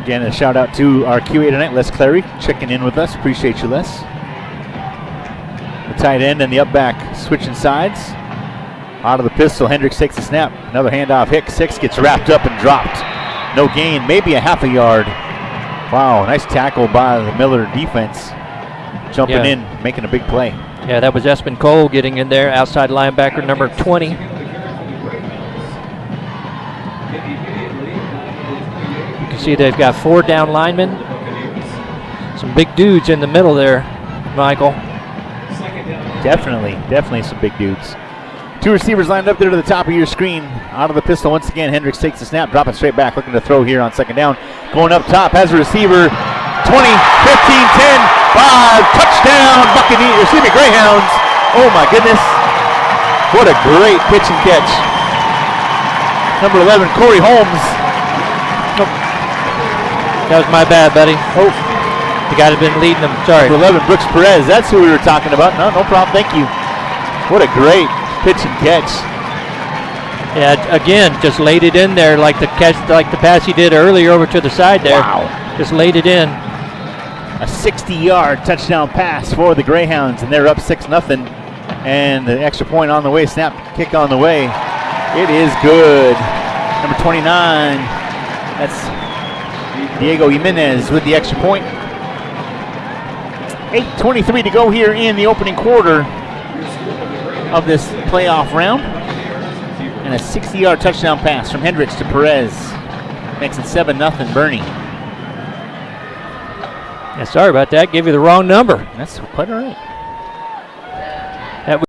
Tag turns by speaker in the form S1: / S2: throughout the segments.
S1: Again, a shout out to our QA tonight, Les Clary, checking in with us. Appreciate you, Les. The tight end and the up back switching sides. Out of the pistol, Hendricks takes the snap. Another handoff. Hicks gets wrapped up and dropped. No gain, maybe a half a yard. Wow, nice tackle by the Miller defense. Jumping in, making a big play.
S2: Yeah, that was Espen Cole getting in there, outside linebacker number 20. See, they've got 4 down linemen. Some big dudes in the middle there, Michael.
S1: Definitely some big dudes. 2 receivers lined up there to the top of your screen. Out of the pistol once again. Hendricks takes the snap, dropping straight back, looking to throw here on second down. Going up top, has a receiver. 20, 15, 10, 5, touchdown, Greyhounds. Oh my goodness. What a great pitch and catch. Number 11, Corey Holmes.
S2: That was my bad, buddy. Oh, the guy that's been leading them. Sorry.
S1: 11, Brooks Perez. That's who we were talking about. No problem. Thank you. What a great pitch and catch.
S2: Yeah, again, just laid it in there like the pass he did earlier over to the side there.
S1: Wow.
S2: Just laid it in.
S1: A 60-yard touchdown pass for the Greyhounds, and they're up 6-0. And the extra point on the way. Snap kick on the way. It is good. Number 29. That's Diego Jimenez with the extra point. 8:23 to go here in the opening quarter of this playoff round. And a 60-yard touchdown pass from Hendricks to Perez. Makes it 7-0 Boerne.
S2: Yeah, sorry about that. Gave you the wrong number.
S1: That's quite all right.
S2: That was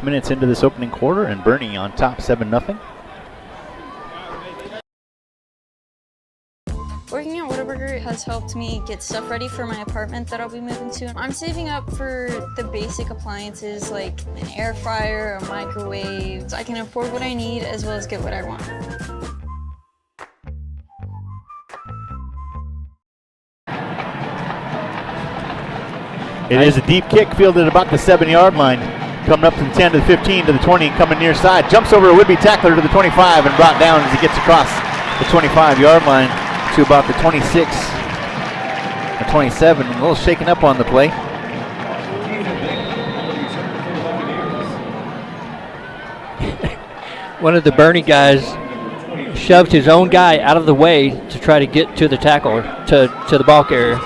S1: minutes into this opening quarter, and Boerne on top 7-0.
S3: Working at Whataburger has helped me get stuff ready for my apartment that I'll be moving to. I'm saving up for the basic appliances like an air fryer, a microwave, so I can afford what I need as well as get what I want.
S1: It is a deep kick fielded about the 7-yard line. Coming up to the 10 to the 15 to the 20, coming near side. Jumps over a would-be tackler to the 25 and brought down as he gets across the 25-yard line to about the 26 or 27. A little shaken up on the play.
S2: one of the Boerne guys shoved his own guy out of the way to try to get to the tackle, to the ball carrier.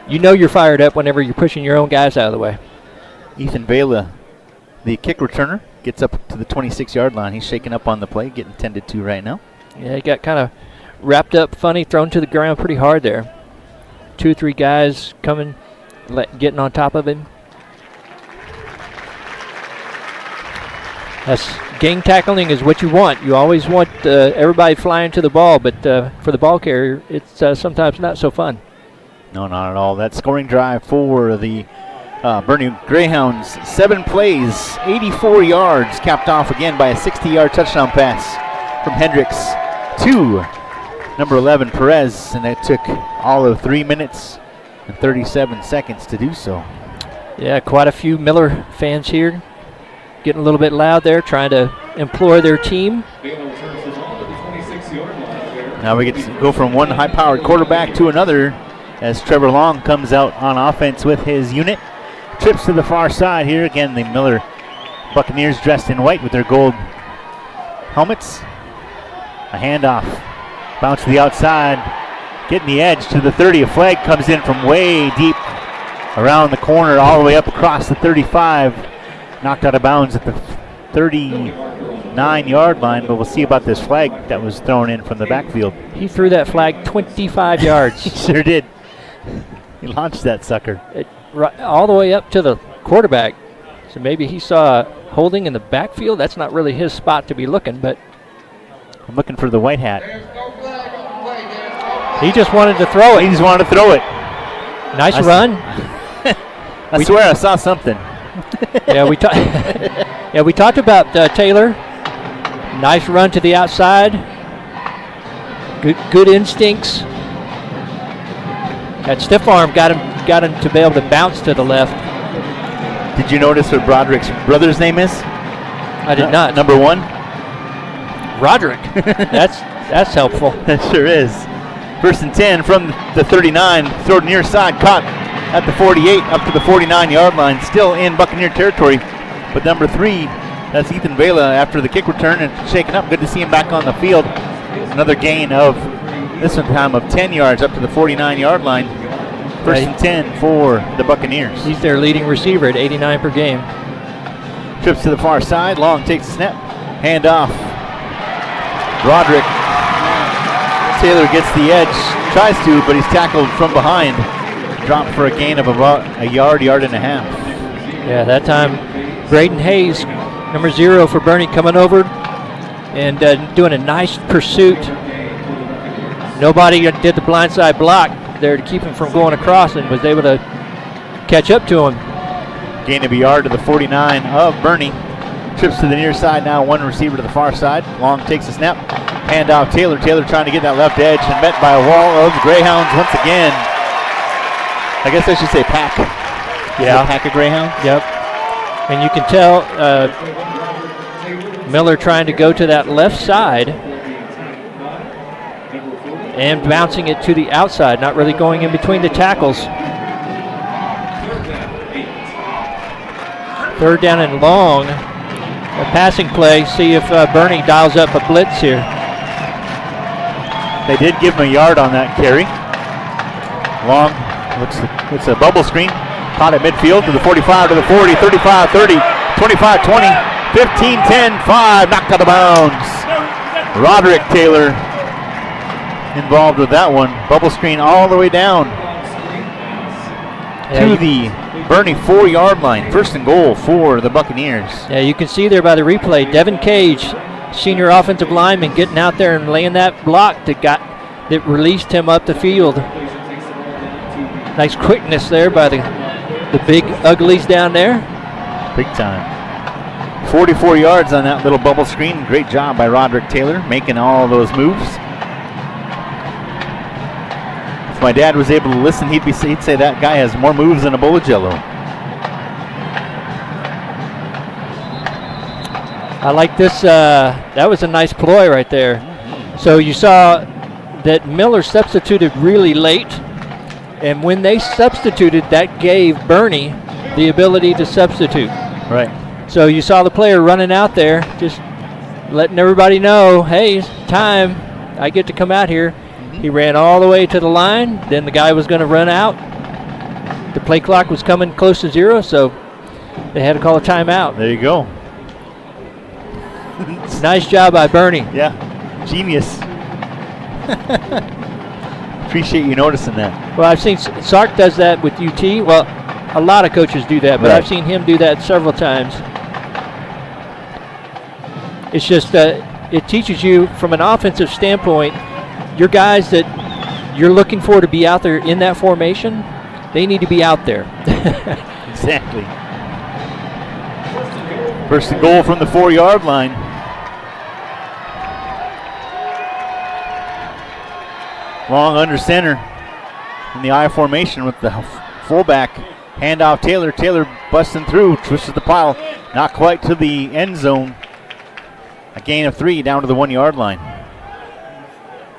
S2: You know you're fired up whenever you're pushing your own guys out of the way.
S1: Ethan Vela, the kick returner, gets up to the 26-yard line. He's shaking up on the play, getting tended to right now.
S2: Yeah, he got kind of wrapped up funny, thrown to the ground pretty hard there. 2 or 3 guys coming, getting on top of him. That's gang tackling is what you want. You always want everybody flying to the ball, but for the ball carrier, it's sometimes not so fun.
S1: No, not at all. That scoring drive for the Boerne Greyhounds, 7 plays, 84 yards, capped off again by a 60-yard touchdown pass from Hendricks to number 11, Perez, and it took all of 3 minutes and 37 seconds to do so. Yeah,
S2: quite a few Miller fans here, getting a little bit loud there, trying to implore their team.
S1: Now we get to go from one high-powered quarterback to another as Trevor Long comes out on offense with his unit. Trips to the far side here. Again, the Miller Buccaneers dressed in white with their gold helmets. A handoff. Bounce to the outside. Getting the edge to the 30. A flag comes in from way deep around the corner all the way up across the 35. Knocked out of bounds at the 39-yard line, but we'll see about this flag that was thrown in from the backfield.
S2: He threw that flag 25 yards.
S1: He sure did. He launched that sucker.
S2: Right, all the way up to the quarterback. So maybe he saw holding in the backfield. That's not really his spot to be looking, but
S1: I'm looking for the white hat.
S2: He just wanted to throw it.
S1: He just wanted to throw it.
S2: Nice run.
S1: I swear I saw something.
S2: Yeah, we talked about Taylor. Nice run to the outside. Good instincts. That stiff arm got him to be able to bounce to the left.
S1: Did you notice what Broderick's brother's name is?
S2: I did not.
S1: Number 1?
S2: Roderick. That's helpful.
S1: That sure is. 1st and 10 from the 39. Throw near side, caught at the 48, up to the 49-yard line. Still in Buccaneer territory. But number 3, that's Ethan Vela after the kick return and shaken up. Good to see him back on the field. Another gain of, this one time, of 10 yards up to the 49-yard line. 1st and 10 for the Buccaneers.
S2: He's their leading receiver at 89 per game.
S1: Trips to the far side. Long takes a snap. Hand off. Broderick. Taylor gets the edge. Tries to, but he's tackled from behind. Dropped for a gain of about a yard and a half.
S2: Yeah, that time Braden Hayes, number 0 for Boerne, coming over and doing a nice pursuit. Nobody did the blindside block there to keep him from going across and was able to catch up to him.
S1: Gain of a yard to the 49 of Boerne. Trips to the near side now, one receiver to the far side. Long takes a snap. Hand off Taylor. Taylor trying to get that left edge and met by a wall of Greyhounds once again. I guess I should say pack.
S2: Yeah.
S1: A pack of Greyhounds?
S2: Yep. And you can tell Miller trying to go to that left side and bouncing it to the outside, not really going in between the tackles. 3rd down and long. A passing play. See if Boerne dials up a blitz here.
S1: They did give him a yard on that carry. Long. It's a bubble screen. Caught at midfield to the 45, to the 40, 35, 30, 25, 20, 15, 10, 5. Knocked out of bounds. Roderick Taylor involved with that one. Bubble screen all the way down to the Boerne 4-yard line. 1st and goal for the Buccaneers.
S2: Yeah, you can see there by the replay, Devin Cage, senior offensive lineman, getting out there and laying that block that released him up the field. Nice quickness there by the big uglies down there.
S1: Big time. 44 yards on that little bubble screen. Great job by Roderick Taylor making all those moves. If my dad was able to listen, he'd say that guy has more moves than a bowl of Jello.
S2: I like this. That was a nice ploy right there. Mm-hmm. So you saw that Miller substituted really late. And when they substituted, that gave Boerne the ability to substitute.
S1: Right.
S2: So you saw the player running out there, just letting everybody know, hey, it's time. I get to come out here. Mm-hmm. He ran all the way to the line. Then the guy was going to run out. The play clock was coming close to 0, so they had to call a timeout.
S1: There you go.
S2: Nice job by Boerne.
S1: Yeah, genius. Appreciate you noticing that.
S2: Well, I've seen Sark does that with UT. Well, a lot of coaches do that, but right. I've seen him do that several times. It's just it teaches you from an offensive standpoint, your guys that you're looking for to be out there in that formation, they need to be out there.
S1: Exactly. 1st and goal from the 4-yard line. Long under center in the I formation with the fullback. Handoff Taylor. Taylor busting through, twisted the pile. Not quite to the end zone. A gain of 3 down to the 1-yard line.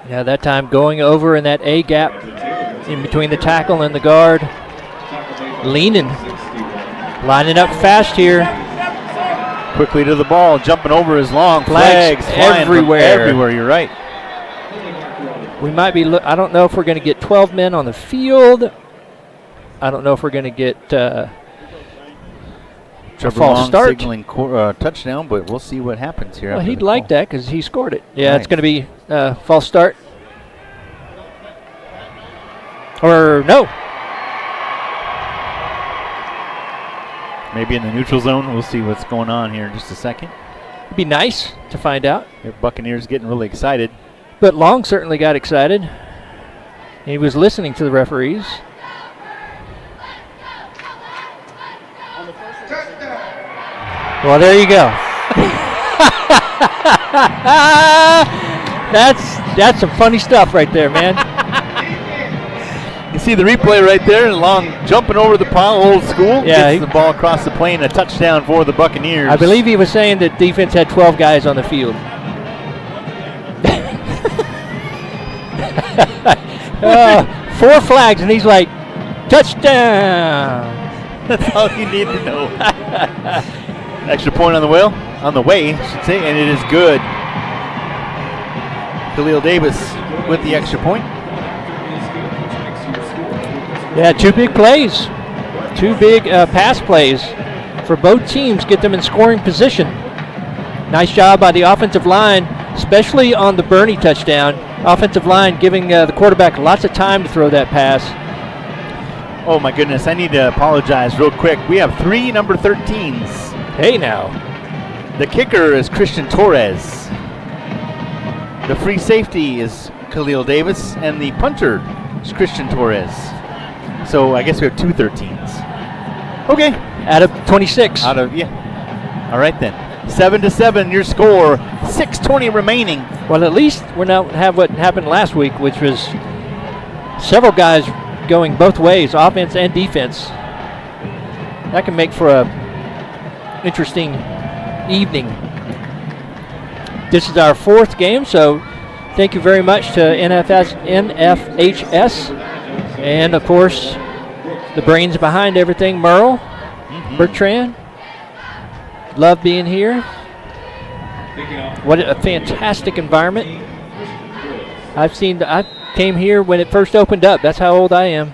S2: Yeah, that time going over in that A gap in between the tackle and the guard. Leaning. Lining up fast here.
S1: Quickly to the ball. Jumping over his long. Flags flying
S2: everywhere.
S1: Everywhere, you're right.
S2: We might be, I don't know if we're going to get 12 men on the field. I don't know if we're going to get a false start.
S1: Signaling touchdown, but we'll see what happens here.
S2: Well, he'd like that because he scored it. Yeah,
S1: nice.
S2: It's going to be false start. Or no.
S1: Maybe in the neutral zone. We'll see what's going on here in just a second.
S2: It'd be nice to find out.
S1: The Buccaneers getting really excited.
S2: But Long certainly got excited. He was listening to the referees. Well, there you go. That's some funny stuff right there, man.
S1: You see the replay right there, Long jumping over the pile, old school.
S2: Yeah,
S1: gets the ball across the plane, a touchdown for the Buccaneers.
S2: I believe he was saying that defense had 12 guys on the field. 4 flags, and he's like, touchdown.
S1: That's all you need to know. Extra point on the way, I should say, and it is good. Khalil Davis with the extra point.
S2: Yeah, 2 big plays. 2 big pass plays for both teams, get them in scoring position. Nice job by the offensive line, especially on the Boerne touchdown. Offensive line giving the quarterback lots of time to throw that pass.
S1: Oh my goodness, I need to apologize real quick. We have 3 number 13s.
S2: Hey now.
S1: The kicker is Christian Torres. The free safety is Khalil Davis, and the punter is Christian Torres. So I guess we have 2 13s. Okay.
S2: Out of 26.
S1: All right then. 7-7, your score. 6:20 remaining.
S2: Well, at least we're not have what happened last week, which was several guys going both ways, offense and defense. That can make for a interesting evening. This is our 4th game, so thank you very much to NFHS, and of course the brains behind everything, Merle, Bertrand. Love being here. What a fantastic environment. I came here when it first opened up. That's how old I am.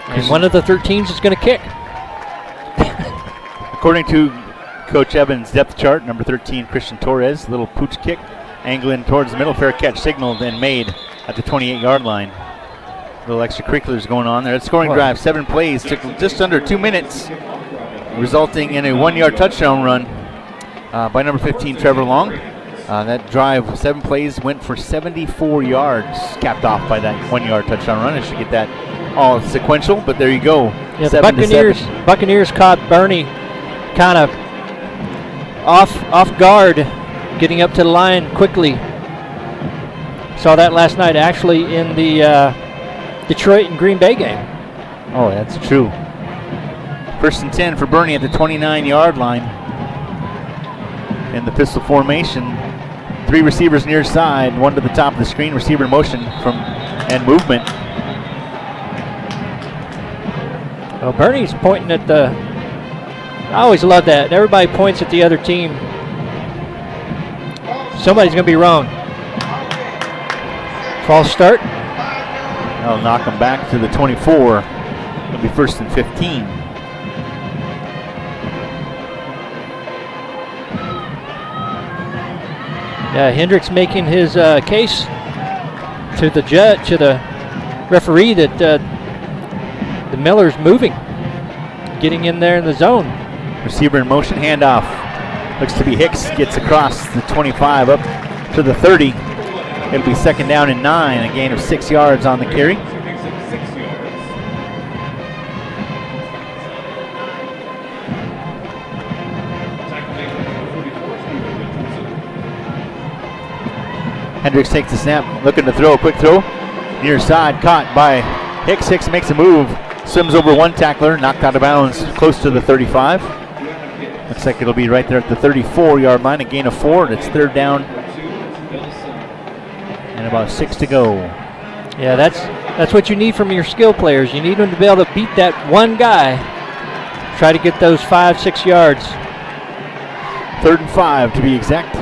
S2: And one of the 13s is going to kick.
S1: According to Coach Evans' depth chart, number 13, Christian Torres, little pooch kick, angling towards the middle, fair catch signaled and made at the 28-yard line. Little extracurriculars going on there. That scoring drive, 7 plays, took just under 2 minutes, resulting in a 1-yard touchdown run by number 15, Trevor Long. That drive, 7 plays, went for 74 yards, capped off by that 1-yard touchdown run. I should get that all sequential, but there you go.
S2: Yeah, the Buccaneers caught Boerne kind of off guard, getting up to the line quickly. Saw that last night, actually, in the Detroit and Green Bay game.
S1: Oh, that's true. 1st and 10 for Boerne at the 29-yard line. In the pistol formation, 3 receivers near side, 1 to the top of the screen, receiver in motion and movement.
S2: Well, Bernie's pointing at the... I always love that. Everybody points at the other team. Somebody's going to be wrong. False start.
S1: That'll knock him back to the 24. It'll be 1st and 15.
S2: Yeah, Hendricks making his case to the judge, to the referee, that the Miller's moving, getting in there in the zone.
S1: Receiver in motion, handoff. Looks to be Hicks, gets across the 25 up to the 30. It'll be 2nd down and 9, a gain of 6 yards on the carry. Hendricks takes the snap, looking to throw, a quick throw. Near side, caught by Hicks. Hicks makes a move, swims over 1 tackler, knocked out of bounds close to the 35. Looks like it'll be right there at the 34-yard line, a gain of 4, and it's 3rd down and about 6 to go.
S2: Yeah, that's what you need from your skill players. You need them to be able to beat that one guy, try to get those 5-6 yards.
S1: 3rd and 5 to be exact.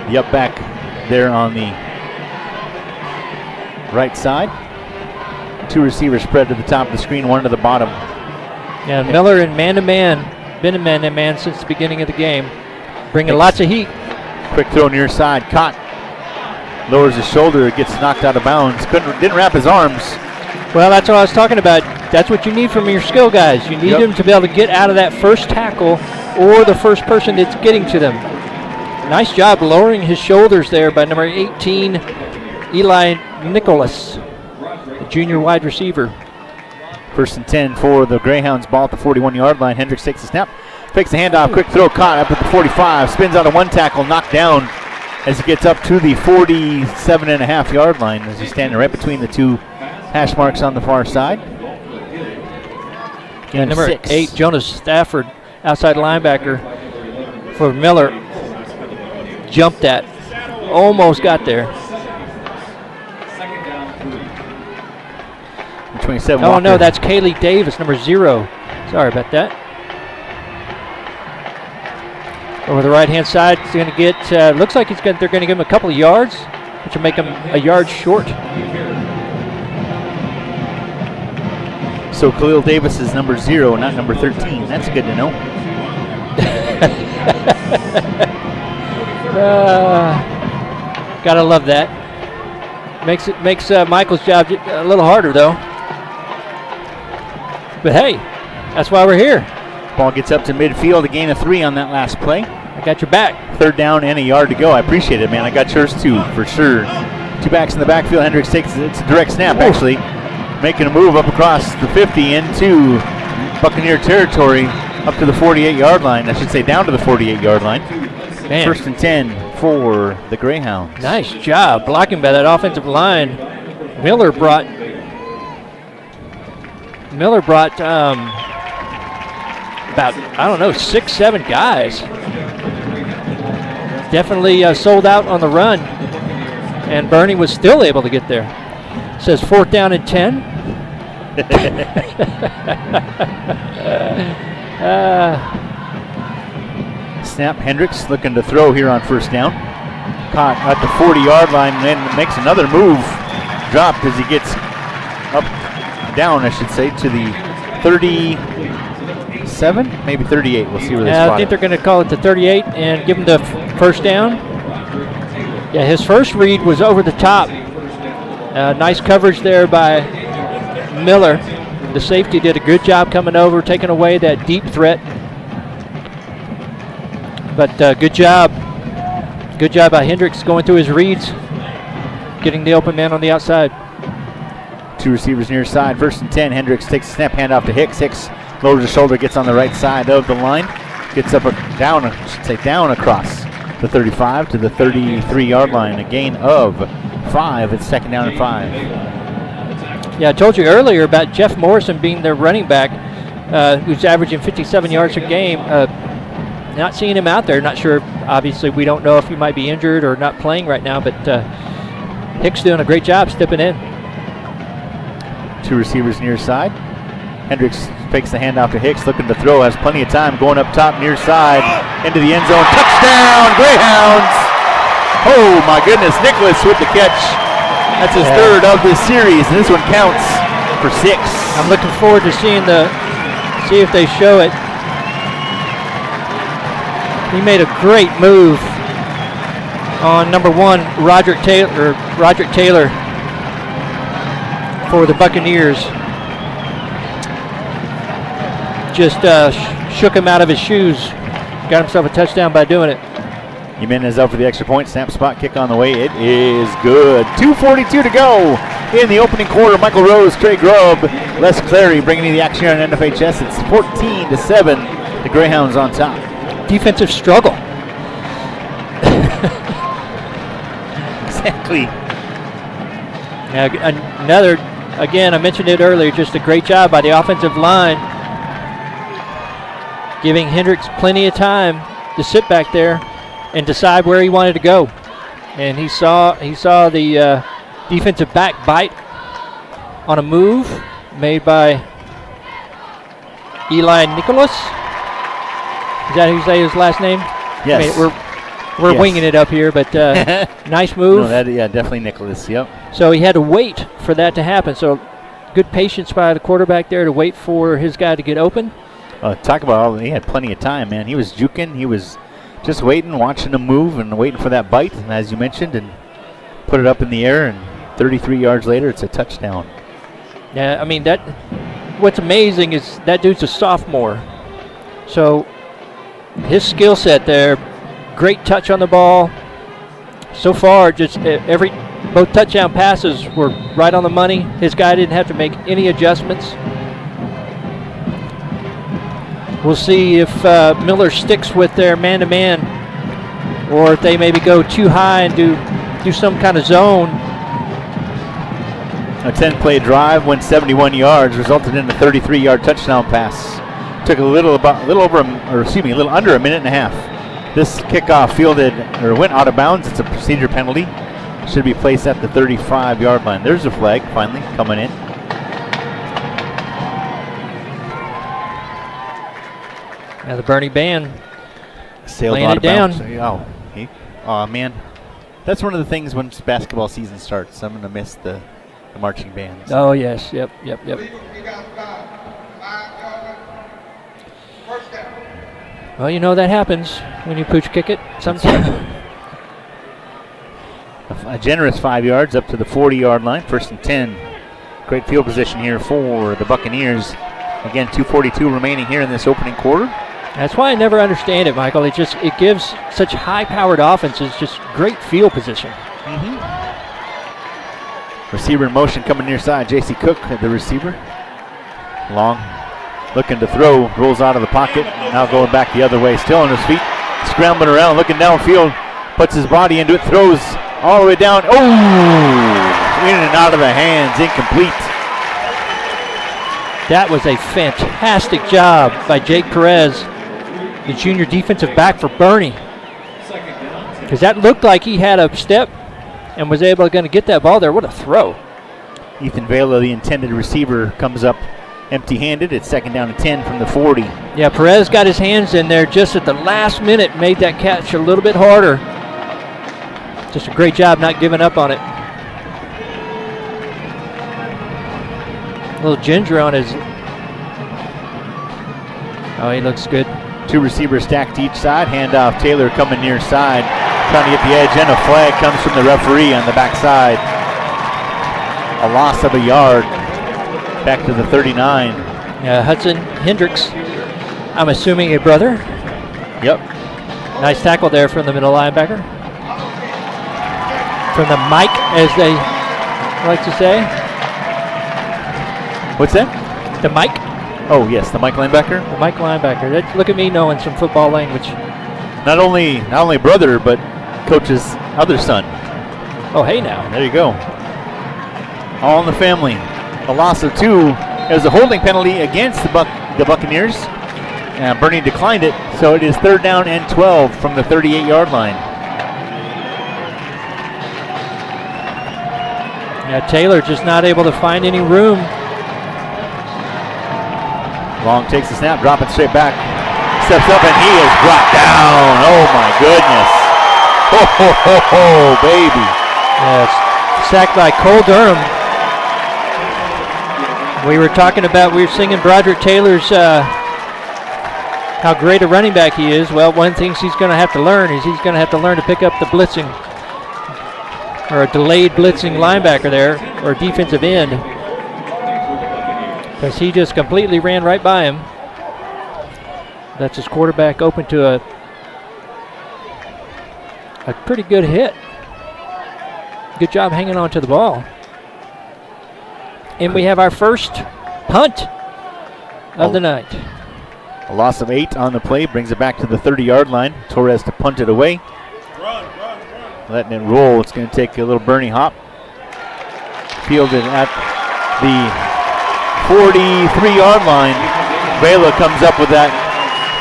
S1: The up back there on the right side. 2 receivers spread to the top of the screen, 1 to the bottom.
S2: Yeah, Miller in man-to-man, been in man-to-man since the beginning of the game, bringing lots of heat.
S1: Quick throw near side, caught. Lowers his shoulder, gets knocked out of bounds. Didn't wrap his arms.
S2: Well, that's what I was talking about. That's what you need from your skill guys. You need them to be able to get out of that first tackle or the first person that's getting to them. Nice job lowering his shoulders there by number 18, Eli Nicholas, the junior wide receiver.
S1: 1st and 10 for the Greyhounds. Ball at the 41-yard line. Hendricks takes the snap, fakes the handoff, quick throw, caught up at the 45, spins out of one tackle, knocked down as he gets up to the 47.5-yard line as he's standing right between the two hash marks on the far side.
S2: And number 8, Jonas Stafford, outside linebacker for Miller, jumped that, almost got there.
S1: 27.
S2: Oh,
S1: Walker.
S2: no, that's Kaylee Davis, number 0. Sorry about that. Over the right-hand side, it's going to get, looks like they're going to give him a couple of yards, which will make him a yard short.
S1: So Khalil Davis is number 0, not number 13. That's good to know.
S2: Gotta love that. Makes Michael's job a little harder, though. But hey, that's why we're here.
S1: Ball gets up to midfield, a gain of 3 on that last play.
S2: I got your back.
S1: 3rd down and a yard to go. I appreciate it, man. I got yours too, for sure. 2 backs in the backfield. Hendricks takes it's a direct snap, actually. Making a move up across the 50 into Buccaneer territory, up to the 48-yard line. I should say down to the 48-yard line.
S2: Man.
S1: 1st and 10 for the Greyhounds.
S2: Nice job blocking by that offensive line. Miller brought about, I don't know, 6-7 guys. Definitely sold out on the run, and Boerne was still able to get there. It says 4th down and 10.
S1: Snap. Hendricks looking to throw here on 1st down. Caught at the 40-yard line and then makes another move. Dropped as he gets down, I should say, to the 37, maybe 38. We'll see where they spot
S2: I think they're going to call it the 38 and give him the 1st down. Yeah, his first read was over the top. Nice coverage there by Miller. The safety did a good job coming over, taking away that deep threat. But good job. Good job by Hendricks going through his reads, getting the open man on the outside.
S1: 2 receivers near side. 1st and 10. Hendricks takes a snap, handoff to Hicks. Hicks lowers his shoulder, gets on the right side of the line, gets up down across the 35 to the 33-yard line. A gain of 5. It's 2nd down and 5.
S2: Yeah, I told you earlier about Jeff Morrison being their running back, who's averaging 57 yards a game. Not seeing him out there. Not sure. Obviously, we don't know if he might be injured or not playing right now, but Hicks doing a great job stepping in.
S1: 2 receivers near side. Hendricks fakes the handoff to Hicks, looking to throw, has plenty of time, going up top near side, into the end zone. Touchdown, Greyhounds! Oh my goodness, Nicholas with the catch. That's his 3rd of this series, and this one counts for 6.
S2: I'm looking forward to see if they show it. He made a great move on number 1, Roderick Taylor for the Buccaneers. Just shook him out of his shoes. Got himself a touchdown by doing it.
S1: Jimenez out for the extra point. Snap, spot, kick on the way. It is good. 2:42 to go in the opening quarter. Michael Rose, Trey Grubb, Les Clary bringing you the action here on NFHS. It's 14-7. The Greyhounds on top.
S2: Defensive struggle.
S1: Exactly.
S2: Another, again, I mentioned it earlier, just a great job by the offensive line, giving Hendricks plenty of time to sit back there and decide where he wanted to go. And he saw the defensive back bite on a move made by Eli Nicholas. Is that who you say his last name?
S1: Yes.
S2: I mean, we're winging it up here, but nice move.
S1: No, definitely Nicholas. Yep.
S2: So he had to wait for that to happen. So good patience by the quarterback there to wait for his guy to get open.
S1: Talk about he had plenty of time, man. He was juking. He was just waiting, watching him move, and waiting for that bite. And as you mentioned, and put it up in the air. And 33 yards later, it's a touchdown.
S2: Yeah, I mean, what's amazing is that dude's a sophomore. So his skill set there, great touch on the ball. So far, just both touchdown passes were right on the money. His guy didn't have to make any adjustments. We'll see if Miller sticks with their man-to-man, or if they maybe go too high and do some kind of zone.
S1: A 10-play drive went 71 yards, resulted in a 33-yard touchdown pass. Took a little under a minute and a half. This kickoff went out of bounds. It's a procedure penalty. Should be placed at the 35-yard line. There's a flag finally coming in.
S2: Now the Boerne band
S1: sailed
S2: laying
S1: out
S2: it
S1: of
S2: down.
S1: bounds. Oh man, that's one of the things when basketball season starts. I'm gonna miss the marching bands.
S2: Oh yes, yep. Well, you know that happens when you pooch kick it sometimes.
S1: A generous 5 yards up to the 40-yard line. 1st and 10. Great field position here for the Buccaneers. Again, 2:42 remaining here in this opening quarter.
S2: That's why I never understand it, Michael. It gives such high-powered offenses just great field position.
S1: Mm-hmm. Receiver in motion coming near side. J.C. Cook, the receiver. Long, looking to throw, rolls out of the pocket. Now going back the other way, still on his feet. Scrambling around, looking downfield. Puts his body into it, throws all the way down. Oh! In and out of the hands, incomplete.
S2: That was a fantastic job by Jake Perez, the junior defensive back for Boerne. Because that looked like he had a step and was able to get that ball there. What a throw.
S1: Ethan Vela, the intended receiver, comes up empty-handed. It's 2nd down and 10 from the 40.
S2: Yeah, Perez got his hands in there just at the last minute, made that catch a little bit harder. Just a great job not giving up on it. A little ginger on his. Oh, he looks good.
S1: 2 receivers stacked to each side. Handoff, Taylor coming near side. Trying to get the edge, and a flag comes from the referee on the backside. A loss of a yard. Back to the 39.
S2: Yeah, Hudson Hendricks, I'm assuming a brother.
S1: Yep.
S2: Nice tackle there from the middle linebacker. From the Mike, as they like to say.
S1: What's that?
S2: The Mike.
S1: Oh, yes, the Mike linebacker.
S2: The Mike linebacker. Look at me knowing some football language.
S1: Not only brother, but coach's other son.
S2: Oh, hey now.
S1: There you go. All in the family. A loss of 2. It was a holding penalty against the Buccaneers. Boerne declined it, so it is 3rd down and 12 from the 38-yard line.
S2: Yeah, Taylor just not able to find any room.
S1: Long takes the snap, dropping straight back. Steps up, and he is brought down. Oh, my goodness. Oh, baby.
S2: Yes, sacked by Cole Durham. We were singing Broderick Taylor's how great a running back he is. Well, one thing he's going to have to learn is he's going to have to learn to pick up the blitzing, or a delayed blitzing linebacker there, or defensive end, because he just completely ran right by him. That's his quarterback open to a pretty good hit. Good job hanging on to the ball. And we have our first punt of the night.
S1: A loss of 8 on the play brings it back to the 30-yard line. Torres to punt it away. Letting it roll. It's going to take a little Boerne hop. Fielded at the 43-yard line. Vela comes up with that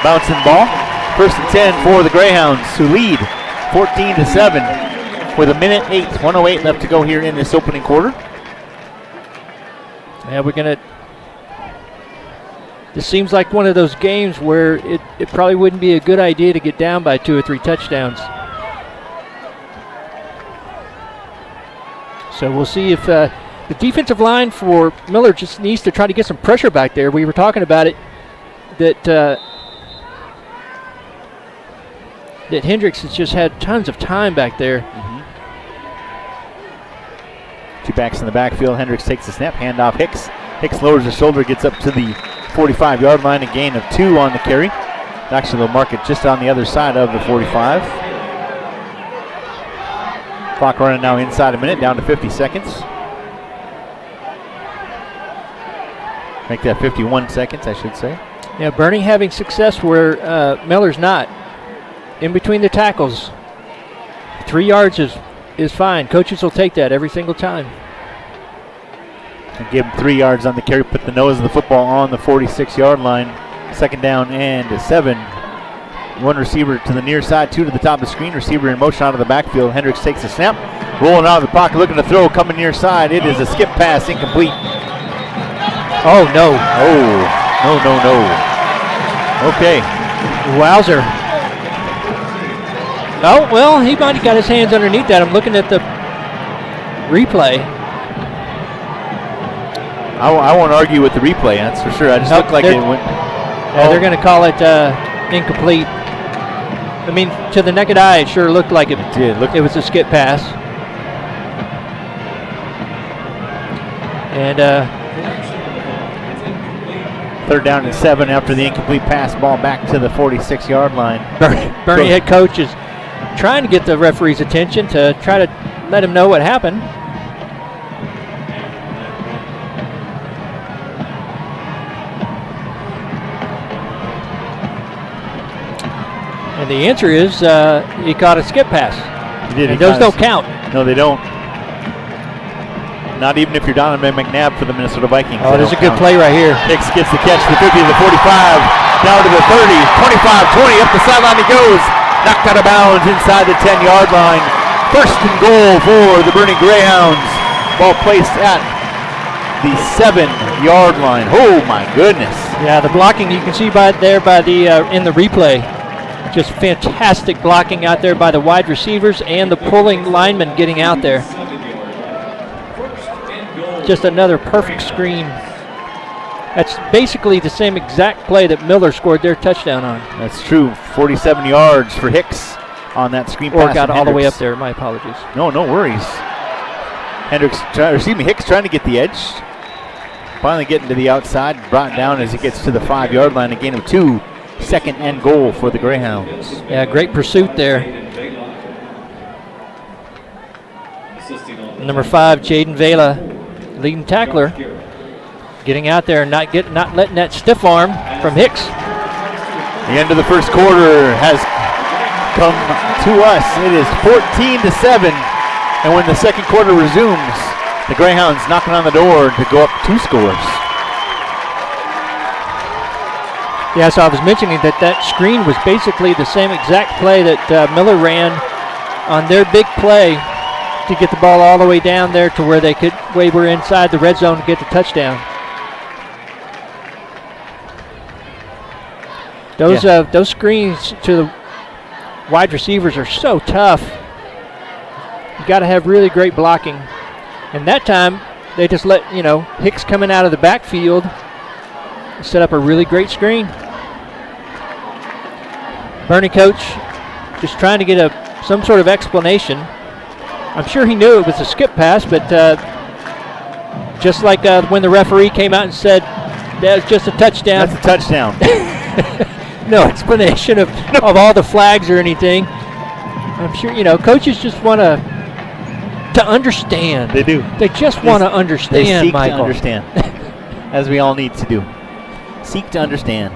S1: bouncing ball. 1st and 10 for the Greyhounds, who lead 14-7 with 1:08 left to go here in this opening quarter.
S2: Yeah, this seems like one of those games where it probably wouldn't be a good idea to get down by 2 or 3 touchdowns. So we'll see if the defensive line for Miller just needs to try to get some pressure back there. We were talking about it, that Hendricks has just had tons of time back there.
S1: Two backs in the backfield. Hendricks takes the snap. Handoff Hicks. Hicks lowers his shoulder, gets up to the 45-yard line, a gain of 2 on the carry. Actually, they'll mark it just on the other side of the 45. Clock running now inside a minute, down to 50 seconds. Make that 51 seconds, I should say.
S2: Yeah, Boerne having success where Miller's not. In between the tackles. 3 yards is fine. Coaches will take that every single time.
S1: And give him 3 yards on the carry, put the nose of the football on the 46-yard line. Second down and 7. One receiver to the near side, 2 to the top of the screen. Receiver in motion out of the backfield. Hendricks takes a snap, rolling out of the pocket, looking to throw, coming near side. It is a skip pass, incomplete.
S2: Oh, no.
S1: Oh, no. Okay.
S2: Wowzer. Oh, well, he might have got his hands underneath that. I'm looking at the replay.
S1: I won't argue with the replay, that's for sure. I just looked like it went.
S2: Yeah, they're going to call it incomplete. I mean, to the naked eye, it sure looked like it
S1: did.
S2: It was a skip pass. And
S1: third down and 7 after the incomplete pass, ball back to the 46-yard line.
S2: Boerne head coach is trying to get the referee's attention to try to let him know what happened. And the answer is he caught a skip pass.
S1: He did.
S2: And those don't count.
S1: No, they don't. Not even if you're Donovan McNabb for the Minnesota Vikings.
S2: Oh, there's a good play right here.
S1: Hicks gets the catch to the 50 to the 45, down to the 30, 25, 20, up the sideline he goes. Knocked out of bounds inside the 10-yard line. First and goal for the Boerne Greyhounds. Ball placed at the 7-yard line. Oh my goodness.
S2: Yeah, the blocking you can see by the in the replay. Just fantastic blocking out there by the wide receivers and the pulling linemen getting out there. Just another perfect screen. That's basically the same exact play that Miller scored their touchdown on.
S1: That's true. 47 yards for Hicks on that screen
S2: Or
S1: pass.
S2: got all the way up there. My apologies.
S1: No worries. Hicks trying to get the edge. Finally getting to the outside. Brought down as he gets to the 5-yard line. A gain of 2. Second and goal for the Greyhounds.
S2: Yeah, great pursuit there. Number 5, Jaden Vela, leading tackler, getting out there and not letting that stiff arm from Hicks.
S1: The end of the first quarter has come to us. It is 14-7, and when the second quarter resumes, the Greyhounds knocking on the door to go up 2 scores.
S2: Yeah, so I was mentioning that screen was basically the same exact play that Miller ran on their big play to get the ball all the way down there to where they were inside the red zone to get the touchdown. Those screens to the wide receivers are so tough. You got to have really great blocking. And that time they just let Hicks coming out of the backfield set up a really great screen. Boerne coach just trying to get some sort of explanation. I'm sure he knew it was a skip pass, but just like when the referee came out and said that was just a touchdown.
S1: That's a touchdown.
S2: No explanation of all the flags or anything. I'm sure coaches just want to understand.
S1: They do.
S2: They just want to understand,
S1: they seek
S2: Michael.
S1: to understand, as we all need to do. Seek to understand.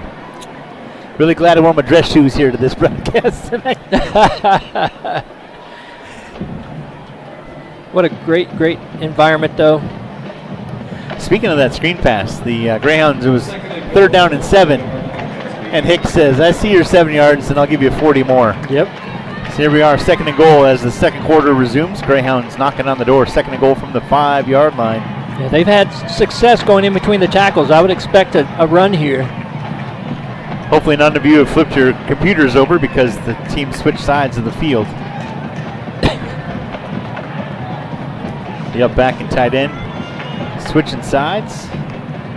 S1: Really glad I wore my dress shoes here to this broadcast tonight.
S2: What a great environment, though.
S1: Speaking of that screen pass, the Greyhounds, it was third down and 7. And Hicks says, I see your 7 yards, and I'll give you 40 more.
S2: Yep.
S1: So here we are, second and goal as the second quarter resumes. Greyhounds knocking on the door, second and goal from the 5-yard line.
S2: Yeah, they've had success going in between the tackles. I would expect a run here.
S1: Hopefully none of you have flipped your computers over because the team switched sides of the field. The up back and tight end switching sides.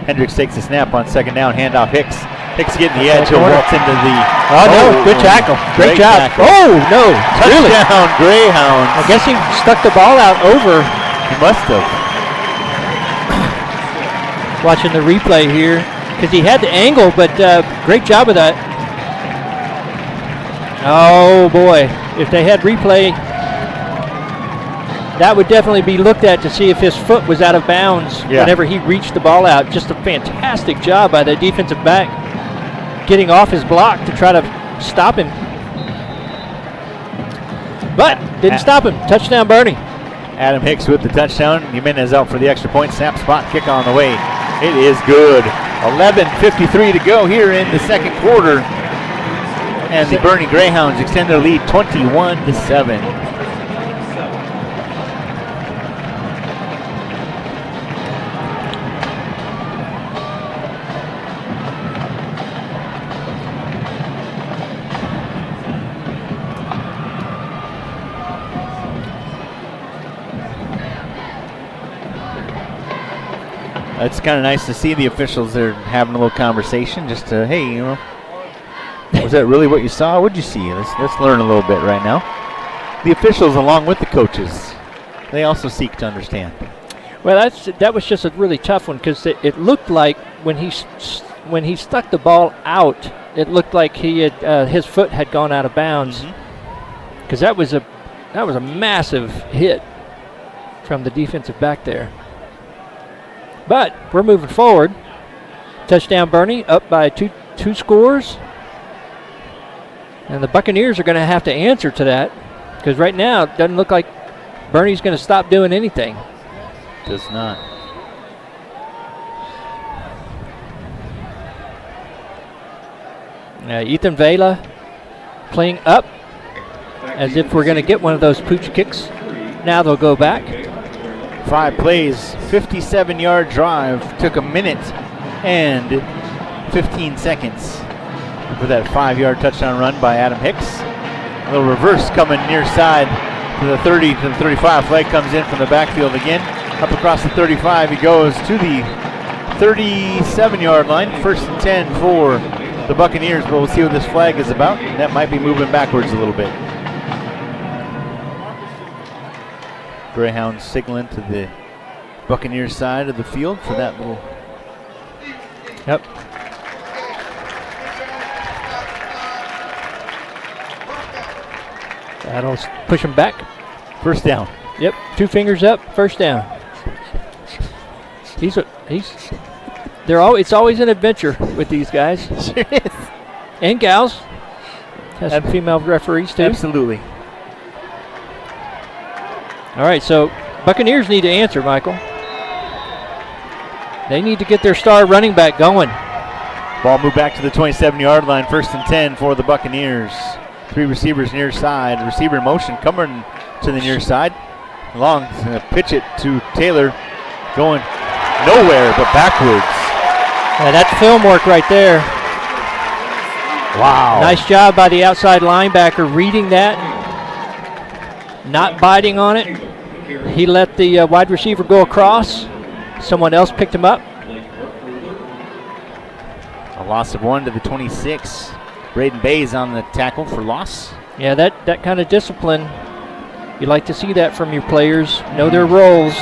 S1: Hendricks takes a snap on second down, handoff Hicks. Hicks getting the edge, he'll walk into the...
S2: Oh, no, good tackle. Great job.
S1: Tackle.
S2: Oh, no, really?
S1: Touchdown, Greyhounds.
S2: I guess he stuck the ball out over.
S1: He must have.
S2: watching the replay here because he had the angle, but great job of that. Oh boy, if they had replay, that would definitely be looked at to see if his foot was out of bounds whenever he reached the ball out. Just a fantastic job by the defensive back getting off his block to try to stop him. But didn't stop him. Touchdown, Boerne.
S1: Adam Hicks with the touchdown. Jimenez out for the extra point. Snap, spot, kick on the way. It is good. 11:53 to go here in the second quarter. And the Boerne Greyhounds extend their lead 21-7. It's kind of nice to see the officials there having a little conversation, just to, hey, you know, was that really what you saw? What'd you see? Let's learn a little bit right now. The officials, along with the coaches, they also seek to understand.
S2: Well, that was just a really tough one because it looked like when he stuck the ball out, it looked like he had his foot had gone out of bounds because that was a massive hit from the defensive back there. But we're moving forward. Touchdown, Boerne, up by two scores. And the Buccaneers are going to have to answer to that because right now it doesn't look like Boerne's going to stop doing anything.
S1: Does not.
S2: Ethan Vela playing up as if we're going to get one of those pooch kicks. Now they'll go back.
S1: 5 plays, 57-yard drive. Took a minute and 15 seconds for that 5-yard touchdown run by Adam Hicks. A little reverse coming near side to the 30 to the 35. Flag comes in from the backfield again. Up across the 35, he goes to the 37-yard line. 1st and 10 for the Buccaneers, but we'll see what this flag is about. That might be moving backwards a little bit. Greyhounds signaling to the Buccaneers side of the field for that little.
S2: Yep. That'll push them back.
S1: First down.
S2: Yep. 2 fingers up. First down. It's always an adventure with these guys.
S1: Sure is.
S2: And gals. Has some female referees too.
S1: Absolutely.
S2: All right, so Buccaneers need to answer, Michael. They need to get their star running back going.
S1: Ball moved back to the 27-yard line. 1st and 10 for the Buccaneers. 3 receivers near side. Receiver in motion coming to the near side. Long pitch it to Taylor. Going nowhere but backwards.
S2: Yeah, that's film work right there.
S1: Wow.
S2: Nice job by the outside linebacker reading that. Not biting on it. He let the wide receiver go across. Someone else picked him up.
S1: A loss of 1 to the 26. Braden Bays on the tackle for loss.
S2: Yeah, that kind of discipline. You like to see that from your players. Know their roles.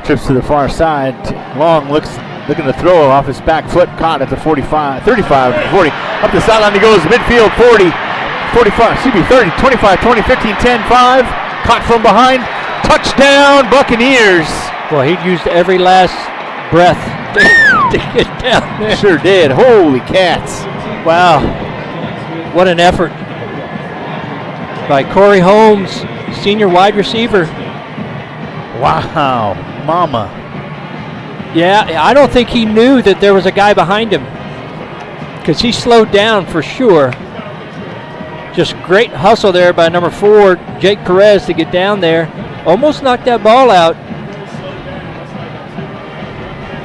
S1: Trips to the far side. Long looking to throw off his back foot. Caught at the 35, 40. Up the sideline he goes. Midfield 40, 45, 30, 25, 20, 15, 10, 5. Caught from behind. Touchdown, Buccaneers.
S2: Well, he used every last breath to get down there.
S1: Sure did. Holy cats.
S2: Wow. What an effort by Corey Holmes, senior wide receiver.
S1: Wow. Mama.
S2: Yeah, I don't think he knew that there was a guy behind him because he slowed down for sure. Just great hustle there by number 4, Jake Perez, to get down there. Almost knocked that ball out.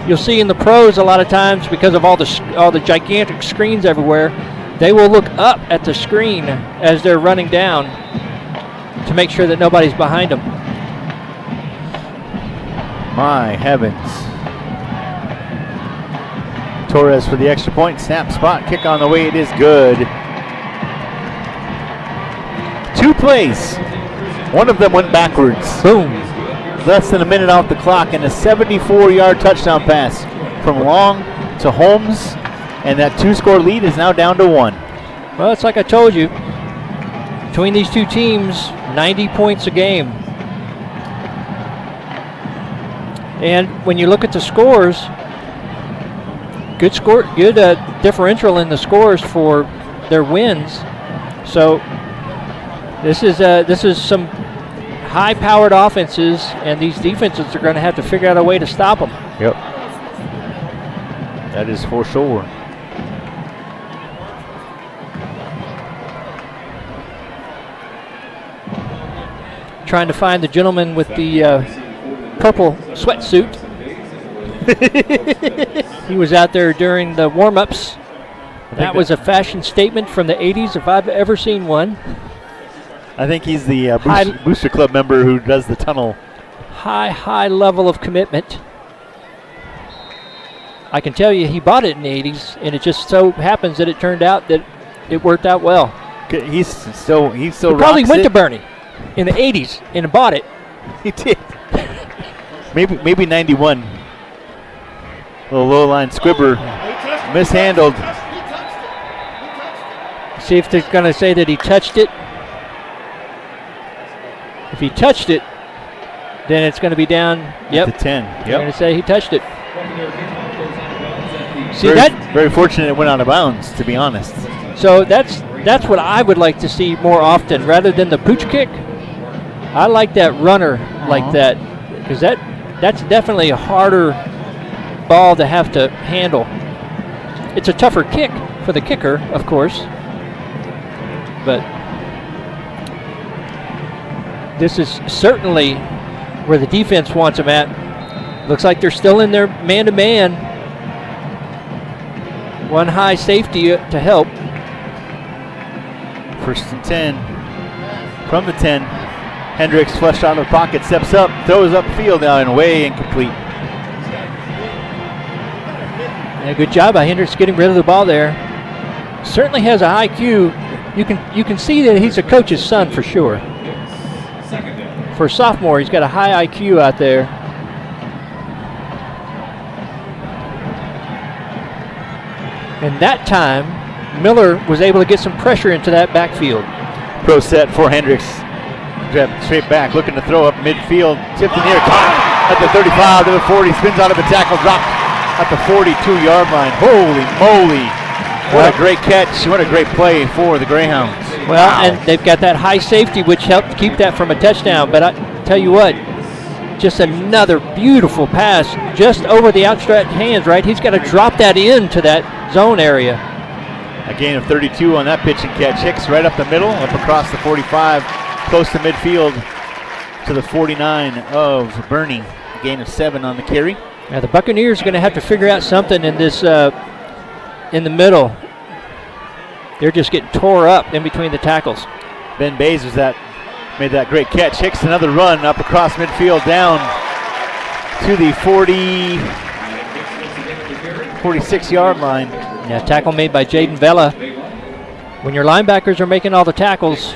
S2: You'll see in the pros a lot of times because of all the gigantic screens everywhere, they will look up at the screen as they're running down to make sure that nobody's behind them.
S1: My heavens. Torres for the extra point. Snap, spot, kick on the way. It is good. 2 plays. One of them went backwards.
S2: Boom.
S1: less than a minute off the clock, and a 74-yard touchdown pass from Long to Holmes, and that 2-score lead is now down to 1.
S2: Well, it's like I told you. Between these two teams, 90 points a game. And when you look at the scores, good differential in the scores for their wins. So this is some high-powered offenses, and these defenses are going to have to figure out a way to stop them.
S1: Yep. That is for sure.
S2: Trying to find the gentleman with the purple sweatsuit. He was out there during the warm-ups. That was a fashion statement from the 80s if I've ever seen one.
S1: I think he's the Booster Club member who does the tunnel.
S2: High level of commitment. I can tell you he bought it in the 80s, and it just so happens that it turned out that it worked out well.
S1: He still
S2: probably went to Boerne in the 80s and bought it.
S1: He did. maybe 91. Little low line squibber mishandled.
S2: See if they're going to say that he touched it. If he touched it, then it's going to be down. Yep.
S1: To 10.
S2: Yep. They're going to say he touched it. See
S1: very fortunate it went out of bounds, to be honest.
S2: So that's what I would like to see more often, rather than the pooch kick. I like that runner like that, because that's definitely a harder ball to have to handle. It's a tougher kick for the kicker, of course, but this is certainly where the defense wants them at. Looks like they're still in their man-to-man. One high safety to help.
S1: 1st and 10 from the 10. Hendricks flushed out of the pocket, steps up, throws upfield now and way incomplete.
S2: Yeah, good job by Hendricks getting rid of the ball there. Certainly has a high IQ. You can see that he's a coach's son for sure. For a sophomore, he's got a high IQ out there. And that time, Miller was able to get some pressure into that backfield.
S1: Pro set for Hendricks. Straight back, looking to throw up midfield. Tipped in the air, caught at the 35 to the 40. Spins out of a tackle, dropped at the 42-yard line. Holy moly. What a great catch. What a great play for the Greyhounds.
S2: Well, and they've got that high safety, which helped keep that from a touchdown. But I tell you what, just another beautiful pass just over the outstretched hands, right? He's got to drop that into that zone area.
S1: A gain of 32 on that pitch and catch. Hicks right up the middle, up across the 45, close to midfield to the 49 of Boerne. A gain of 7 on the carry.
S2: Now the Buccaneers are going to have to figure out something in this in the middle. They're just getting tore up in between the tackles.
S1: Ben Bays made that great catch. Hicks another run up across midfield down to the 46-yard line.
S2: Yeah, tackle made by Jaden Vela. When your linebackers are making all the tackles,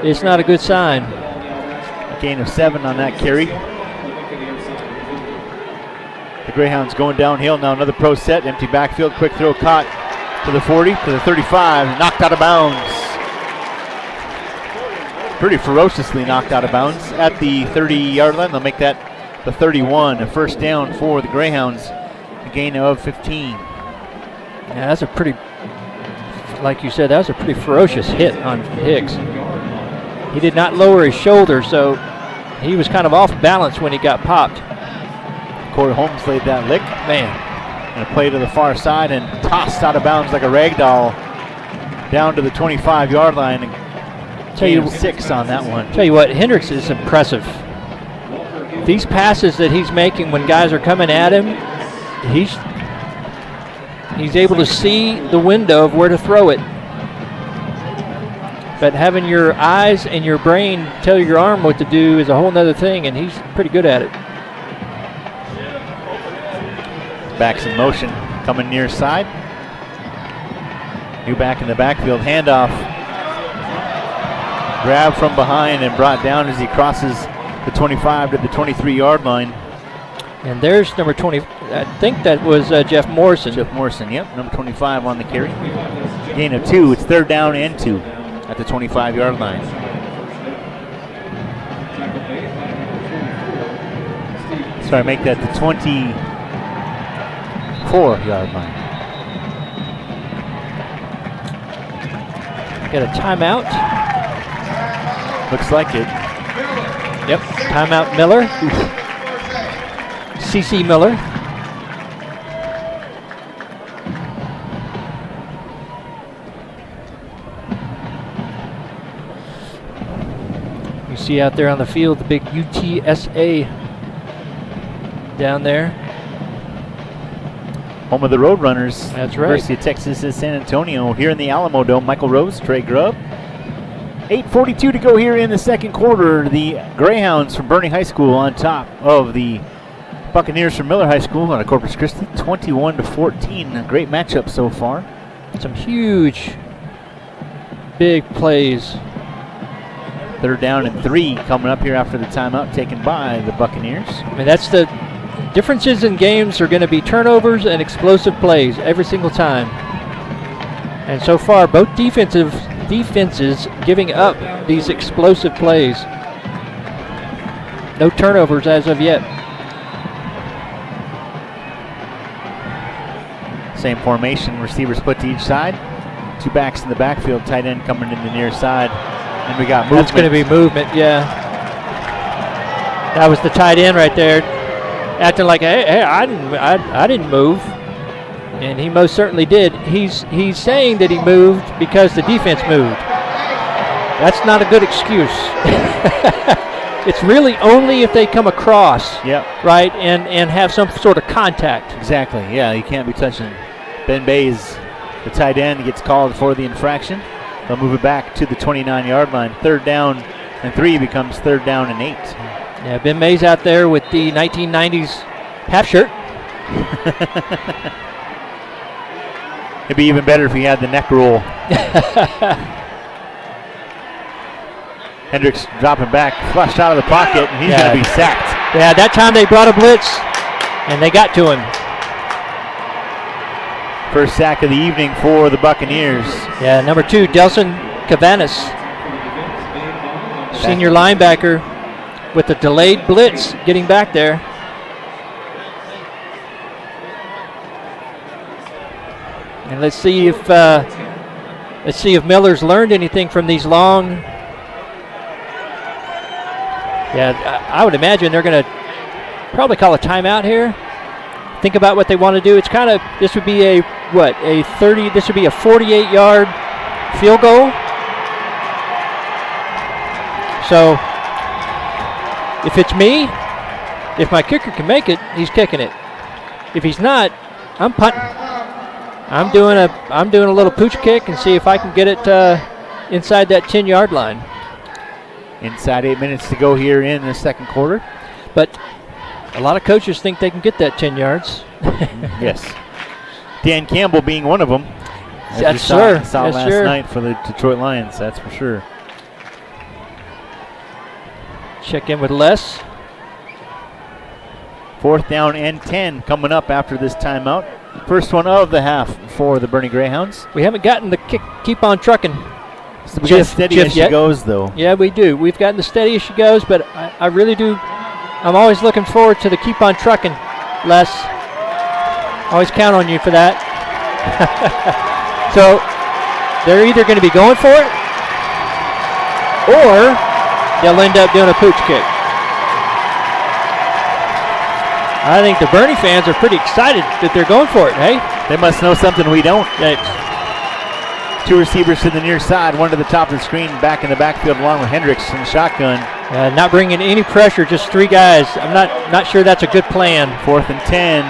S2: it's not a good sign.
S1: A gain of 7 on that carry. The Greyhounds going downhill now. Another pro set, empty backfield, quick throw caught to the 40, to the 35, knocked out of bounds. Pretty ferociously knocked out of bounds at the 30-yard line. They'll make that the 31, a first down for the Greyhounds. A gain of 15.
S2: Yeah, that's a pretty, like you said, that was a pretty ferocious hit on Hicks. He did not lower his shoulder, so he was kind of off balance when he got popped.
S1: Corey Holmes laid that lick.
S2: Man.
S1: And a play to the far side and tossed out of bounds like a rag doll down to the 25-yard line. Gain of 6 on that one.
S2: Tell you what, Hendricks is impressive. These passes that he's making when guys are coming at him, he's able to see the window of where to throw it. But having your eyes and your brain tell your arm what to do is a whole nother thing, and he's pretty good at it.
S1: Backs in motion, coming near side. New back in the backfield, handoff. Grab from behind and brought down as he crosses the 25 to the 23-yard line.
S2: And there's number 20. I think that was Jeff Morrison.
S1: Jeff Morrison, yep, number 25 on the carry. Gain of 2. It's 3rd down and 2 at the 25-yard line. Sorry, make that the 24-yard line.
S2: Got a timeout.
S1: Looks like it.
S2: Yep, timeout Miller. CC Miller. You see out there on the field the big UTSA down there.
S1: Home of the Roadrunners.
S2: That's right.
S1: University of Texas is San Antonio. Here in the Alamo Dome, Michael Rose, Trey Grubb. 8:42 to go here in the second quarter. The Greyhounds from Boerne High School on top of the Buccaneers from Miller High School out of Corpus Christi, 21-14. A great matchup so far.
S2: Some huge, big plays.
S1: 3rd down and 3 coming up here after the timeout taken by the Buccaneers.
S2: I mean, that's the differences in games are going to be turnovers and explosive plays every single time. And so far, both defenses giving up these explosive plays. No turnovers as of yet.
S1: Same formation, receivers split to each side. 2 backs in the backfield, tight end coming in the near side. And we got movement.
S2: That's going to be movement, yeah. That was the tight end right there, acting like, hey, I didn't move, and he most certainly did. He's saying that he moved because the defense moved. That's not a good excuse. It's really only if they come across,
S1: yep,
S2: right, and have some sort of contact.
S1: Exactly. Yeah, you can't be touching. Ben Bays, the tight end, gets called for the infraction. They'll move it back to the 29-yard line. 3rd down and 3 becomes 3rd down and 8.
S2: Yeah, Ben Mays out there with the 1990s half shirt.
S1: It'd be even better if he had the neck roll. Hendricks dropping back, flushed out of the pocket, and he's going to be sacked.
S2: Yeah, that time they brought a blitz, and they got to him.
S1: First sack of the evening for the Buccaneers.
S2: Yeah, number 2, Delson Cavanis, senior linebacker, with the delayed blitz getting back there. And let's see if Miller's learned anything from these long. Yeah, I would imagine they're going to probably call a timeout here. Think about what they want to do. It's kind of, this would be a 48-yard field goal. So if it's me, if my kicker can make it, he's kicking it. If he's not, I'm punting. I'm doing a little pooch kick and see if I can get it inside that 10-yard line.
S1: Inside 8 minutes to go here in the second quarter.
S2: But a lot of coaches think they can get that 10 yards.
S1: Yes. Dan Campbell being one of them.
S2: Yes, sir.
S1: Saw last night for the Detroit Lions, that's for sure.
S2: Check in with Les.
S1: 4th down and 10 coming up after this timeout. First one of the half for the Boerne Greyhounds.
S2: We haven't gotten the keep on trucking.
S1: We got steady as she goes, though.
S2: Yeah, we do. We've gotten the steady as she goes, but I really do. I'm always looking forward to the keep on trucking, Les. Always count on you for that. So they're either going to be going for it, or they'll end up doing a pooch kick. I think the Boerne fans are pretty excited that they're going for it, hey?
S1: They must know something we don't. 2 receivers to the near side, one to the top of the screen, back in the backfield along with Hendricks in the shotgun.
S2: Not bringing any pressure, just 3 guys. I'm not sure that's a good plan.
S1: 4th and 10.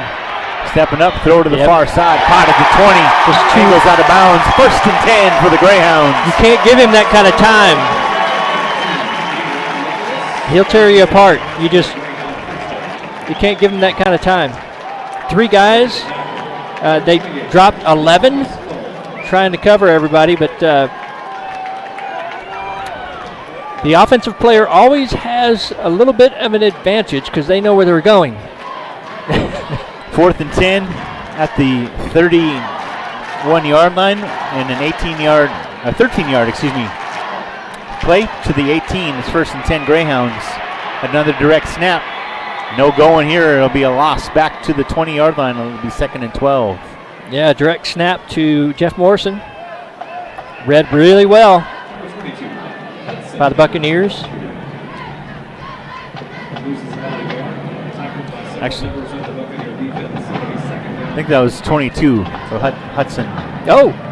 S1: Stepping up, throw to the far side, caught at the 20. Just 2 goes out of bounds. 1st and 10 for the Greyhounds.
S2: You can't give him that kind of time. He'll tear you apart. You can't give him that kind of time. 3 guys. They dropped 11 trying to cover everybody, but The offensive player always has a little bit of an advantage because they know where they're going.
S1: 4th and 10 at the 31-yard line and an 13-yard, play to the 18. It's 1st and 10 Greyhounds. Another direct snap. No going here. It'll be a loss back to the 20-yard line. It'll be 2nd and 12.
S2: Yeah, direct snap to Jeff Morrison. Read really well by the Buccaneers.
S1: Actually, I think that was 22. So Hudson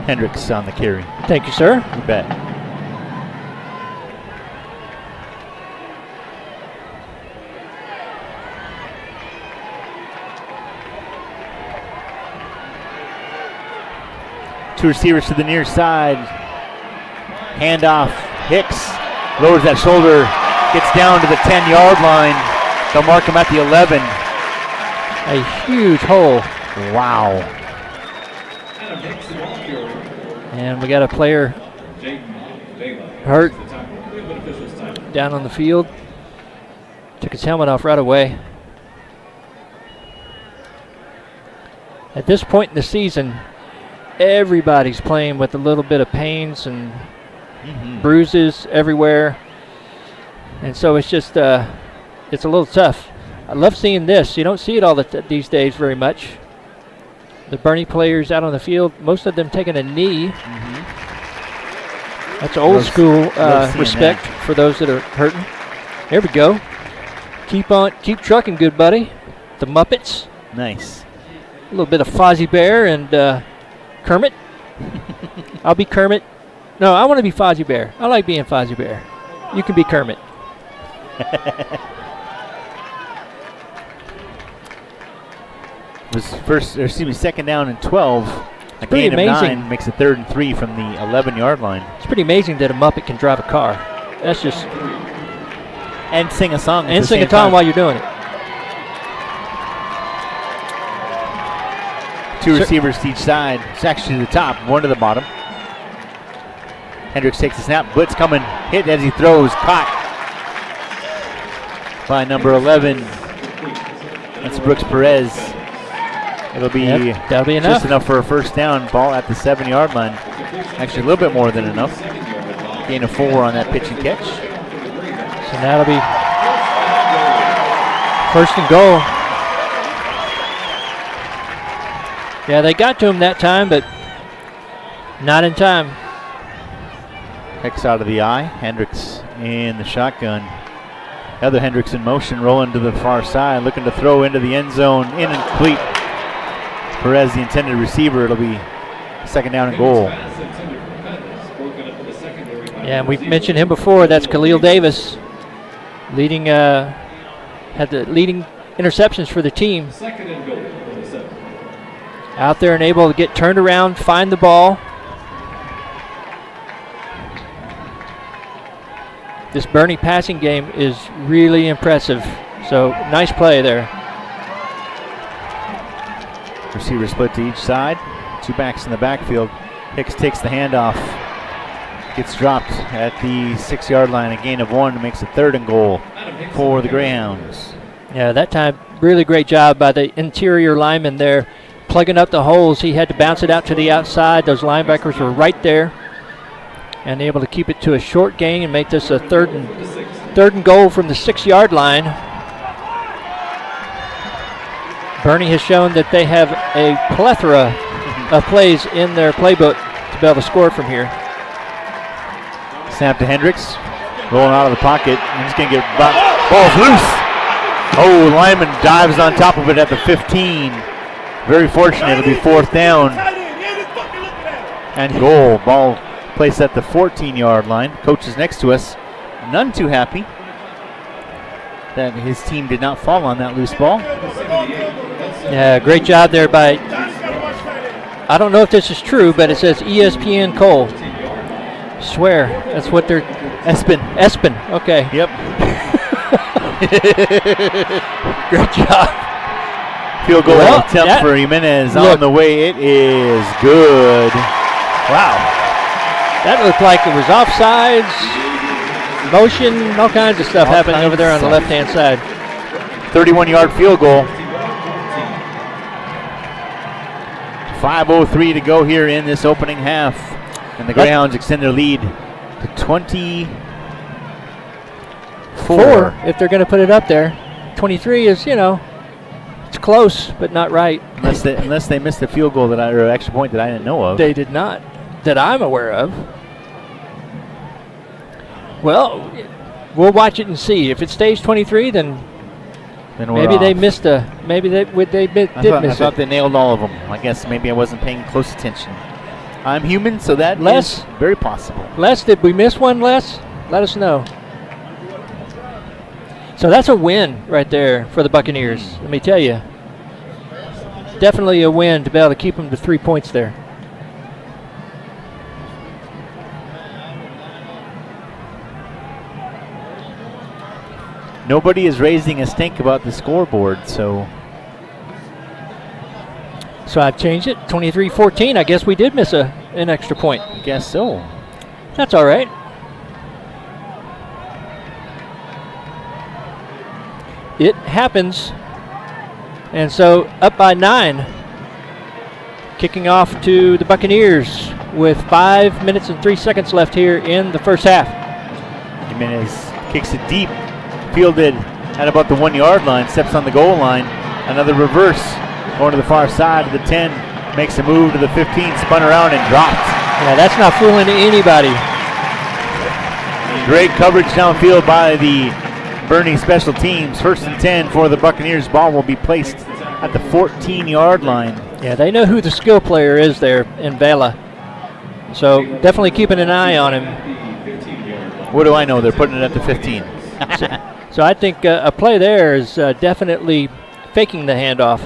S1: Hendricks on the carry.
S2: Thank you, sir.
S1: You bet. Two receivers to the near side. Handoff. Hicks lowers that shoulder. Gets down to the 10-yard line. They'll mark him at the 11.
S2: A huge hole.
S1: Wow.
S2: And we got a player hurt down on the field. Took his helmet off right away. At this point in the season, everybody's playing with a little bit of pains and bruises everywhere. And so it's just, it's a little tough. I love seeing this. You don't see it all these days very much. The Boerne players out on the field, most of them taking a knee. That's old school respect for those that are hurting. There we go. Keep trucking, good buddy. The Muppets.
S1: Nice.
S2: A little bit of Fozzie Bear and Kermit. I'll be Kermit. No, I want to be Fozzie Bear. I like being Fozzie Bear. You can be Kermit.
S1: It was 2nd down and 12. A gain of 9 makes it 3rd and 3 from the 11-yard line.
S2: It's pretty amazing that a Muppet can drive a car. That's just...
S1: And sing a song.
S2: And sing a song while you're doing it.
S1: Two receivers to each side. It's actually to the top, one to the bottom. Hendricks takes the snap. Blitz coming. Hit as he throws. Caught by number 11. That's Brooks Perez. It'll be,
S2: that'll be enough.
S1: Just enough for a 1st down. Ball at the 7-yard line. Actually, a little bit more than enough. Gain of 4 on that pitch and catch.
S2: So that'll be 1st and goal. Yeah, they got to him that time, but not in time.
S1: Hicks out of the eye. Hendricks in the shotgun. Other Hendricks in motion, rolling to the far side, looking to throw into the end zone. Incomplete. Perez, the intended receiver. It'll be 2nd down and goal.
S2: Yeah, and we've mentioned him before. That's Khalil Davis, leading, had the leading interceptions for the team. Out there and able to get turned around, find the ball. This Boerne passing game is really impressive. So nice play there.
S1: Receiver split to each side. Two backs in the backfield. Hicks takes the handoff. Gets dropped at the 6-yard line. A gain of 1 makes it 3rd and goal for the Greyhounds.
S2: Yeah, that time really great job by the interior lineman there, plugging up the holes. He had to bounce it out to the outside. Those linebackers were right there and able to keep it to a short gain and make this a 3rd and goal from the 6-yard line. Boerne has shown that they have a plethora of plays in their playbook to be able to score from here.
S1: Snap to Hendricks, rolling out of the pocket. He's going to get ball's loose. Oh, lineman dives on top of it at the 15. Very fortunate. It'll be 4th down and goal. Ball placed at the 14-yard line. Coach is next to us. None too happy that his team did not fall on that loose ball.
S2: Yeah, great job there by, I don't know if this is true, but it says ESPN Cole. Swear, that's what they're... Espen, okay.
S1: Yep.
S2: Great job.
S1: Field goal attempt for Jimenez on the way. It is good. Wow.
S2: That looked like it was offsides. motion, all kinds of stuff happening over there on the left-hand side.
S1: 31-yard field goal. 5:03 to go here in this opening half. And the Greyhounds extend their lead to 24.
S2: If they're going to put it up there. 23 is, it's close, but not right.
S1: Unless they missed a field goal or extra point that I didn't know of.
S2: They did not, that I'm aware of. Well, we'll watch it and see. If it stays 23, then maybe they missed maybe they did miss
S1: I thought they nailed all of them. I guess maybe I wasn't paying close attention. I'm human, so that is very possible.
S2: Les, did we miss one, Les? Let us know. So that's a win right there for the Buccaneers. Let me tell you. Definitely a win to be able to keep them to 3 points there.
S1: Nobody is raising a stink about the scoreboard, so
S2: I've changed it. 23-14. I guess we did miss an extra point.
S1: I guess so.
S2: That's all right. It happens. And so up by 9. Kicking off to the Buccaneers with 5 minutes and 3 seconds left here in the first half.
S1: Jimenez kicks it deep. Fielded at about the 1 yard line. Steps on the goal line. Another reverse. Going to the far side of the 10. Makes a move to the 15. Spun around and dropped.
S2: Yeah, that's not fooling anybody.
S1: Great coverage downfield by the Boerne special teams. 1st and 10 for the Buccaneers. Ball will be placed at the 14-yard line.
S2: Yeah, they know who the skill player is there in Vela. So definitely keeping an eye on him.
S1: What do I know? They're putting it at the 15.
S2: So I think a play there is definitely faking the handoff.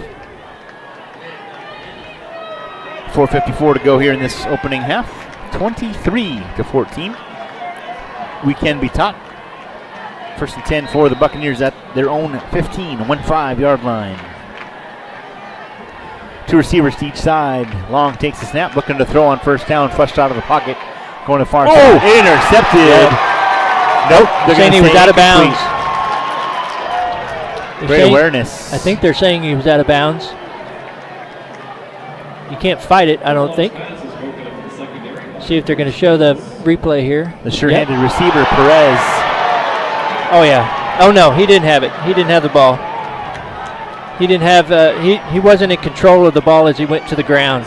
S1: 4:54 to go here in this opening half. 23-14. We can be taught. 1st and 10 for the Buccaneers at their own 15, 1-5-yard line. 2 receivers to each side. Long takes the snap, looking to throw on 1st down, flushed out of the pocket, going to far side. Intercepted.
S2: Yeah.
S1: Nope. They're
S2: saying he was out of bounds.
S1: Great awareness.
S2: I think they're saying he was out of bounds. You can't fight it, I don't think. See if they're going to show the replay here.
S1: The sure-handed receiver, Perez.
S2: Oh, yeah. Oh, no, he didn't have it. He didn't have the ball. He didn't have, he wasn't in control of the ball as he went to the ground.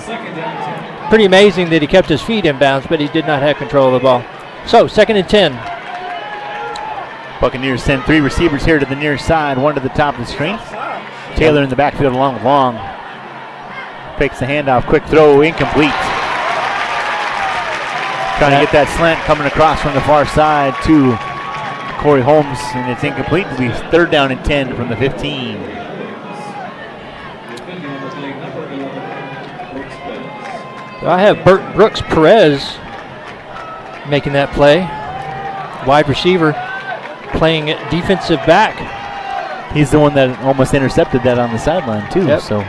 S2: Pretty amazing that he kept his feet in bounds, but he did not have control of the ball. So, 2nd and 10.
S1: Buccaneers send 3 receivers here to the near side, 1 to the top of the screen. Taylor in the backfield along with Long. Fakes the handoff, quick throw, incomplete. Trying to get that slant coming across from the far side to Corey Holmes, and it's incomplete. It'll be 3rd down and 10 from the 15.
S2: So I have Burt Brooks Perez making that play. Wide receiver playing defensive back.
S1: He's the one that almost intercepted that on the sideline too.
S2: Yep.
S1: So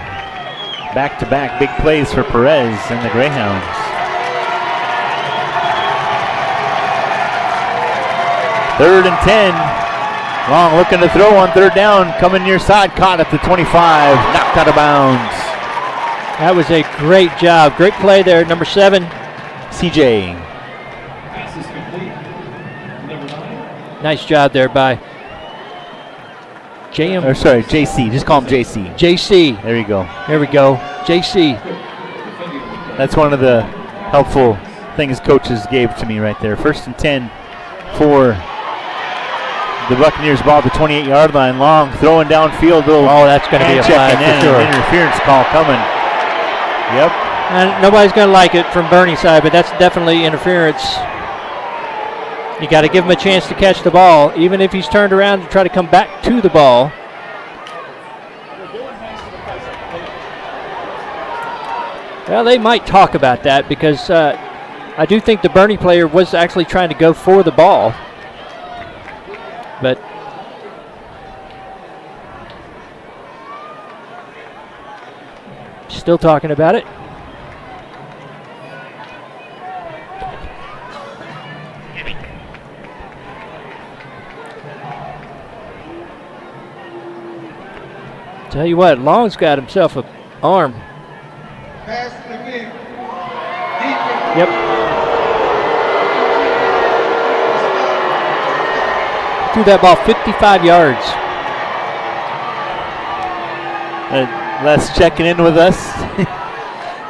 S1: back-to-back big plays for Perez and the Greyhounds. Third and 10. Long looking to throw on 3rd down. Coming near side, caught at the 25. Knocked out of bounds.
S2: That was a great job. Great play there, number 7.
S1: CJ.
S2: Nice job there by
S1: JC. Just call him JC.
S2: JC.
S1: There you go.
S2: There we go. JC.
S1: That's one of the helpful things coaches gave to me right there. 1st and 10 for the Buccaneers. Ball at the 28-yard line. Long throwing downfield.
S2: Oh, that's going to be a flag for sure.
S1: Interference call coming. Yep.
S2: And nobody's going to like it from Boerne's side, but that's definitely interference. You got to give him a chance to catch the ball, even if he's turned around to try to come back to the ball. Well, they might talk about that because I do think the Boerne player was actually trying to go for the ball. But still talking about it. Tell you what, Long's got himself an arm. Yep. Threw that ball 55 yards.
S1: Les checking in with us.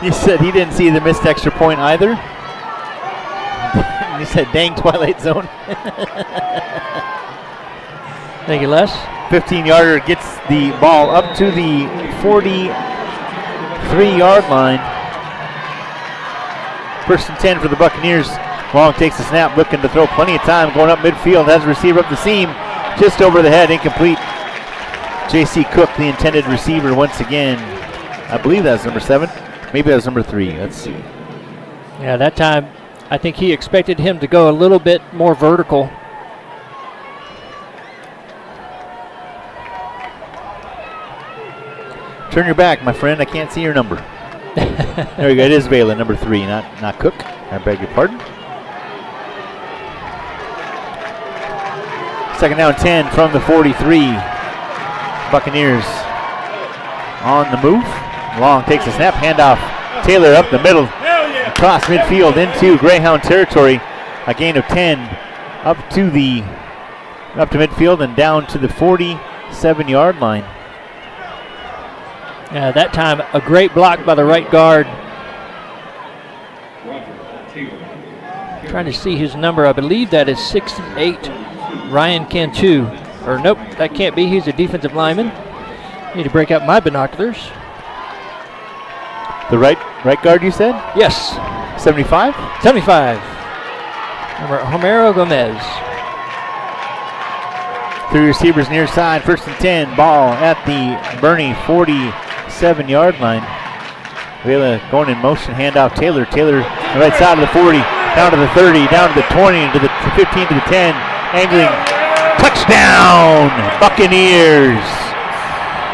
S1: He said he didn't see the missed extra point either. He said, dang, Twilight Zone.
S2: Thank you, Les.
S1: 15-yarder gets the ball up to the 43-yard line. 1st and 10 for the Buccaneers. Long takes the snap, looking to throw plenty of time, going up midfield, has a receiver up the seam, just over the head, incomplete. J.C. Cook, the intended receiver, once again. I believe that's number 7. Maybe that's number 3. Let's see.
S2: Yeah, that time I think he expected him to go a little bit more vertical.
S1: Turn your back, my friend. I can't see your number. There we go. It is Vela, number 3, not Cook. I beg your pardon. 2nd down 10 from the 43. Buccaneers on the move. Long takes a snap, handoff. Taylor up the middle, across midfield into Greyhound territory. A gain of 10 up to midfield and down to the 47-yard line.
S2: Yeah, that time a great block by the right guard. Trying to see his number. I believe that is 68, Ryan Cantu. Or nope, that can't be. He's a defensive lineman. Need to break out my binoculars.
S1: The right guard, you said?
S2: Yes.
S1: 75?
S2: 75. Number Homero Gomez.
S1: 3 receivers near side. 1st and 10. Ball at the Boerne 47-yard line. Vela going in motion. Handoff Taylor. Taylor on the right side of the 40. Down to the 30. Down to the 20. To the 15 to the 10. Angling. Touchdown! Buccaneers.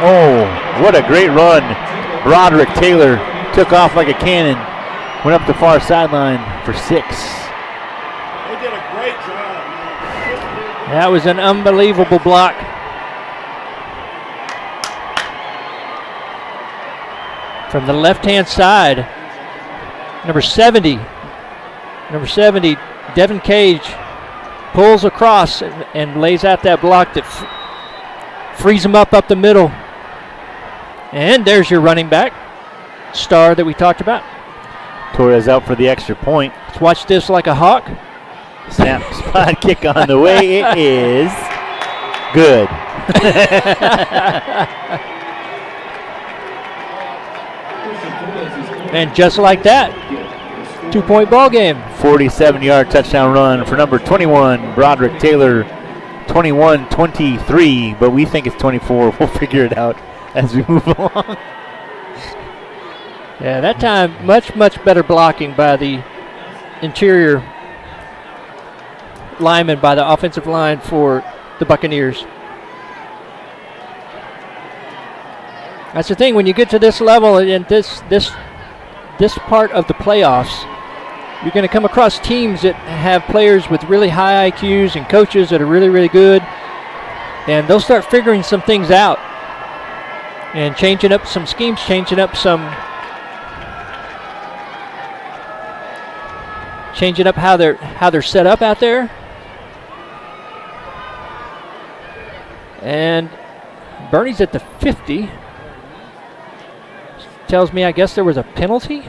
S1: Oh, what a great run. Broderick Taylor took off like a cannon. Went up the far sideline for 6.
S4: They did a great job.
S2: That was an unbelievable block. From the left-hand side, number 70, Devin Cage pulls across and lays out that block that frees him up the middle. And there's your running back, Star, that we talked about.
S1: Torres out for the extra point.
S2: Let's watch this like a hawk.
S1: Snap, spot kick on the way. It is good.
S2: And just like that, 2-point ball game.
S1: 47-yard touchdown run for number 21, Broderick Taylor. 21-23, but we think it's 24. We'll figure it out as we move along.
S2: Yeah, that time much better blocking by the interior lineman, by the offensive line for the Buccaneers. That's the thing, when you get to this level and this part of the playoffs, you're going to come across teams that have players with really high IQs and coaches that are really good, and they'll start figuring some things out and changing up some schemes, changing up how they're set up out there. And Boerne's at the 50. Tells me, I guess there was a penalty.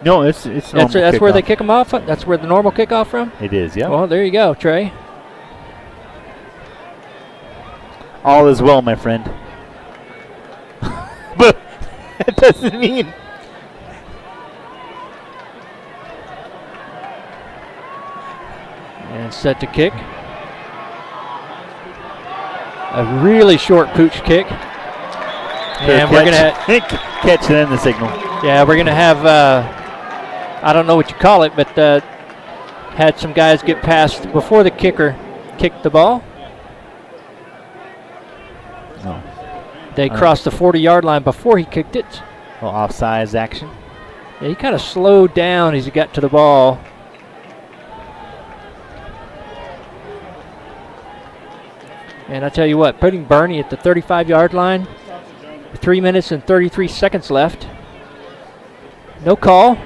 S1: No, it's
S2: that's where they kick them off. That's where the normal kickoff from.
S1: It is, yeah.
S2: Well, there you go, Trey.
S1: All is well, my friend. But that doesn't mean.
S2: And set to kick. A really short pooch kick. And we're going to
S1: catch it in the signal.
S2: Yeah, we're going to have, I don't know what you call it, but had some guys get past before the kicker kicked the ball.
S1: No.
S2: They crossed the 40-yard line before he kicked it.
S1: A little offsides action.
S2: Yeah, he kind of slowed down as he got to the ball. And I tell you what, putting Boerne at the 35-yard line, 3 minutes and 33 seconds left. No call.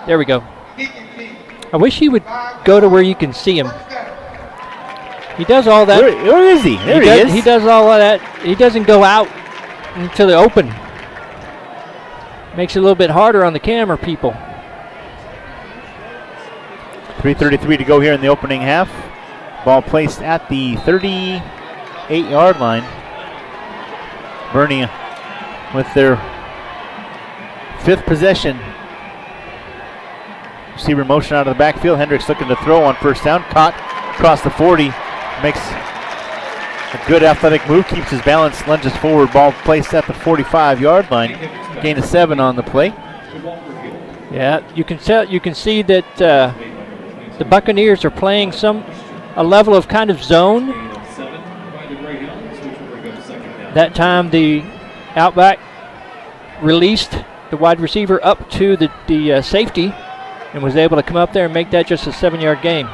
S2: There we go. I wish he would go to where you can see him. He does all that.
S1: Where is he? There he is.
S2: He does all of that. He doesn't go out into the open. Makes it a little bit harder on the camera people.
S1: 3:33 to go here in the opening half. Ball placed at the 38-yard line. Boerne with their 5th possession. Receiver motion out of the backfield. Hendricks looking to throw on first down. Caught across the 40. Makes a good athletic move. Keeps his balance. Lunges forward. Ball placed at the 45-yard line. Gain of 7 on the play.
S2: Yeah, you can tell. You can see that the Buccaneers are playing a level of kind of zone. That time the outback released the wide receiver up to the safety and was able to come up there and make that just a 7-yard gain.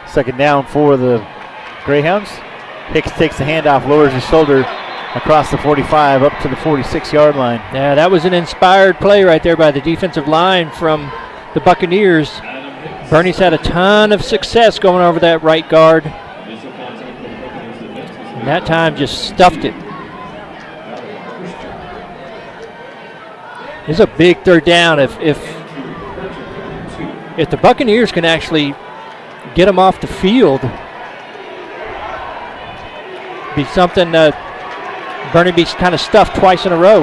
S1: 2nd down for the Greyhounds. Hicks takes the handoff, lowers his shoulder across the 45 up to the 46-yard line.
S2: Yeah, that was an inspired play right there by the defensive line from the Buccaneers. Boerne's had a ton of success going over that right guard. And that time just stuffed it. It's a big 3rd down if the Buccaneers can actually get them off the field. Be something Boerne be kind of stuffed twice in a row.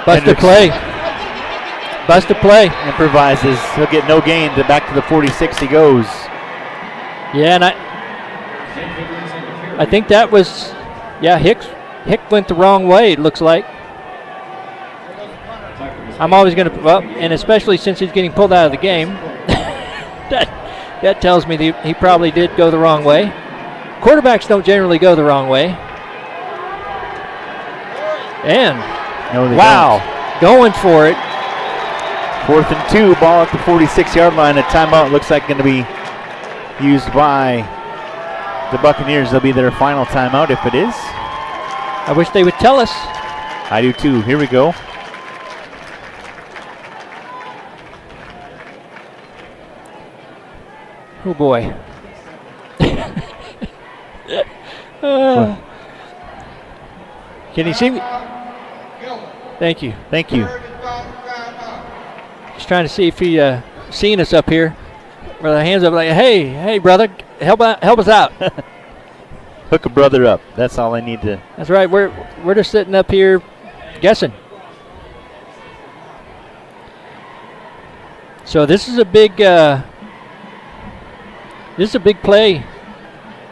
S2: Busted play. Busted play.
S1: Improvises. He'll get no gain. Back to the 46 he goes.
S2: Yeah, and I think that was, Hick went the wrong way, it looks like. I'm always going to, and especially since he's getting pulled out of the game, that tells me that he probably did go the wrong way. Quarterbacks don't generally go the wrong way. And, wow, going for it.
S1: 4th and 2, ball at the 46-yard line. A timeout looks like going to be used by the Buccaneers. They'll be their final timeout if it is.
S2: I wish they would tell us.
S1: I do too. Here we go.
S2: Oh boy. Can you see me? Thank you.
S1: Thank you.
S2: Just trying to see if he seeing us up here. With our hands up like, hey, brother, help us out.
S1: Hook a brother up. That's all I need to.
S2: That's right. We're just sitting up here guessing. So this is a big play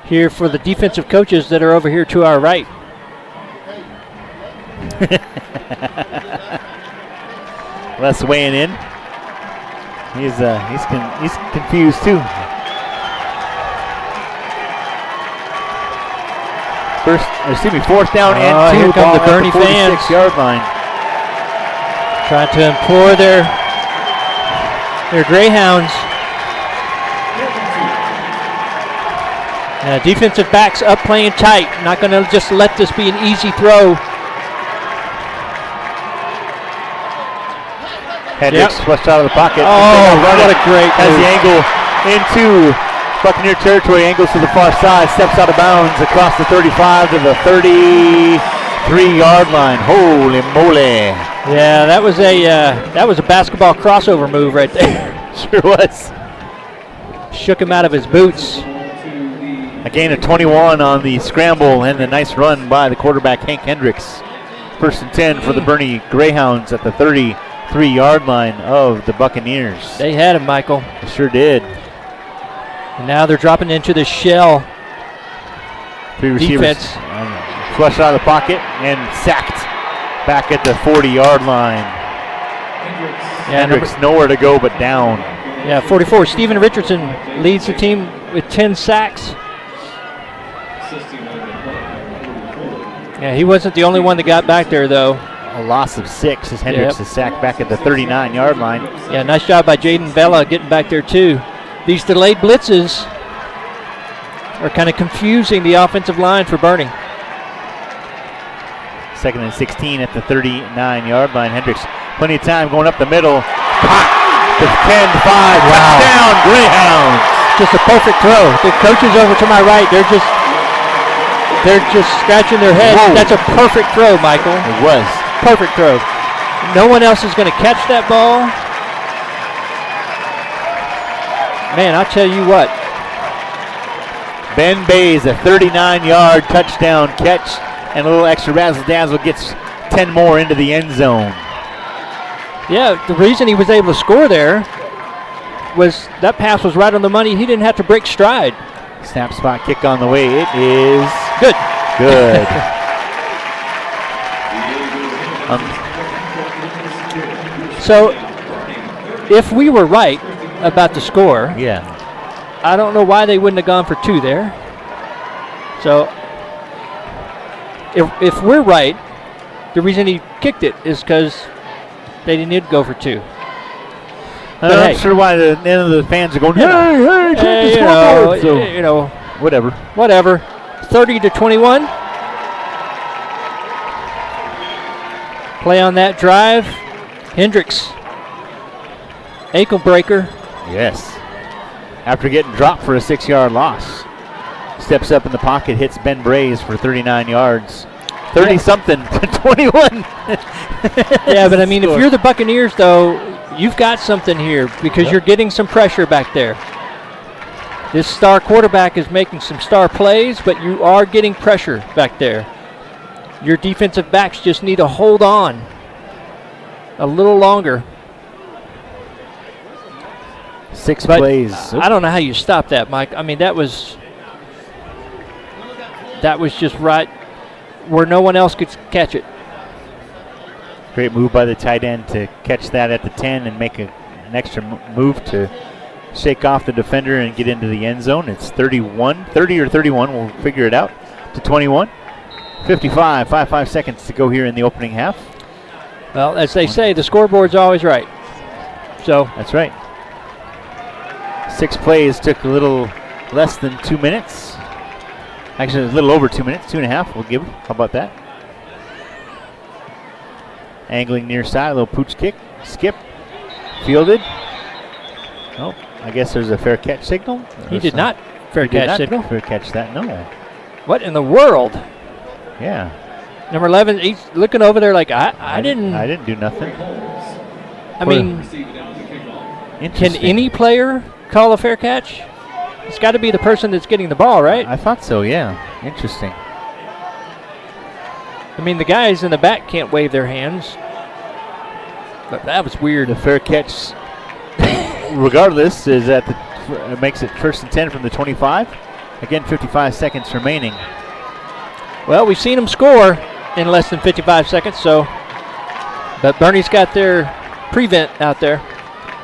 S2: here for the defensive coaches that are over here to our right.
S1: Les weighing in. He's confused too. Fourth down and 2.
S2: Here come the Boerne fans.
S1: 46-yard line.
S2: Trying to implore their Greyhounds. Defensive backs up playing tight. Not going to just let this be an easy throw.
S1: Hendricks flushed out of the pocket.
S2: Oh, what a great
S1: has
S2: move.
S1: the angle into Buccaneer territory. Angles to the far side. Steps out of bounds across the 35 to the 33-yard line. Holy moly!
S2: Yeah, that was a basketball crossover move right there.
S1: Sure was.
S2: Shook him out of his boots.
S1: A gain of 21 on the scramble and a nice run by the quarterback Hank Hendricks. 1st and 10 for the Boerne Greyhounds at the 33-yard line of the Buccaneers.
S2: They had him, Michael.
S1: They sure did.
S2: And now they're dropping into the shell.
S1: 3 receivers flushed out of the pocket and sacked back at the 40-yard line.
S2: Yeah,
S1: Hendricks nowhere to go but down.
S2: Yeah, 44. Stephen Richardson leads the team with 10 sacks. Yeah, he wasn't the only one that got back there, though.
S1: A a loss of 6 as Hendricks is sacked back at the 39-yard line.
S2: Yeah, nice job by Jaden Vela getting back there too. These delayed blitzes are kind of confusing the offensive line for Boerne.
S1: 2nd and 16 at the 39-yard line. Hendricks, plenty of time going up the middle. Caught the 10-5. Touchdown, Greyhounds.
S2: Just a perfect throw. The coaches over to my right, they're just scratching their heads.
S1: Whoa.
S2: That's a perfect throw, Michael.
S1: It was.
S2: Perfect throw. No one else is going to catch that ball. Man, I'll tell you what.
S1: Ben Bays, a 39-yard touchdown catch, and a little extra razzle-dazzle gets 10 more into the end zone.
S2: Yeah, the reason he was able to score there was that pass was right on the money. He didn't have to break stride.
S1: Snap spot kick on the way. It is
S2: good.
S1: Good.
S2: So, if we were right about the score,
S1: yeah,
S2: I don't know why they wouldn't have gone for 2 there. So, if we're right, the reason he kicked it is because they didn't need to go for 2.
S1: I'm not sure why the end of the fans are going, hey,
S2: you know,
S1: whatever.
S2: 30-21. Play on that drive. Hendricks, ankle breaker.
S1: Yes. After getting dropped for a 6-yard loss. Steps up in the pocket, hits Ben Braze for 39 yards. 30-something to 21.
S2: Yeah, but I mean, if you're the Buccaneers, though, you've got something here because you're getting some pressure back there. This star quarterback is making some star plays, but you are getting pressure back there. Your defensive backs just need to hold on a little longer.
S1: 6 plays.
S2: I don't know how you stop that, Mike. I mean, that was just right where no one else could catch it.
S1: Great move by the tight end to catch that at the 10 and make an extra move to shake off the defender and get into the end zone. It's 30 or 31, we'll figure it out, to 21. 5 seconds to go here in the opening half.
S2: Well, as they say, the scoreboard's always right. So
S1: that's right. 6 plays took a little less than 2 minutes. Actually, a little over 2 minutes, 2.5 we'll give. How about that? Angling near side, a little pooch kick, skip, fielded. Oh, I guess there's a fair catch signal.
S2: He did not fair catch signal.
S1: Fair catch that, no.
S2: What in the world?
S1: Yeah.
S2: Number 11, he's looking over there like, I didn't
S1: do nothing.
S2: I mean, can any player call a fair catch? It's got to be the person that's getting the ball, right?
S1: I thought so, yeah. Interesting.
S2: I mean, the guys in the back can't wave their hands. But that was weird.
S1: The fair catch, regardless, is at makes it 1st and 10 from the 25. Again, 55 seconds remaining.
S2: Well, we've seen them score in less than 55 seconds, so. But Boerne's got their prevent out there.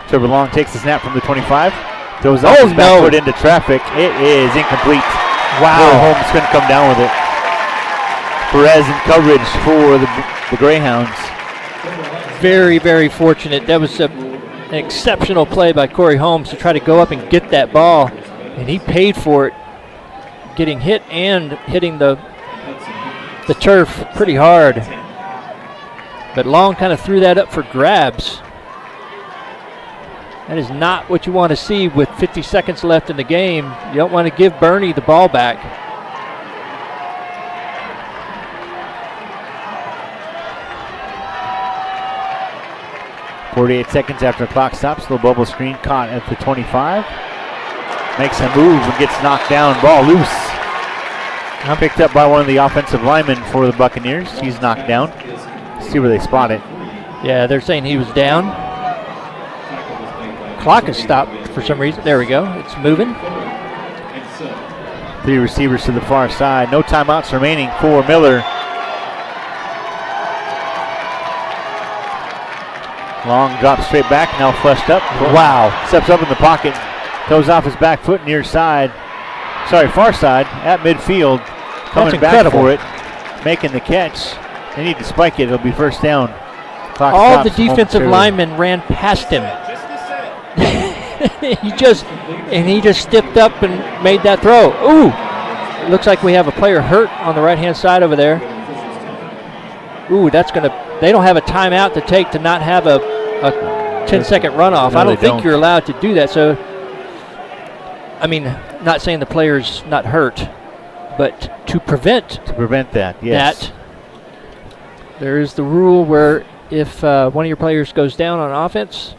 S1: Trevor Long takes the snap from the 25. Throws off his back foot into traffic. It is incomplete.
S2: Wow.
S1: Holmes couldn't come down with it. Perez in coverage for the Greyhounds.
S2: Very, very fortunate. That was an exceptional play by Corey Holmes to try to go up and get that ball, and he paid for it, getting hit and hitting the turf pretty hard. But Long kind of threw that up for grabs. That is not what you want to see with 50 seconds left in the game. You don't want to give Boerne the ball back.
S1: .48 seconds after the clock stops. Little bubble screen caught at the 25. Makes a move and gets knocked down. Ball loose. Picked up by one of the offensive linemen for the Buccaneers. He's knocked down. Let's see where they spot it.
S2: Yeah, they're saying he was down. Clock is stopped for some reason. There we go. It's moving.
S1: 3 receivers to the far side. No timeouts remaining for Miller. Long drops straight back, now flushed up.
S2: Wow.
S1: Steps up in the pocket. Goes off his back foot near side. Sorry, far side at midfield. Coming back for it. Making the catch. They need to spike it. It'll be first down. Clock
S2: All the
S1: stops
S2: defensive
S1: momentarily.
S2: linemen ran past him.
S4: Just a set.
S2: he just stepped up and made that throw. Ooh! It looks like we have a player hurt on the right-hand side over there. Ooh, that's going to... They don't have a timeout to take to not have a 10-second runoff.
S1: No,
S2: I don't
S1: they
S2: think
S1: don't.
S2: you're allowed to do that. So, I mean, not saying the player's not hurt, but to prevent
S1: that, yes.
S2: that, there is the rule where if one of your players goes down on offense,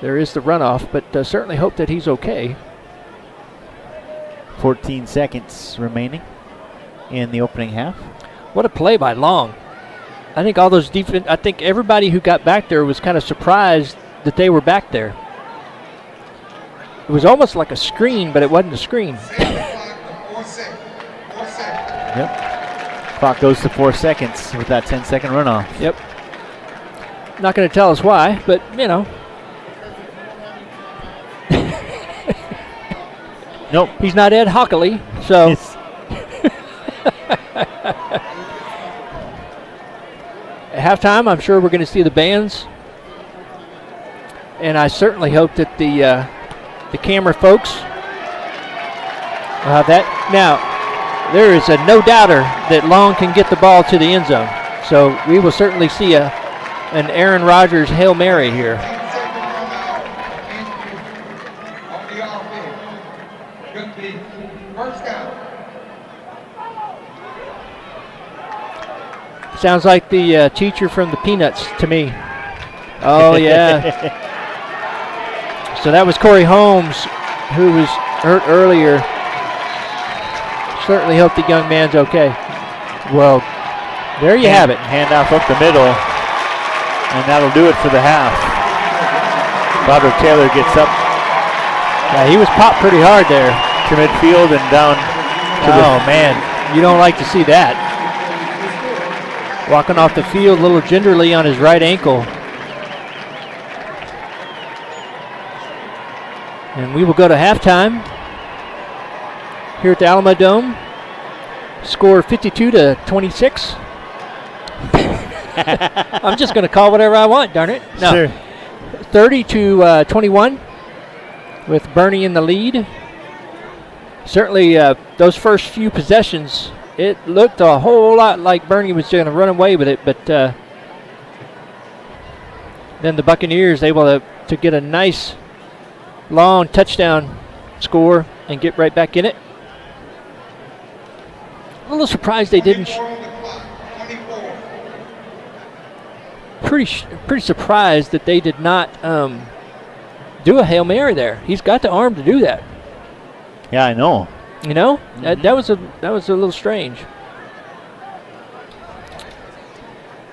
S2: there is the runoff, but certainly hope that he's okay.
S1: 14 seconds remaining in the opening half.
S2: What a play by Long. I think all those I think everybody who got back there was kind of surprised that they were back there. It was almost like a screen, but it wasn't a screen.
S1: Yep. Clock goes to 4 seconds with that 10-second runoff.
S2: Yep. Not going to tell us why, but, you know.
S1: Nope.
S2: He's not Ed Hockley, so.
S1: Yes.
S2: At halftime, I'm sure we're going to see the bands. And I certainly hope that the camera folks will have that. Now, there is a no doubter that Long can get the ball to the end zone. So we will certainly see an Aaron Rodgers Hail Mary here. Sounds like the teacher from the Peanuts to me. Oh, yeah. So that was Corey Holmes, who was hurt earlier. Certainly hope the young man's okay. Well, there you have it.
S1: Handoff up the middle, and that'll do it for the half. Broderick Taylor gets up
S2: Yeah, he was popped pretty hard there.
S1: to midfield and down to
S2: Oh, man. You don't like to see that. Walking off the field a little gingerly on his right ankle. And we will go to halftime here at the Alamo Dome. Score 52-26. I'm just going to call whatever I want, darn it. No.
S1: Sure.
S2: 30-21 with Boerne in the lead. Certainly those first few possessions, it looked a whole lot like Boerne was going to run away with it, but then the Buccaneers able to get a nice long touchdown score and get right back in it. A little surprised they didn't. Pretty surprised that they did not do a Hail Mary there. He's got the arm to do that.
S1: Yeah, I know.
S2: You know, that was a little strange.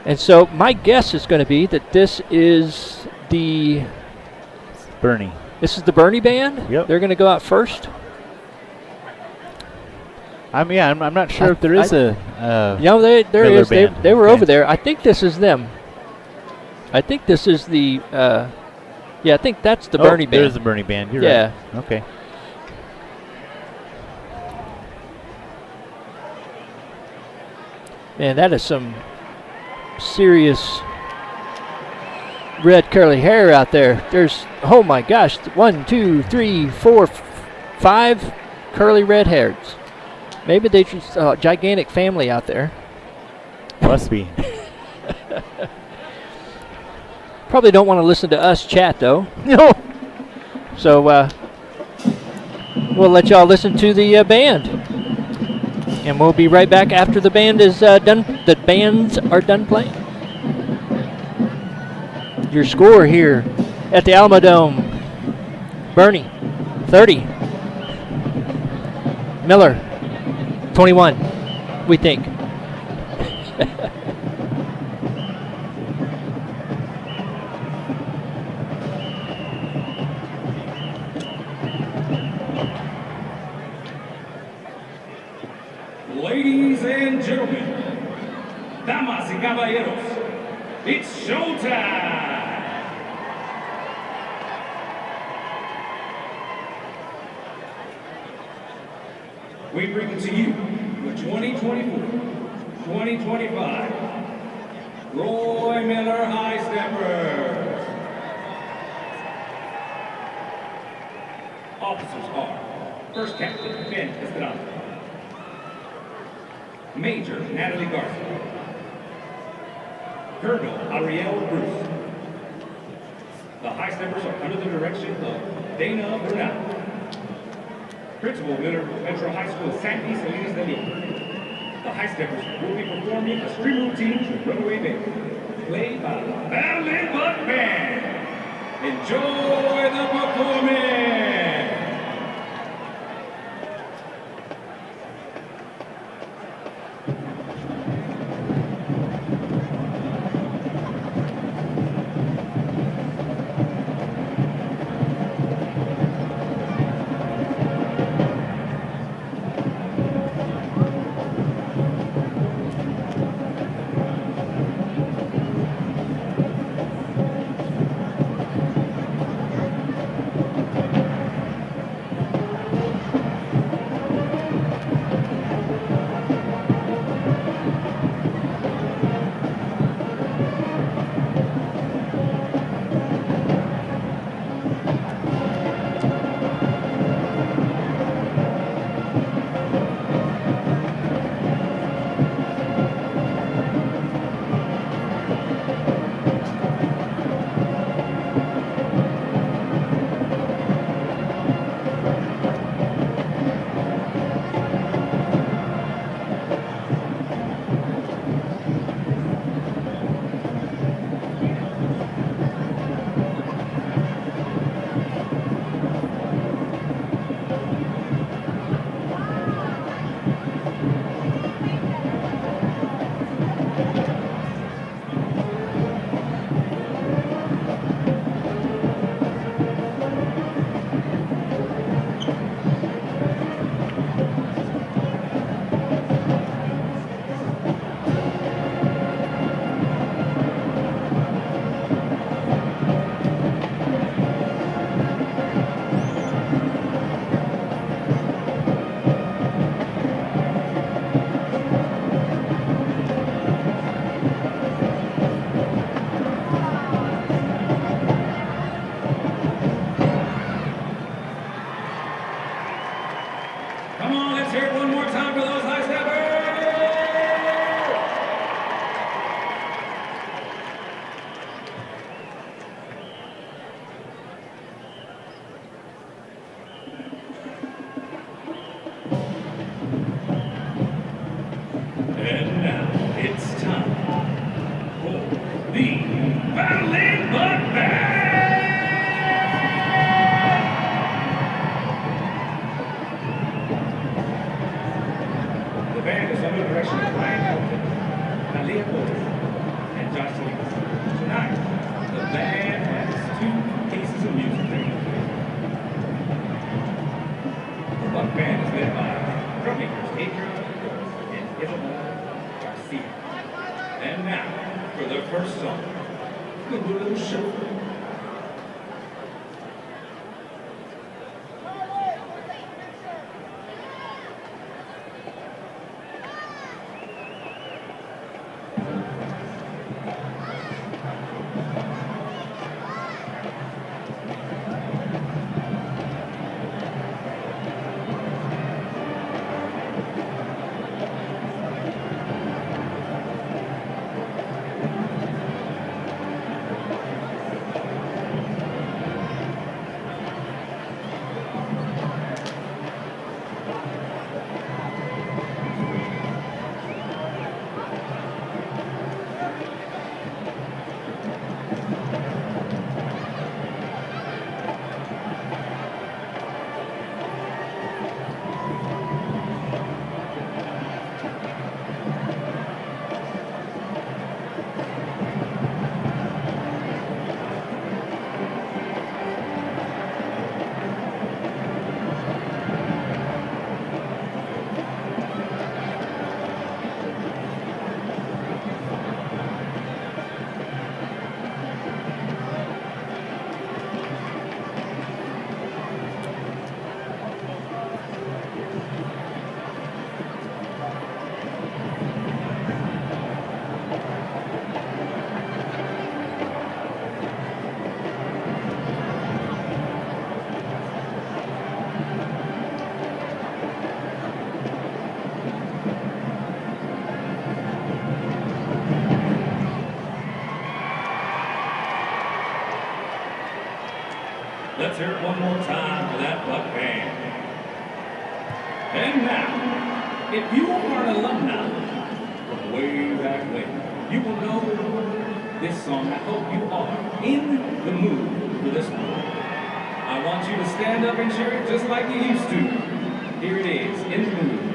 S2: And so my guess is going to be that this is the
S1: Boerne.
S2: This is the Boerne band.
S1: Yep.
S2: They're going to go out first.
S1: I'm not sure if there is a.
S2: There
S1: Miller
S2: is. They
S1: band.
S2: were
S1: Okay.
S2: over there. I think this is them. I think this is the. I think that's the Boerne band.
S1: There's the Boerne band. You're
S2: Yeah.
S1: right. Okay.
S2: Man, that is some serious red curly hair out there. There's, oh my gosh, 1, 2, 3, 4, 5 curly red hairs. Maybe they just a gigantic family out there.
S1: Must be.
S2: Probably don't want to listen to us chat though.
S1: No.
S2: So we'll let y'all listen to the band, and we'll be right back after the band is done. The bands are done playing. Your score here at the Alamo Dome: Boerne 30, Miller 21. We think.
S5: Ladies and gentlemen, damas y caballeros, it's showtime! We bring to you the 2024-2025 Roy Miller High Steppers. Officers are First Captain Ben Estrada, Major Natalie Garza, Colonel Ariel Bruce. The High Steppers are under the direction of Dana Burnett. Principal Metro High School Sandy Salinas de Leon. The High Steppers will be performing a stream routine to Runaway Baby, played by the Battling Buck Band. Enjoy the performance! Come on, let's hear it one more time for those High Steppers! And now it's time for the Battling Buck Band! The band is under the direction of Ryan Elton, Nalia Porter, and Josh Salinas. Tonight, the band has 2 pieces of music they're going to play. The Buck Band is led by drum makers Adrian and Isabel Garcia. And now, for their first song, we'll do a little show. And now, if you are an alumni from way back when, you will know this song. I hope you are in the mood for this one. I want you to stand up and cheer it just like you used to. Here it is, In the Mood.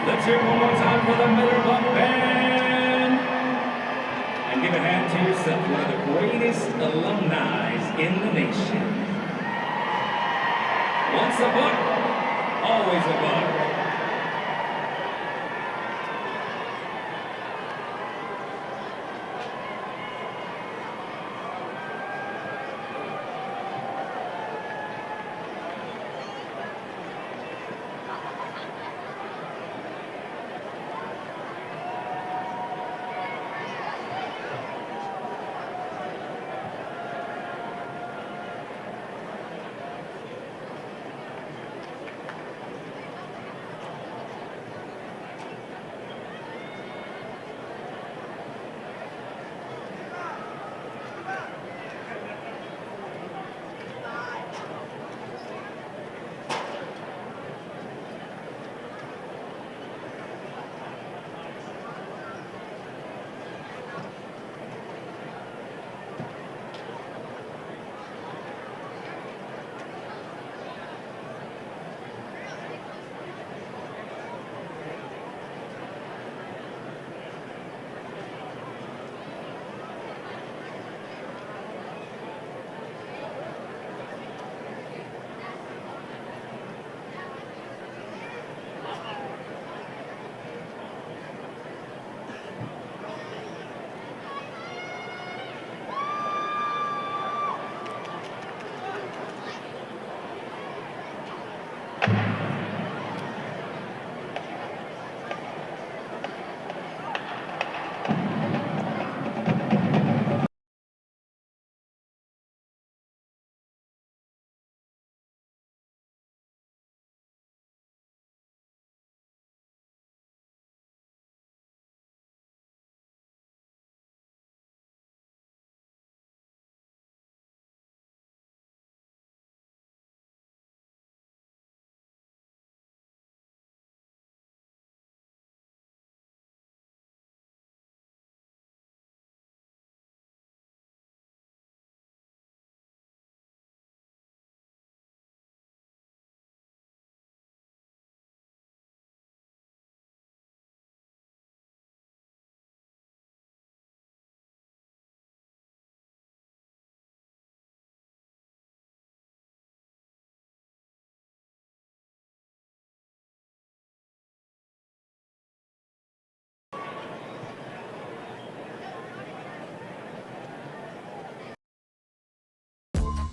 S5: Let's hear it one more time for the Miller Buck Band. And give a hand to yourself, one of the greatest alumni in the nation. Once a buck, always a buck.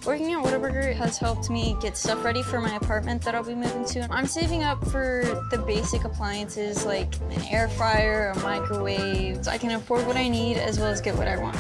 S3: Working at Whataburger has helped me get stuff ready for my apartment that I'll be moving to. I'm saving up for the basic appliances like an air fryer, a microwave, so I can afford what I need as well as get what I want.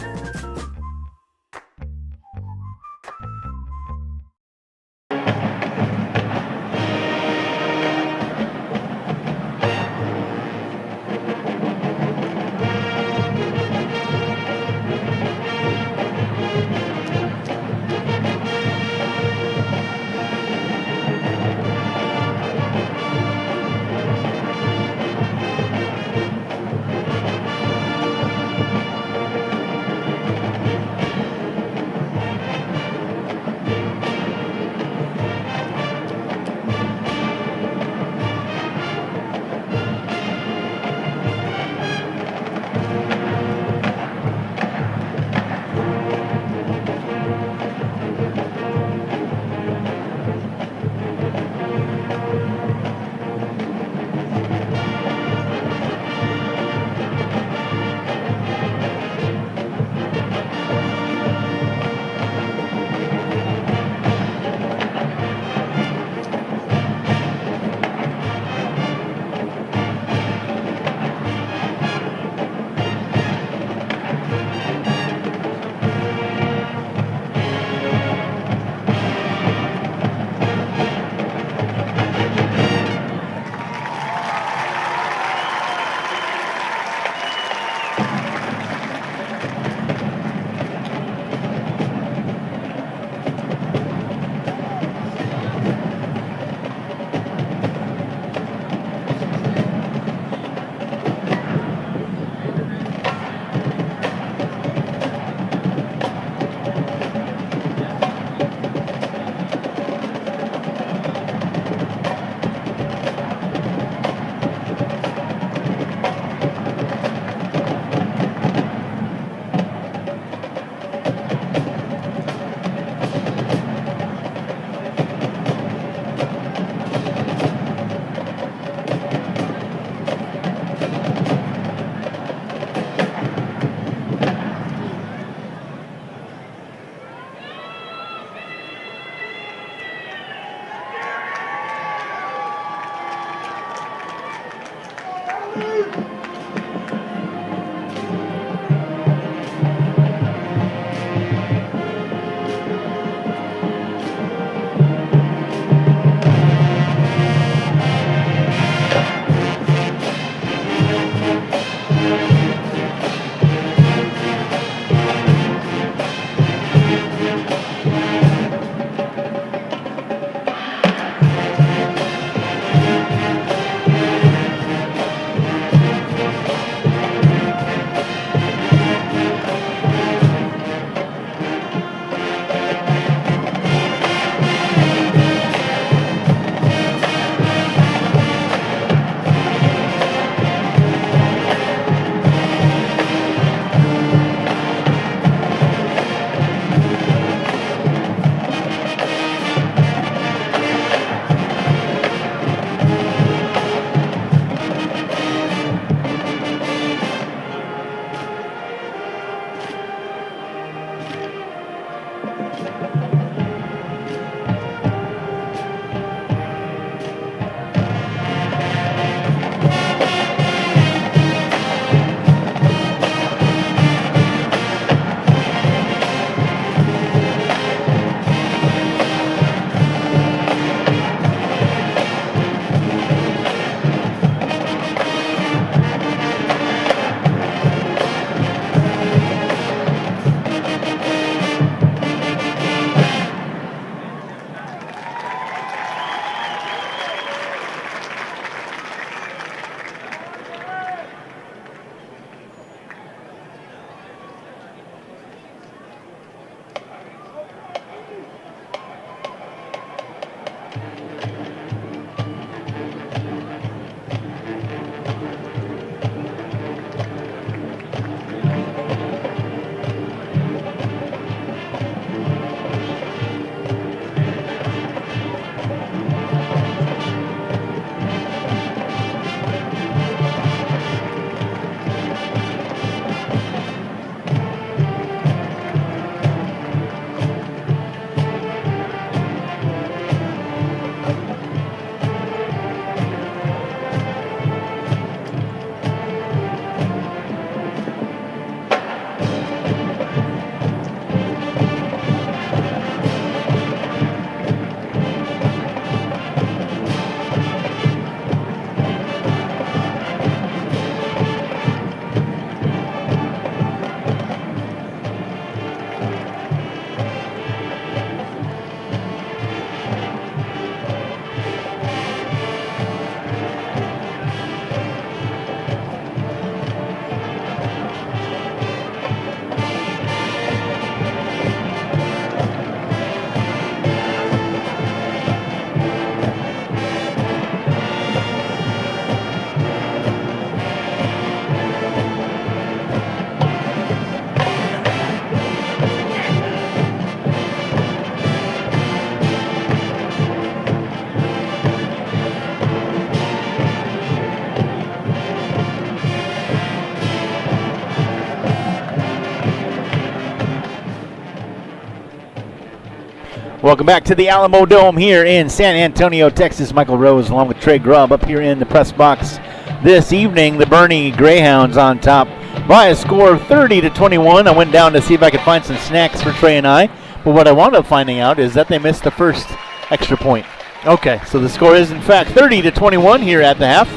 S1: Welcome back to the Alamo Dome here in San Antonio, Texas. Michael Rose along with Trey Grubb up here in the press box this evening. The Boerne Greyhounds on top by a score of 30-21. I went down to see if I could find some snacks for Trey and I, but what I wound up finding out is that they missed the first extra point.
S2: Okay.
S1: So the score is in fact 30-21 here at the half.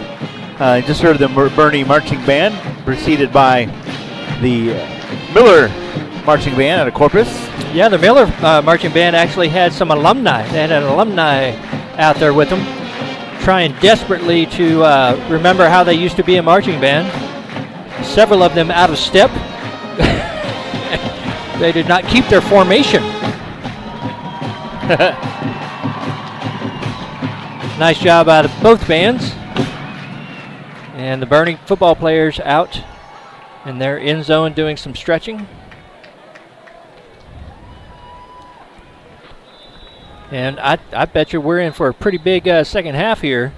S1: Just heard the Boerne marching band preceded by the Miller marching band out of Corpus.
S2: Yeah, the Miller marching band actually had some alumni. They had an alumni out there with them, trying desperately to remember how they used to be a marching band. Several of them out of step. They did not keep their formation. Nice job out of both bands. And the Boerne football players out in their end zone doing some stretching. And I bet you we're in for a pretty big second half here.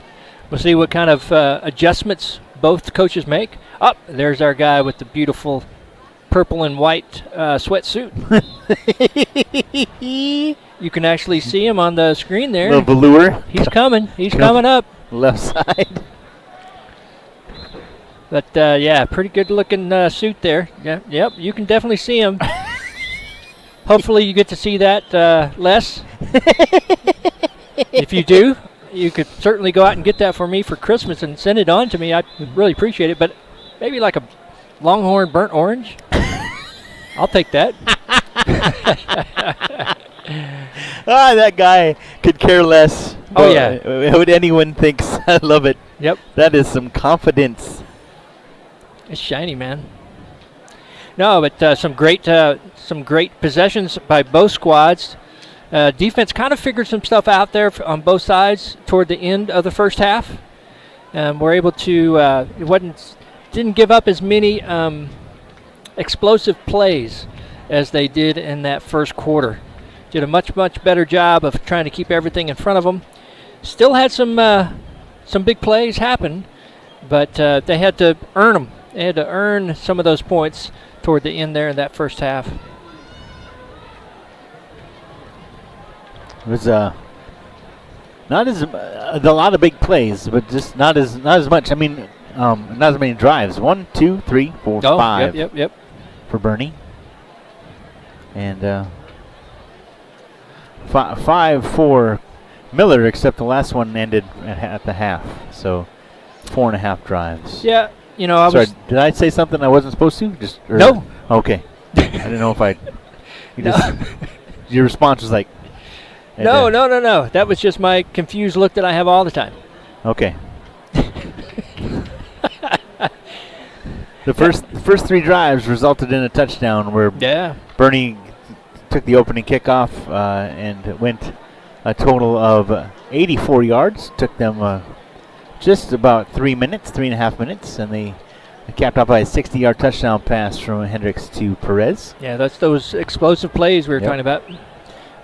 S2: We'll see what kind of adjustments both coaches make. Oh, there's our guy with the beautiful purple and white sweatsuit. You can actually see him on the screen there.
S1: Little velour.
S2: He's coming. He's coming up.
S1: Left side.
S2: But, yeah, pretty good-looking suit there. Yeah, yep, you can definitely see him. Hopefully you get to see that less. If you do, you could certainly go out and get that for me for Christmas and send it on to me. I'd really appreciate it. But maybe like a Longhorn burnt orange. I'll take that.
S1: That guy could care less.
S2: Oh, yeah.
S1: What anyone thinks. I love it.
S2: Yep.
S1: That is some confidence.
S2: It's shiny, man. No, but some great possessions by both squads. Defense kind of figured some stuff out there on both sides toward the end of the first half. We're able to didn't give up as many explosive plays as they did in that first quarter. Did a much better job of trying to keep everything in front of them. Still had some big plays happen, but they had to earn them. They had to earn some of those points toward the end there in that first half.
S1: It was not as a lot of big plays, but just not as much. I mean, not as many drives. 1, 2, 3, 4, 5.
S2: Yep.
S1: For Boerne, and 5 for Miller, except the last one ended at the half. So 4.5 drives.
S2: Yeah, you know,
S1: Sorry, did I say something I wasn't supposed to?
S2: No.
S1: Okay. I didn't know if I. Your response was like.
S2: No. That was just my confused look that I have all the time.
S1: Okay. The first 3 drives resulted in a touchdown where Boerne took the opening kickoff and went a total of 84 yards. Took them just about 3.5 minutes, and they capped off by a 60-yard touchdown pass from Hendricks to Perez.
S2: Yeah, that's those explosive plays we were talking about.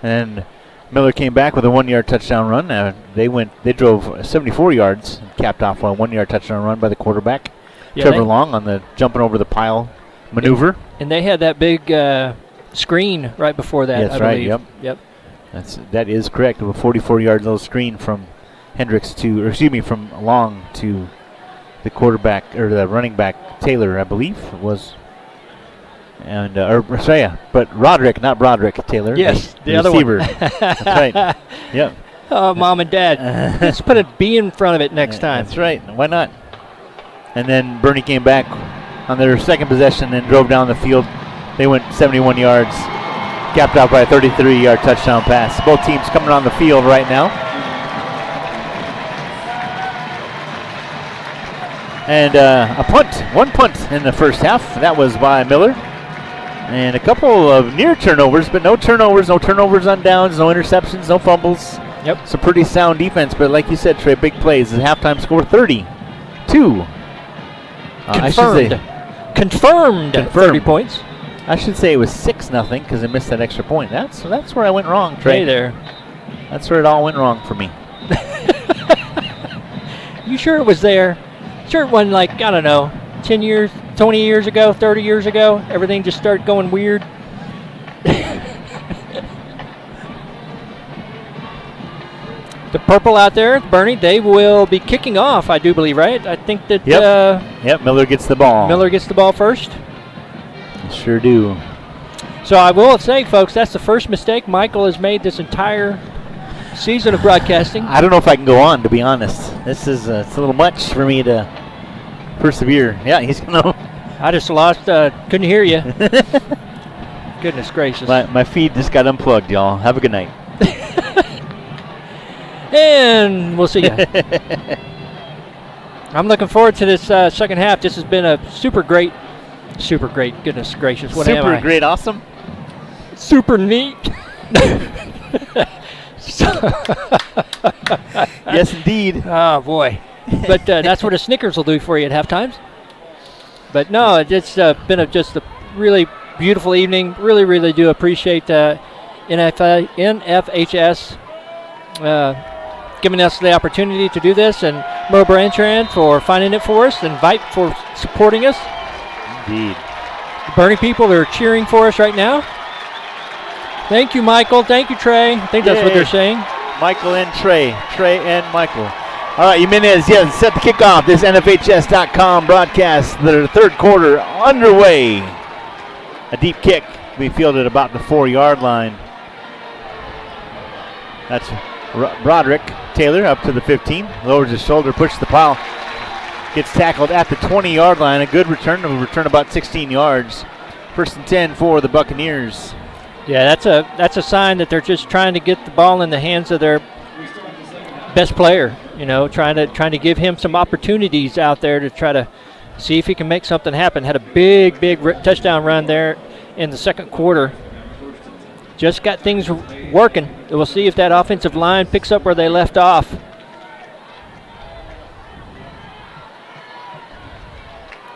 S1: And Miller came back with a 1-yard touchdown run. They drove 74 yards and capped off a 1-yard touchdown run by the quarterback, Trevor Long, on the jumping over the pile maneuver.
S2: And they had that big screen right before that.
S1: That's
S2: I
S1: right.
S2: believe.
S1: Yep. That is correct. A 44-yard little screen from from Long to the quarterback or the running back Taylor, I believe it was. And but Roderick, not Broderick Taylor.
S2: Yes, the other
S1: receiver.
S2: one.
S1: That's right. Yep.
S2: Oh, Mom and Dad, let's put a B in front of it next time.
S1: That's right. Why not? And then Boerne came back on their second possession and drove down the field. They went 71 yards, capped out by a 33-yard touchdown pass. Both teams coming on the field right now. And one punt in the first half. That was by Miller. And a couple of near turnovers, but no turnovers on downs, no interceptions, no fumbles.
S2: Yep.
S1: Some pretty sound defense, but like you said, Trey, big plays. The halftime score 32.
S2: Confirmed. 30 points.
S1: I should say it was 6-0 because they missed that extra point. That's where I went wrong, Trey.
S2: Hey there.
S1: That's where it all went wrong for me.
S2: You sure it was there? Sure it wasn't like, I don't know, 10 years, 20 years ago, 30 years ago, everything just started going weird? The purple out there, Bernie, they will be kicking off, I do believe, right? I think that
S1: Yep, Miller gets the ball.
S2: Miller gets the ball first.
S1: Sure do.
S2: So I will say, folks, that's the first mistake Michael has made this entire season of broadcasting.
S1: I don't know if I can go on, to be honest. This is it's a little much for me to persevere. Yeah, he's going to.
S2: I just lost, couldn't hear you. Goodness gracious.
S1: My feed just got unplugged, y'all. Have a good night.
S2: And we'll see you. I'm looking forward to this second half. This has been a super great. Goodness gracious, what am I?
S1: Super great, awesome.
S2: Super neat.
S1: Yes, indeed.
S2: Oh boy, but that's what a Snickers will do for you at half times. But no, it's been just a really beautiful evening. Really do appreciate NFHS giving us the opportunity to do this, and Merle Branchand for finding it for us, and Vite for supporting us.
S1: Indeed.
S2: The Boerne people are cheering for us right now. Thank you, Michael. Thank you, Trey. I think that's what they're saying.
S1: Michael and Trey. Trey and Michael. All right, Jimenez, set to kick off this NFHS.com broadcast. The third quarter underway. A deep kick. We fielded about the 4-yard line. That's Broderick Taylor up to the 15. Lowers his shoulder, pushes the pile. Gets tackled at the 20-yard line. A good return. A return about 16 yards. 1st and 10 for the Buccaneers.
S2: Yeah, that's a sign that they're just trying to get the ball in the hands of their best player. You know, trying to give him some opportunities out there to try to see if he can make something happen. Had a big touchdown run there in the second quarter. Just got things working. We'll see if that offensive line picks up where they left off.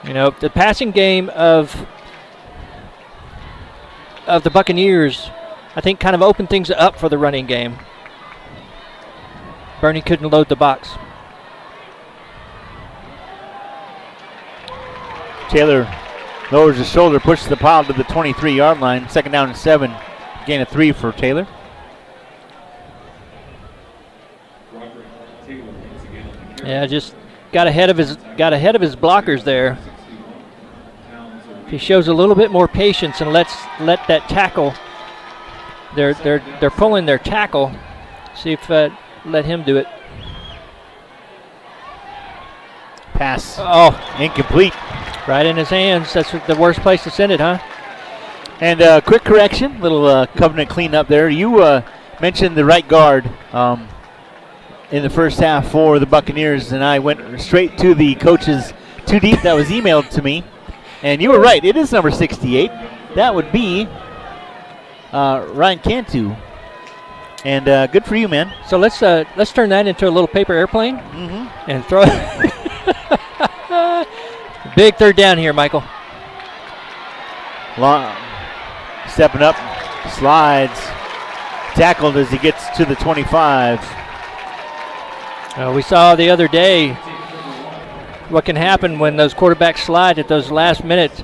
S2: You know, the passing game of the Buccaneers, I think, kind of opened things up for the running game. Boerne couldn't load the box.
S1: Taylor lowers his shoulder, pushes the pile to the 23-yard line. 2nd down and 7. Gain of 3 for Taylor.
S2: Yeah, just got ahead of his blockers there. If he shows a little bit more patience and let that tackle, they're pulling their tackle. See if let him do it.
S1: Pass.
S2: Oh,
S1: incomplete.
S2: Right in his hands. That's the worst place to send it, huh?
S1: And quick correction, little covenant cleanup there. You mentioned the right guard in the first half for the Buccaneers, and I went straight to the coach's too deep that was emailed to me. And you were right. It is number 68. That would be Ryan Cantu. And good for you, man.
S2: So let's turn that into a little paper airplane and throw it. Big third down here, Michael.
S1: Long, stepping up, slides, tackled as he gets to the 25.
S2: We saw the other day what can happen when those quarterbacks slide at those last minutes.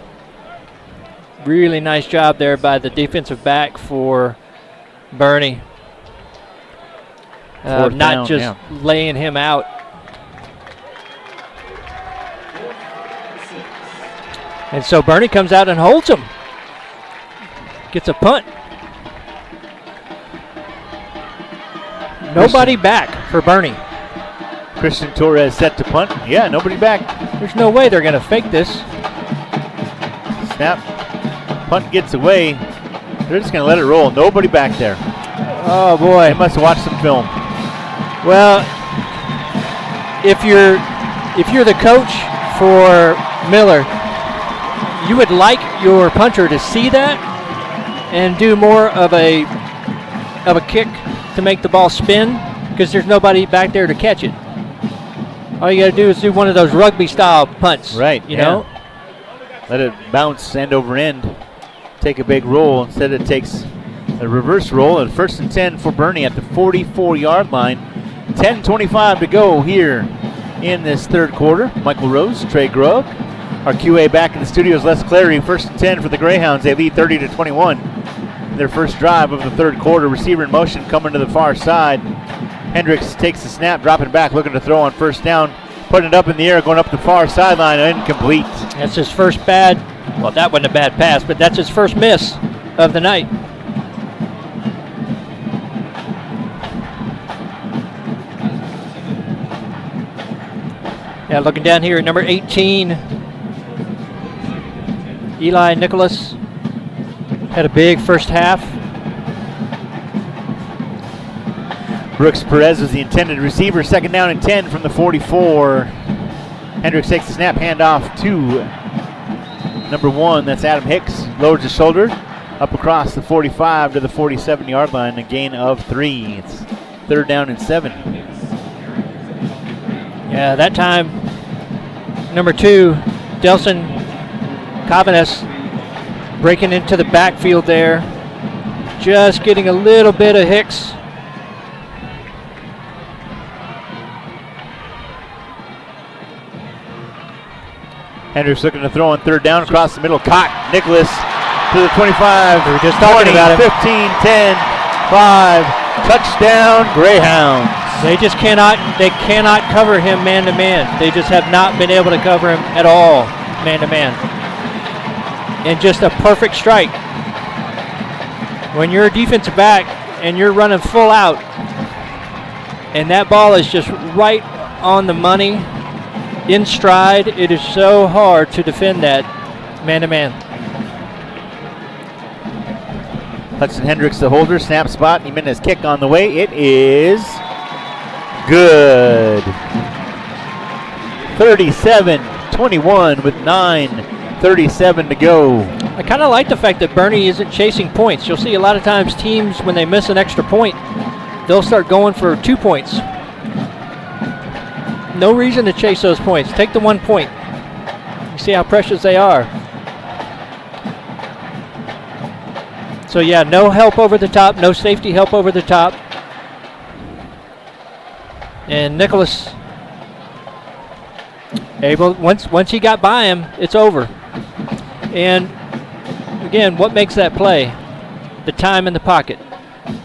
S2: Really nice job there by the defensive back for Boerne. Not just laying him out. And so Boerne comes out and holds him. Gets a punt. Nobody back for Boerne.
S1: Christian Torres set to punt. Yeah, nobody back.
S2: There's no way they're going to fake this.
S1: Snap. Punt gets away. They're just going to let it roll. Nobody back there.
S2: Oh, boy.
S1: They must have watched some film.
S2: Well, if you're the coach for Miller, you would like your punter to see that and do more of a kick to make the ball spin, because there's nobody back there to catch it. All you got to do is do one of those rugby-style punts.
S1: Right.
S2: You know?
S1: Let it bounce end over end. Take a big roll. Instead it takes a reverse roll. And 1st and 10 for Boerne at the 44-yard line. 10:25 to go here in this third quarter. Michael Rose, Trey Grubb. Our QA back in the studio is Les Clary. 1st and 10 for the Greyhounds. They lead 30-21. Their first drive of the third quarter. Receiver in motion coming to the far side. Hendricks takes the snap, dropping back, looking to throw on first down. Putting it up in the air, going up the far sideline, incomplete.
S2: That's his first bad, well, that wasn't a bad pass, but that's his first miss of the night. Yeah, looking down here at number 18, Eli Nicholas had a big first half.
S1: Brooks Perez was the intended receiver. Second down and 10 from the 44. Hendricks takes the snap, handoff to number 1. That's Adam Hicks. Lowers his shoulder up across the 45 to the 47-yard line. A gain of 3. It's third down and 7.
S2: Yeah, that time, number 2, Delson Cavanes breaking into the backfield there. Just getting a little bit of Hicks.
S1: Hendricks looking to throw on third down across the middle. Caught. Nicholas to the 25.
S2: We were just talking
S1: 20,
S2: about it.
S1: 15, 10, 5. Touchdown, Greyhounds.
S2: They just cannot cover him man to man. They just have not been able to cover him at all man to man. And just a perfect strike. When you're a defensive back and you're running full out and that ball is just right on the money, in stride, it is so hard to defend that man to man.
S1: Hudson Hendricks, the holder, snap spot. Jimenez kick on the way. It is good. 37-21 with 9:37 to go.
S2: I kind of like the fact that Boerne isn't chasing points. You'll see a lot of times teams, when they miss an extra point, they'll start going for 2 points. No reason to chase those points. Take the 1 point. You see how precious they are. So yeah, no help over the top, no safety help over the top. And Nicholas able, once he got by him, it's over. And again, what makes that play? The time in the pocket.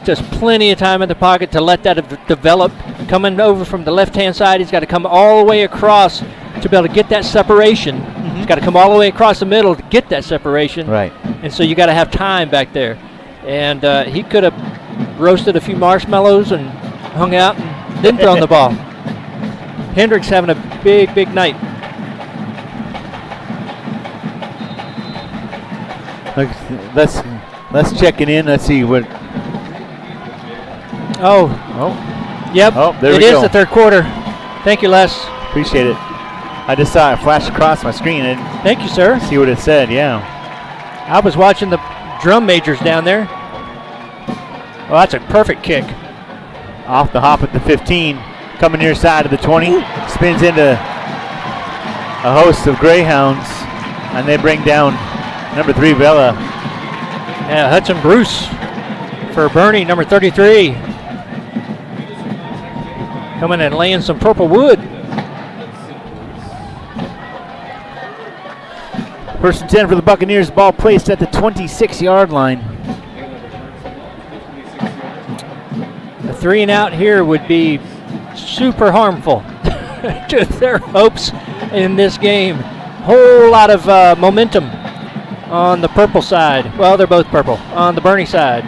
S2: Just plenty of time in the pocket to let that develop. Coming over from the left-hand side, he's got to come all the way across to be able to get that separation. Mm-hmm. He's got to come all the way across the middle to get that separation.
S1: Right.
S2: And so you got to have time back there. And he could have roasted a few marshmallows and hung out and then thrown the ball. Hendricks having a big, big night.
S1: Let's check it in. Let's see what.
S2: Oh. Yep.
S1: Oh, there we
S2: go. It is the third quarter. Thank you, Les.
S1: Appreciate it. I just saw it flash across my screen and
S2: thank you, sir.
S1: See what it said. Yeah.
S2: I was watching the drum majors down there. Well, that's a perfect kick.
S1: Off the hop at the 15, coming near side of the 20, spins into a host of Greyhounds, and they bring down number 3, Vela.
S2: Yeah, Hudson Bruce for Boerne, number 33. Coming and laying some purple wood.
S1: First and 10 for the Buccaneers. Ball placed at the 26-yard line.
S2: A 3 and out here would be super harmful to their hopes in this game. Whole lot of momentum on the purple side. Well, they're both purple. On the Boerne side.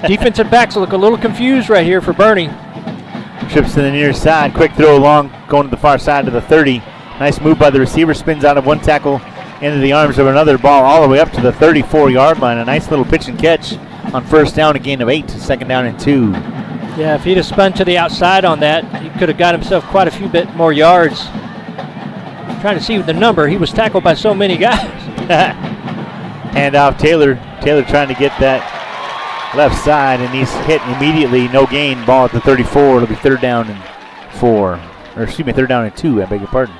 S2: Defensive backs look a little confused right here for Boerne.
S1: Trips to the near side. Quick throw long, going to the far side to the 30. Nice move by the receiver. Spins out of one tackle into the arms of another. Ball all the way up to the 34-yard line. A nice little pitch and catch on first down. A gain of 8. Second down and 2.
S2: Yeah, if he'd have spun to the outside on that, he could have got himself quite a few bit more yards. I'm trying to see the number. He was tackled by so many guys.
S1: Hand off Taylor. Taylor trying to get that left side, and he's hit immediately. No gain. Ball at the 34. It'll be third down and 4. Or excuse me, third down and 2. I beg your pardon.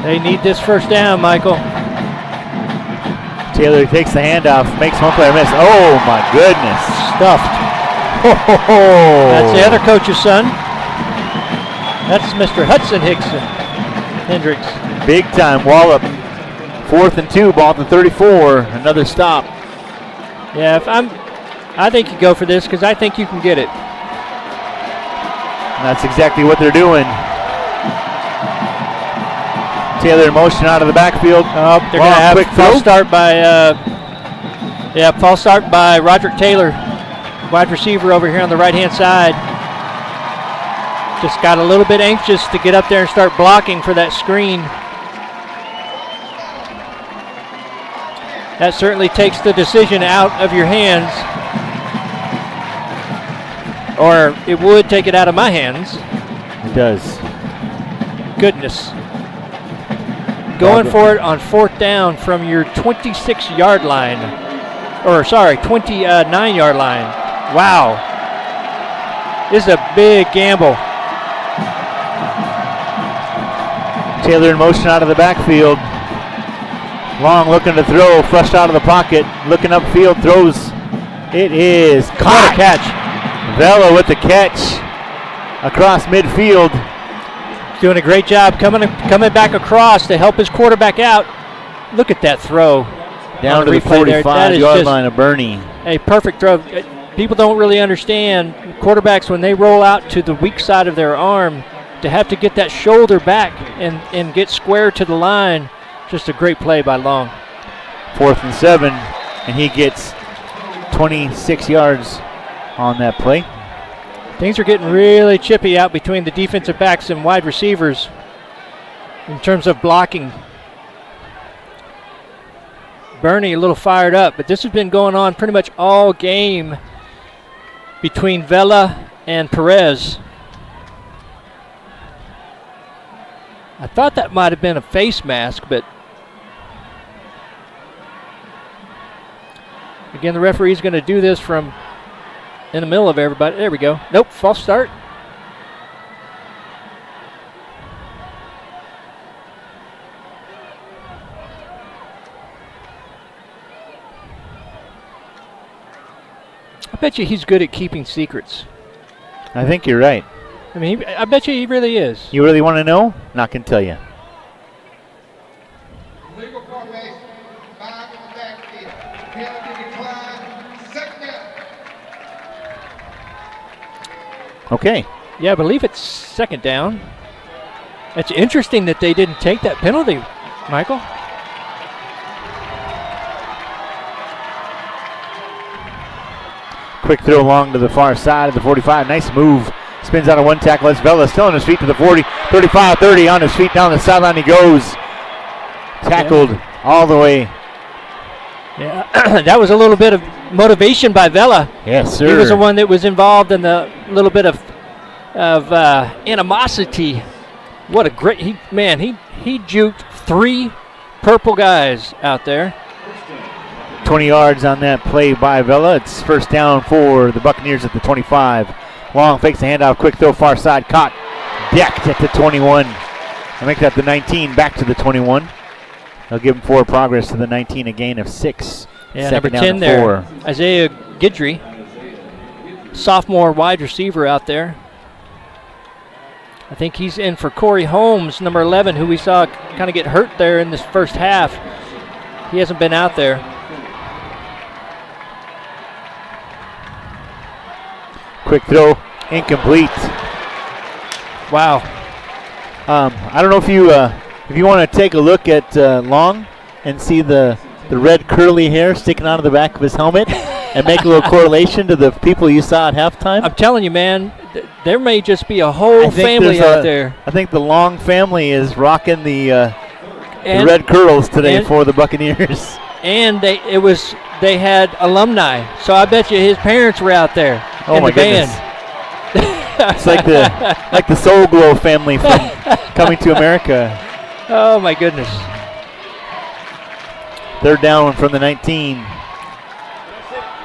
S2: They need this first down, Michael.
S1: Taylor takes the handoff, makes one player miss. Oh my goodness.
S2: Stuffed.
S1: Oh.
S2: That's the other coach's son. That's Mr. Hudson Hendricks.
S1: Big time wallop. 4th and 2, ball at the 34. Another stop.
S2: Yeah, I think you go for this because I think you can get it.
S1: And that's exactly what they're doing. Taylor in motion out of the backfield.
S2: Oh, they're going to have a false start by Roderick Taylor, wide receiver over here on the right-hand side. Just got a little bit anxious to get up there and start blocking for that screen. That certainly takes the decision out of your hands. Or it would take it out of my hands.
S1: It does.
S2: Goodness. Going for it on 4th down from your 26-yard line. Or, sorry, 29-yard line. Wow. This is a big gamble.
S1: Taylor in motion out of the backfield. Long looking to throw, flushed out of the pocket. Looking upfield, throws. It is caught.
S2: What a catch.
S1: Vela with the catch across midfield.
S2: Doing a great job coming back across to help his quarterback out. Look at that throw.
S1: Down to the 45-yard line of Boerne.
S2: A perfect throw. People don't really understand quarterbacks when they roll out to the weak side of their arm to have to get that shoulder back and get square to the line. Just a great play by Long.
S1: 4th and 7, and he gets 26 yards on that play.
S2: Things are getting really chippy out between the defensive backs and wide receivers in terms of blocking. Boerne a little fired up, but this has been going on pretty much all game between Vela and Perez. I thought that might have been a face mask, but again, the referee's going to do this from in the middle of everybody. There we go. Nope, false start. I bet you he's good at keeping secrets.
S1: I think you're right.
S2: I mean, I bet you he really is.
S1: You really want to know? Not going to tell you.
S4: Legal formation. 5 in the backfield. Penalty decline. 2nd down.
S1: Okay.
S2: Yeah, I believe it's 2nd down. It's interesting that they didn't take that penalty, Michael.
S1: Quick throw long to the far side of the 45. Nice move. Spins out of one tackle. It's Vela still on his feet to the 40. 35, 30 on his feet. Down the sideline he goes. Tackled all the way.
S2: Yeah, that was a little bit of motivation by Vela.
S1: Yes, sir.
S2: He was the one that was involved in the little bit of animosity. What a great, he juked 3 purple guys out there.
S1: 20 yards on that play by Vela. It's 1st down for the Buccaneers at the 25. Long fakes the handoff, quick throw far side, caught, decked at the 21. I'll make that the 19, back to the 21. They'll give him forward progress to the 19, a gain of 6.
S2: Yeah,
S1: 2nd
S2: number
S1: down
S2: 10
S1: and
S2: there,
S1: 4.
S2: Isaiah Guidry, sophomore wide receiver out there. I think he's in for Corey Holmes, number 11, who we saw kind of get hurt there in this first half. He hasn't been out there.
S1: Quick throw, incomplete.
S2: Wow.
S1: I don't know if you want to take a look at Long and see the red curly hair sticking out of the back of his helmet and make a little correlation to the people you saw at halftime.
S2: I'm telling you, man, there may just be a whole family out there.
S1: I think the Long family is rocking the red curls today for the Buccaneers.
S2: And they had alumni, so I bet you his parents were out there in the band.
S1: It's like the Soul Glow family from Coming to America.
S2: Oh my goodness.
S1: 3rd down from the 19.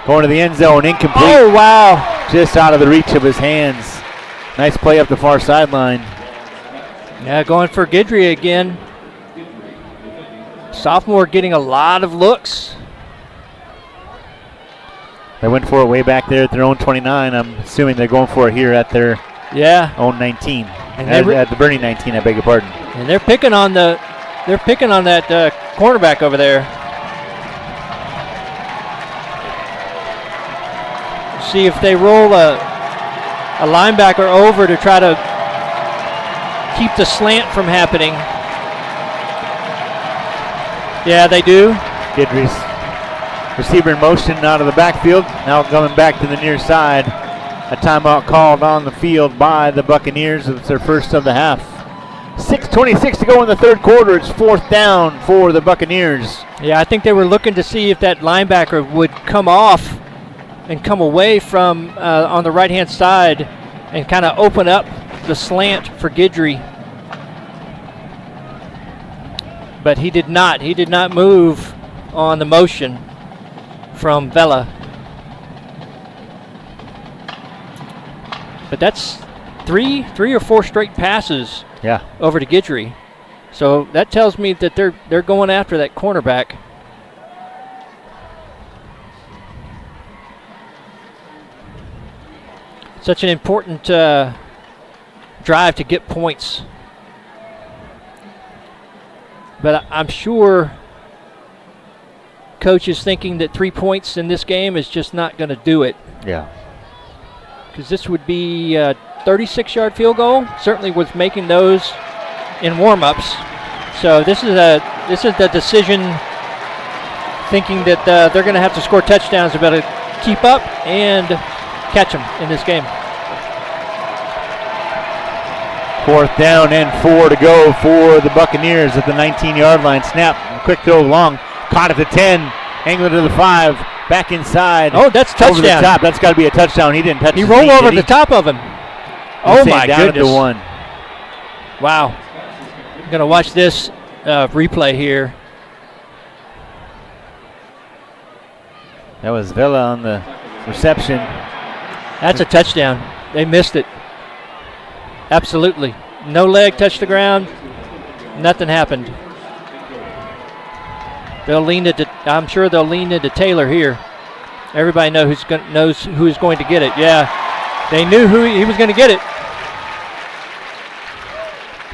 S1: Going to the end zone, incomplete.
S2: Oh wow.
S1: Just out of the reach of his hands. Nice play up the far sideline.
S2: Yeah, going for Guidry again. Sophomore getting a lot of looks.
S1: They went for it way back there at their own 29. I'm assuming they're going for it here at their own 19.
S2: And
S1: At the Boerne 19, I beg your pardon.
S2: And they're picking on that cornerback over there. See if they roll a linebacker over to try to keep the slant from happening. Yeah, they do.
S1: Guidry's receiver in motion out of the backfield. Now coming back to the near side. A timeout called on the field by the Buccaneers. It's their first of the half. 6:26 to go in the third quarter. It's 4th down for the Buccaneers.
S2: Yeah, I think they were looking to see if that linebacker would come off and come away from on the right-hand side and kind of open up the slant for Guidry. But he did not. He did not move on the motion from Vela. But that's three or four straight passes over to Guidry. So that tells me that they're going after that cornerback. Such an important drive to get points. But I'm sure coach is thinking that 3 points in this game is just not going to do it.
S1: Yeah.
S2: Because this would be a 36-yard field goal. Certainly was making those in warm-ups. So this is the decision, thinking that they're going to have to score touchdowns. They better keep up and catch them in this game.
S1: 4th down and 4 to go for the Buccaneers at the 19-yard line. Snap, quick throw long, caught at the 10, angling to the 5, back inside.
S2: Oh, that's touchdown.
S1: Over the top. That's got to be a touchdown. He didn't touch.
S2: He rolled over the top of him. Oh my
S1: down
S2: goodness!
S1: At the 1.
S2: Wow. I'm gonna watch this replay here.
S1: That was Vela on the reception.
S2: That's a touchdown. They missed it. Absolutely. No leg touched the ground. Nothing happened. I'm sure they'll lean into Taylor here. Everybody knows who's going to get it. Yeah, they knew who he was going to get it.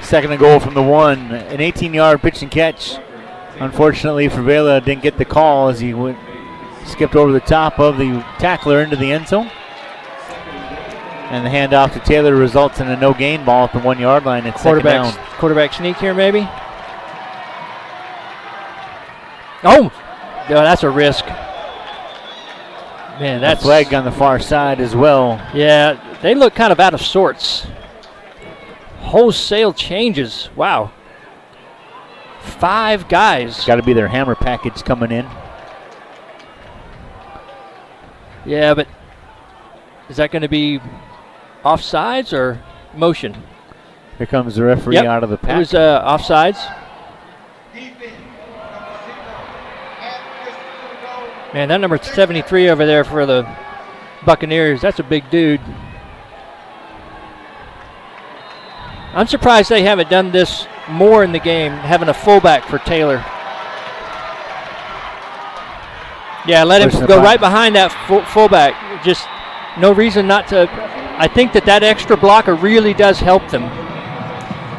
S1: 2nd and goal from the 1. An 18-yard pitch and catch. Unfortunately for Vela, didn't get the call as he skipped over the top of the tackler into the end zone. And the handoff to Taylor results in a no-gain ball at the 1-yard line. It's down.
S2: Quarterback sneak here, maybe. Oh, that's a risk. Man, that's
S1: a flag on the far side as well.
S2: Yeah, they look kind of out of sorts. Wholesale changes. Wow. 5 guys.
S1: Got to be their hammer package coming in.
S2: Yeah, but is that going to be offsides or motion?
S1: Here comes the referee out of the pack.
S2: It was offsides. Man, that number 73 over there for the Buccaneers, that's a big dude. I'm surprised they haven't done this more in the game, having a fullback for Taylor. Yeah, let him go right behind that fullback. Just no reason not to. I think that extra blocker really does help them.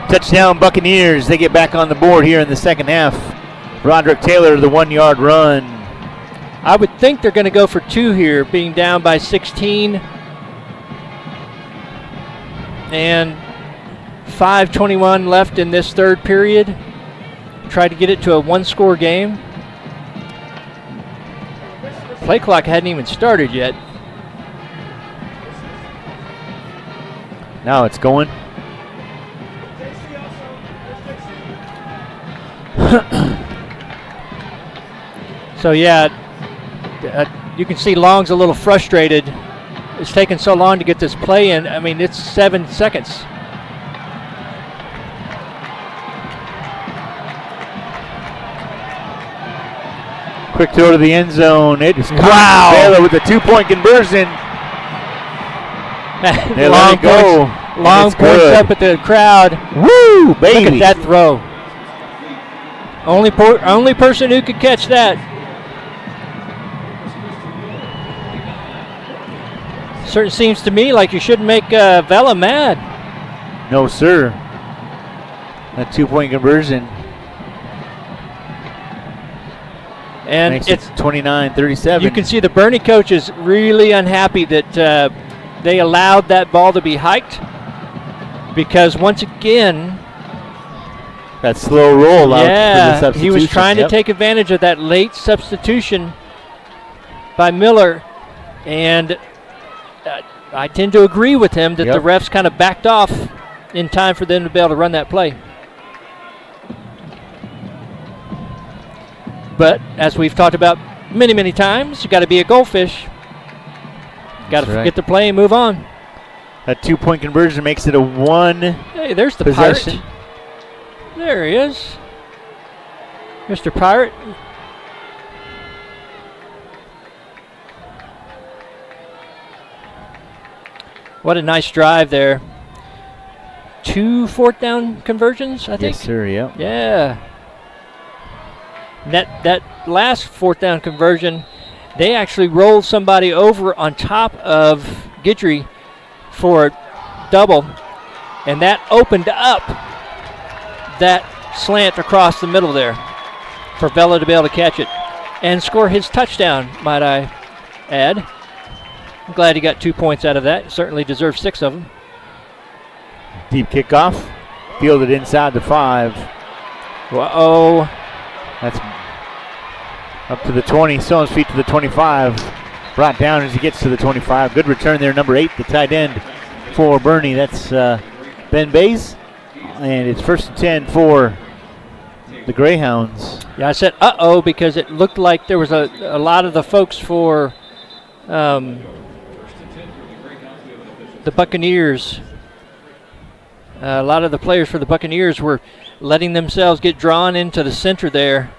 S1: Touchdown Buccaneers. They get back on the board here in the second half. Roderick Taylor, the 1-yard run.
S2: I would think they're going to go for 2 here, being down by 16. And 5:21 left in this third period. Try to get it to a 1-score game. Play clock hadn't even started yet.
S1: Now it's going.
S2: So yeah, you can see Long's a little frustrated. It's taken so long to get this play in. I mean, it's 7 seconds.
S1: Quick throw to the end zone. It is
S2: wow.
S1: Baylor with a 2-point conversion. They let it go.
S2: Long points up at the crowd.
S1: Woo, baby.
S2: Look at that throw. Only person who could catch that. Certainly seems to me like you shouldn't make Vela mad.
S1: No, sir. A 2-point conversion
S2: And
S1: makes it 29-37.
S2: You can see the Boerne coach is really unhappy that they allowed that ball to be hiked, because once again,
S1: that slow roll out for the
S2: yeah,
S1: substitution.
S2: he was trying to take advantage of that late substitution by Miller, and I tend to agree with him that the refs kind of backed off in time for them to be able to run that play. But as we've talked about many, many times, you got to be a goldfish. Got to get the play and move on.
S1: That 2-point conversion makes it a 1
S2: Hey, there's the
S1: possession.
S2: Pirate. There he is, Mr. Pirate. What a nice drive there. 2 4th-down conversions, I think.
S1: Yes, sir. Yeah.
S2: Yeah. That last 4th-down conversion, they actually rolled somebody over on top of Guidry for a double, and that opened up that slant across the middle there for Vela to be able to catch it and score his touchdown, might I add. I'm glad he got 2 points out of that. Certainly deserves 6 of them.
S1: Deep kickoff, fielded inside the 5.
S2: Uh-oh.
S1: That's up to the 20, still on his feet to the 25. Brought down as he gets to the 25. Good return there, number 8, the tight end for Boerne. That's Ben Bays. And it's 1st and 10 for the Greyhounds.
S2: Yeah, I said uh-oh because it looked like there was a lot of the folks for the Buccaneers. A lot of the players for the Buccaneers were letting themselves get drawn into the center there.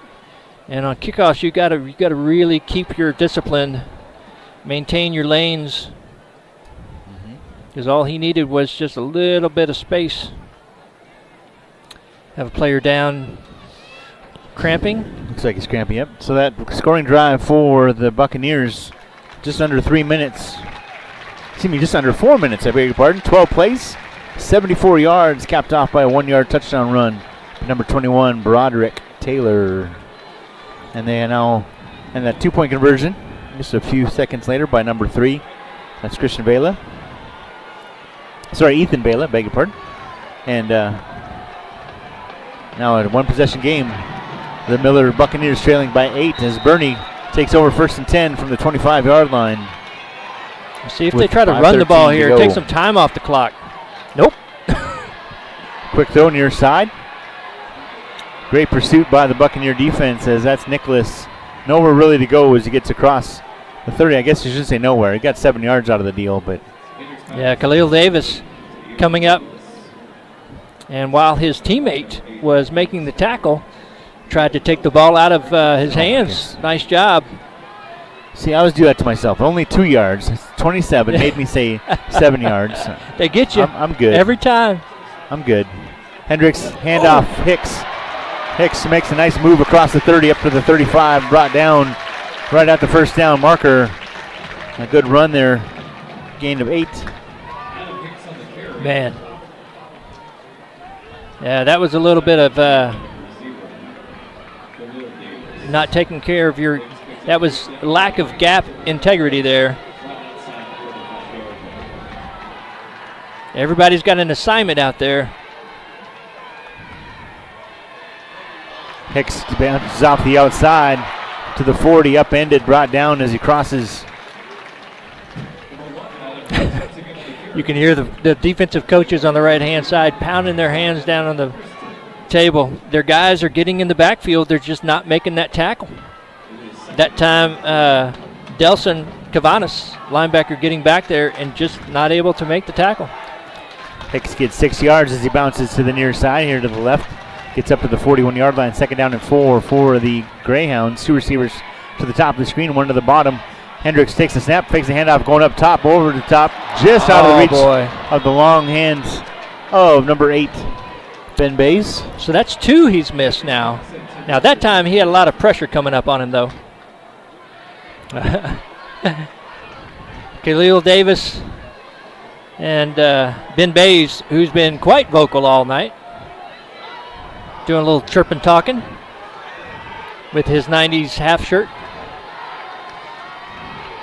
S2: And on kickoffs, you got to really keep your discipline, maintain your lanes, because all he needed was just a little bit of space. Have a player down, cramping.
S1: Looks like he's cramping, yep. So that scoring drive for the Buccaneers, just under 3 minutes. Excuse me, just under 4 minutes, I beg your pardon. 12 plays, 74 yards, capped off by a 1-yard touchdown run. Number 21, Broderick Taylor. And they now, and that 2-point conversion, just a few seconds later by number 3. That's Christian Vela. Sorry, Ethan Vela, beg your pardon. And now a 1-possession game. The Miller Buccaneers trailing by 8 as Boerne takes over 1st and 10 from the 25-yard line.
S2: See if they try to run the ball here, take some time off the clock. Nope.
S1: Quick throw near side. Great pursuit by the Buccaneer defense as that's Nicholas. Nowhere really to go as he gets across the 30. I guess you should say nowhere. He got 7 yards out of the deal, but.
S2: Yeah, Khalil Davis coming up. And while his teammate was making the tackle, tried to take the ball out of his hands. Nice job.
S1: See, I always do that to myself. Only 2 yards. 27 made me say 7 yards.
S2: They get you.
S1: I'm good.
S2: Every time.
S1: I'm good. Hendricks, handoff, Hicks. Hicks makes a nice move across the 30 up to the 35, brought down right at the 1st down marker. A good run there. Gain of 8.
S2: Man. Yeah, that was a little bit of not taking care of your, that was lack of gap integrity there. Everybody's got an assignment out there.
S1: Hicks bounces off the outside to the 40, upended, brought down as he crosses.
S2: You can hear the defensive coaches on the right-hand side pounding their hands down on the table. Their guys are getting in the backfield. They're just not making that tackle. That time, Delson Cavanis, linebacker, getting back there and just not able to make the tackle.
S1: Hicks gets 6 yards as he bounces to the near side here to the left. Gets up to the 41-yard line. 2nd down and 4 for the Greyhounds. 2 receivers to the top of the screen, 1 to the bottom. Hendricks takes the snap, fakes the handoff, going up top, over the top, just out of the reach of the long hands of number 8, Ben Bays.
S2: So that's 2 he's missed now. Now that time he had a lot of pressure coming up on him though. Khalil Davis And Ben Bays, who's been quite vocal all night, doing a little chirping talking with his 90s half shirt.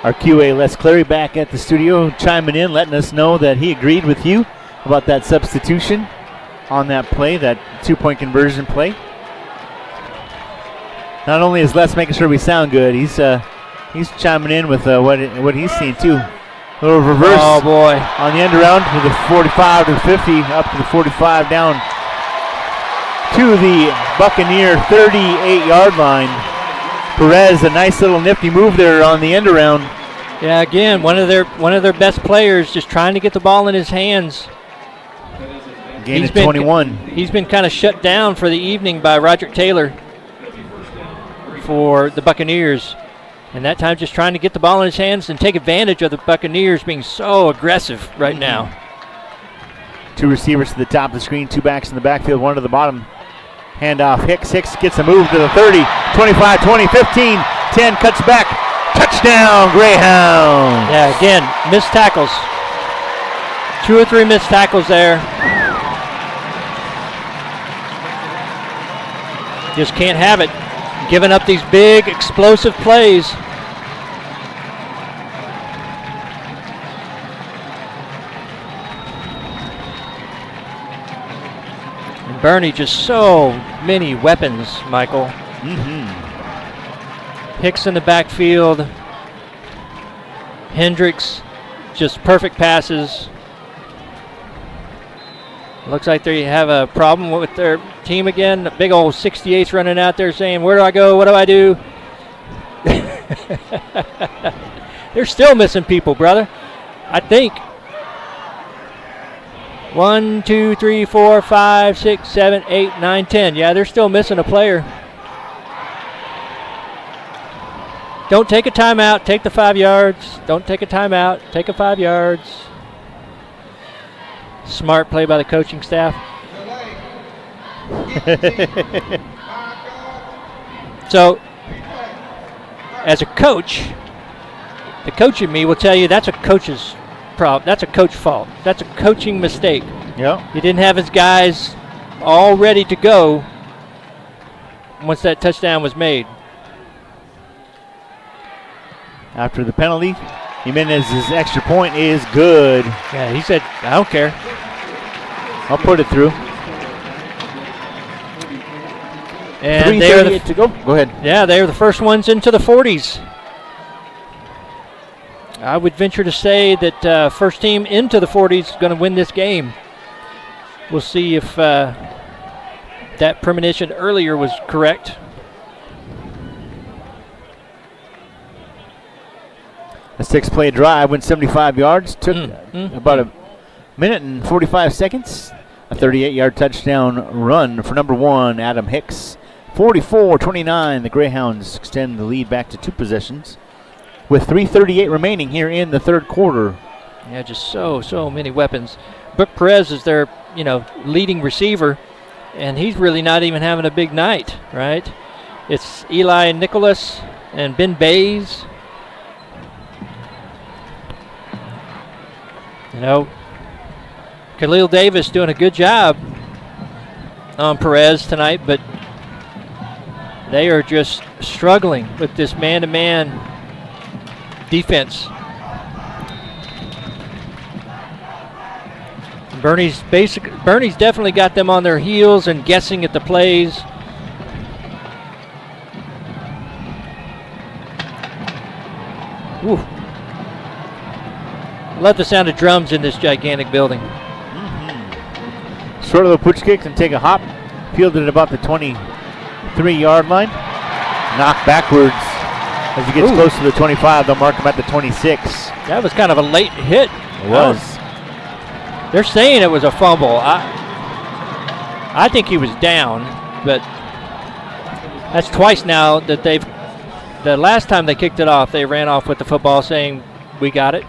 S1: Our QA Les Clary back at the studio chiming in, letting us know that he agreed with you about that substitution on that play, that 2-point conversion play. Not only is Les making sure we sound good, he's chiming in with what he's seen too. A little reverse
S2: Oh boy.
S1: on the end around to the 45 to the 50, up to the 45, down to the Buccaneer 38-yard line. Perez, a nice little nifty move there on the end around.
S2: Yeah, again, one of their best players just trying to get the ball in his hands.
S1: Gain of 21.
S2: He's been kind of shut down for the evening by Roderick Taylor for the Buccaneers. And that time just trying to get the ball in his hands and take advantage of the Buccaneers being so aggressive right now.
S1: Two receivers to the top of the screen, two backs in the backfield, one to the bottom. Handoff, Hicks gets a move to the 30, 25, 20, 15, 10, cuts back. Touchdown, Greyhounds.
S2: Yeah, again, missed tackles. 2 or 3 missed tackles there. Just can't have it. Giving up these big, explosive plays. And Boerne, just so many weapons, Michael. Hicks in the backfield. Hendricks, just perfect passes. Looks like they have a problem with their team again. The big old 68's running out there saying, where do I go? What do I do? They're still missing people, brother. I think 1, 2, 3, 4, 5, 6, 7, 8, 9, 10. Yeah, they're still missing a player. Don't take a timeout. Take the 5 yards. Don't take a timeout. Take a 5 yards. Smart play by the coaching staff. So, as a coach, the coach in me will tell you that's a coach's problem. That's a coach fault. That's a coaching mistake.
S1: Yeah.
S2: He didn't have his guys all ready to go once that touchdown was made.
S1: After the penalty, Jimenez's extra point is good.
S2: Yeah, he said, I don't care.
S1: I'll put it through.
S2: And they are the
S1: to go. Go ahead.
S2: Yeah, they are the first ones into the 40s. I would venture to say that first team into the 40s is going to win this game. We'll see if that premonition earlier was correct.
S1: A 6-play drive went 75 yards. Took about a minute and 45 seconds. A 38-yard touchdown run for number 1, Adam Hicks. 44-29, the Greyhounds extend the lead back to 2 possessions with 3:38 remaining here in the third quarter.
S2: Yeah, just so many weapons. But Perez is their, leading receiver, and he's really not even having a big night, right? It's Eli Nicholas and Ben Bays. Khalil Davis doing a good job on Perez tonight, but they are just struggling with this man-to-man defense. Boerne's definitely got them on their heels and guessing at the plays. Woo. Love the sound of drums in this gigantic building.
S1: Short little pooch kick and take a hop. Fielded at about the 23-yard line. Knocked backwards. As he gets close to the 25, they'll mark him at the 26.
S2: That was kind of a late hit.
S1: It was.
S2: They're saying it was a fumble. I think he was down, but that's twice now that the last time they kicked it off, they ran off with the football saying, we got it.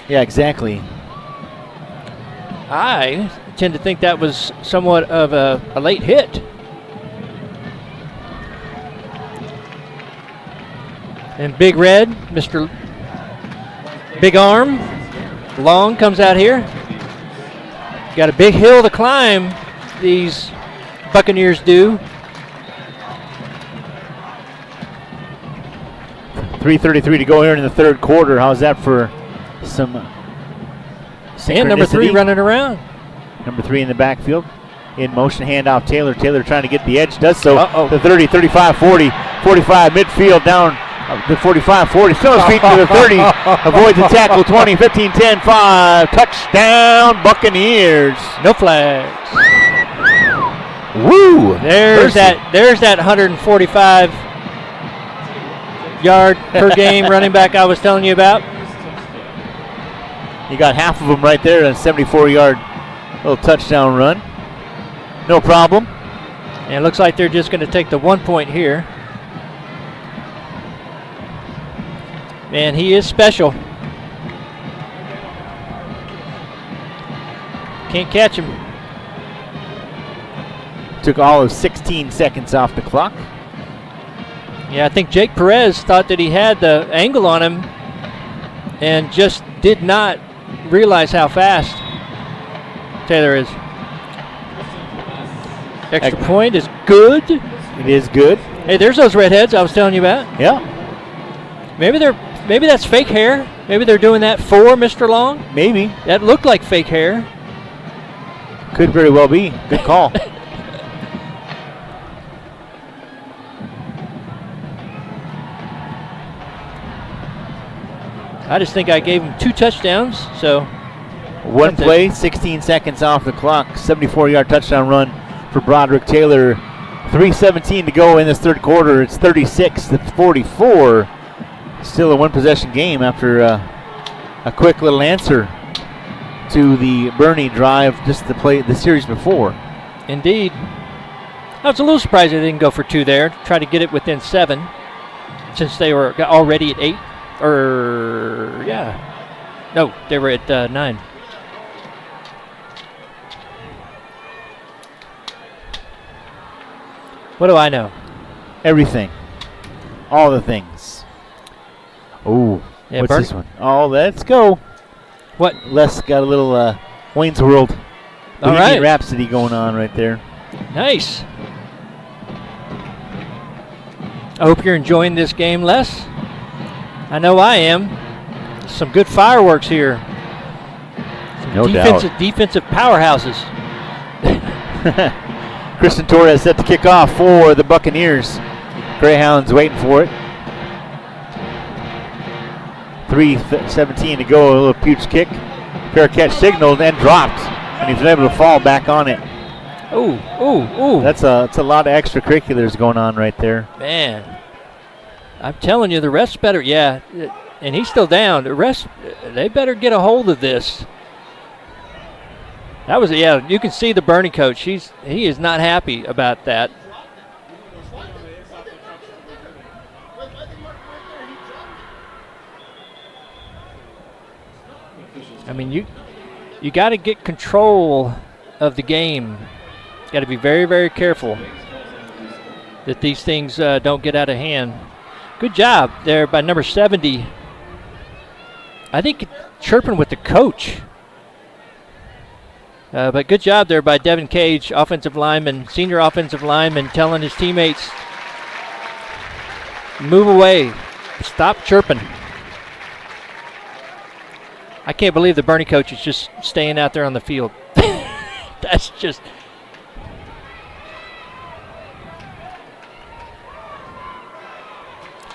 S1: Yeah, exactly.
S2: I tend to think that was somewhat of a late hit. And Big Red, Mr. Big Arm, Long comes out here. Got a big hill to climb, these Buccaneers do.
S1: 3:33 to go here in the third quarter. How's that for some
S2: And number 3 running around.
S1: Number 3 in the backfield. In motion, handoff Taylor. Taylor trying to get the edge, does so.
S2: Uh-oh.
S1: The 30, 35, 40, 45, midfield down the 45, 40. Still his feet to the 30. Avoids the tackle, 20, 15, 10, 5. Touchdown, Buccaneers.
S2: No flags.
S1: Woo!
S2: There's that 145 yard per game running back I was telling you about.
S1: You got half of them right there, a 74-yard little touchdown run. No problem.
S2: And it looks like they're just going to take the 1 point here. Man, he is special. Can't catch him.
S1: Took all of 16 seconds off the clock.
S2: Yeah, I think Jake Perez thought that he had the angle on him and just did not realize how fast Taylor is. Extra point is good.
S1: It is good.
S2: Hey, there's those redheads I was telling you about.
S1: Yeah.
S2: Maybe that's fake hair. Maybe they're doing that for Mr. Long.
S1: Maybe.
S2: That looked like fake hair.
S1: Could very well be. Good call.
S2: I just think I gave him 2 touchdowns, so.
S1: One play, 16 seconds off the clock. 74-yard touchdown run for Broderick Taylor. 3:17 to go in this third quarter. It's 36-44. Still a one-possession game after a quick little answer to the Boerne drive just to play the series before.
S2: Indeed. I was a little surprised they didn't go for 2 there. Try to get it within 7 since they were already at 8. No, they were at 9. What do I know?
S1: Everything. All the things. Oh,
S2: Yeah,
S1: what's this one? Oh, let's go.
S2: What?
S1: Les got a little Wayne's World
S2: All
S1: Bohemian
S2: right.
S1: Rhapsody going on right there.
S2: Nice. I hope you're enjoying this game, Les. I know I am. Some good fireworks here. Some
S1: No doubt.
S2: defensive powerhouses.
S1: Kristen Torres set to kick off for the Buccaneers. Greyhounds waiting for it. 3:17 to go. A little Pooch kick. Fair catch signaled and dropped. And he's able to fall back on it.
S2: Ooh.
S1: That's a lot of extracurriculars going on right there.
S2: Man, I'm telling you, the refs better, yeah, and he's still down. The refs, they better get a hold of this. That was, yeah, you can see the Boerne coach. He is not happy about that. I mean, you got to get control of the game. Got to be very, very careful that these things don't get out of hand. Good job there by number 70. I think chirping with the coach. But good job there by Devin Cage, offensive lineman, senior offensive lineman, telling his teammates, move away, stop chirping. I can't believe the Boerne coach is just staying out there on the field. That's just...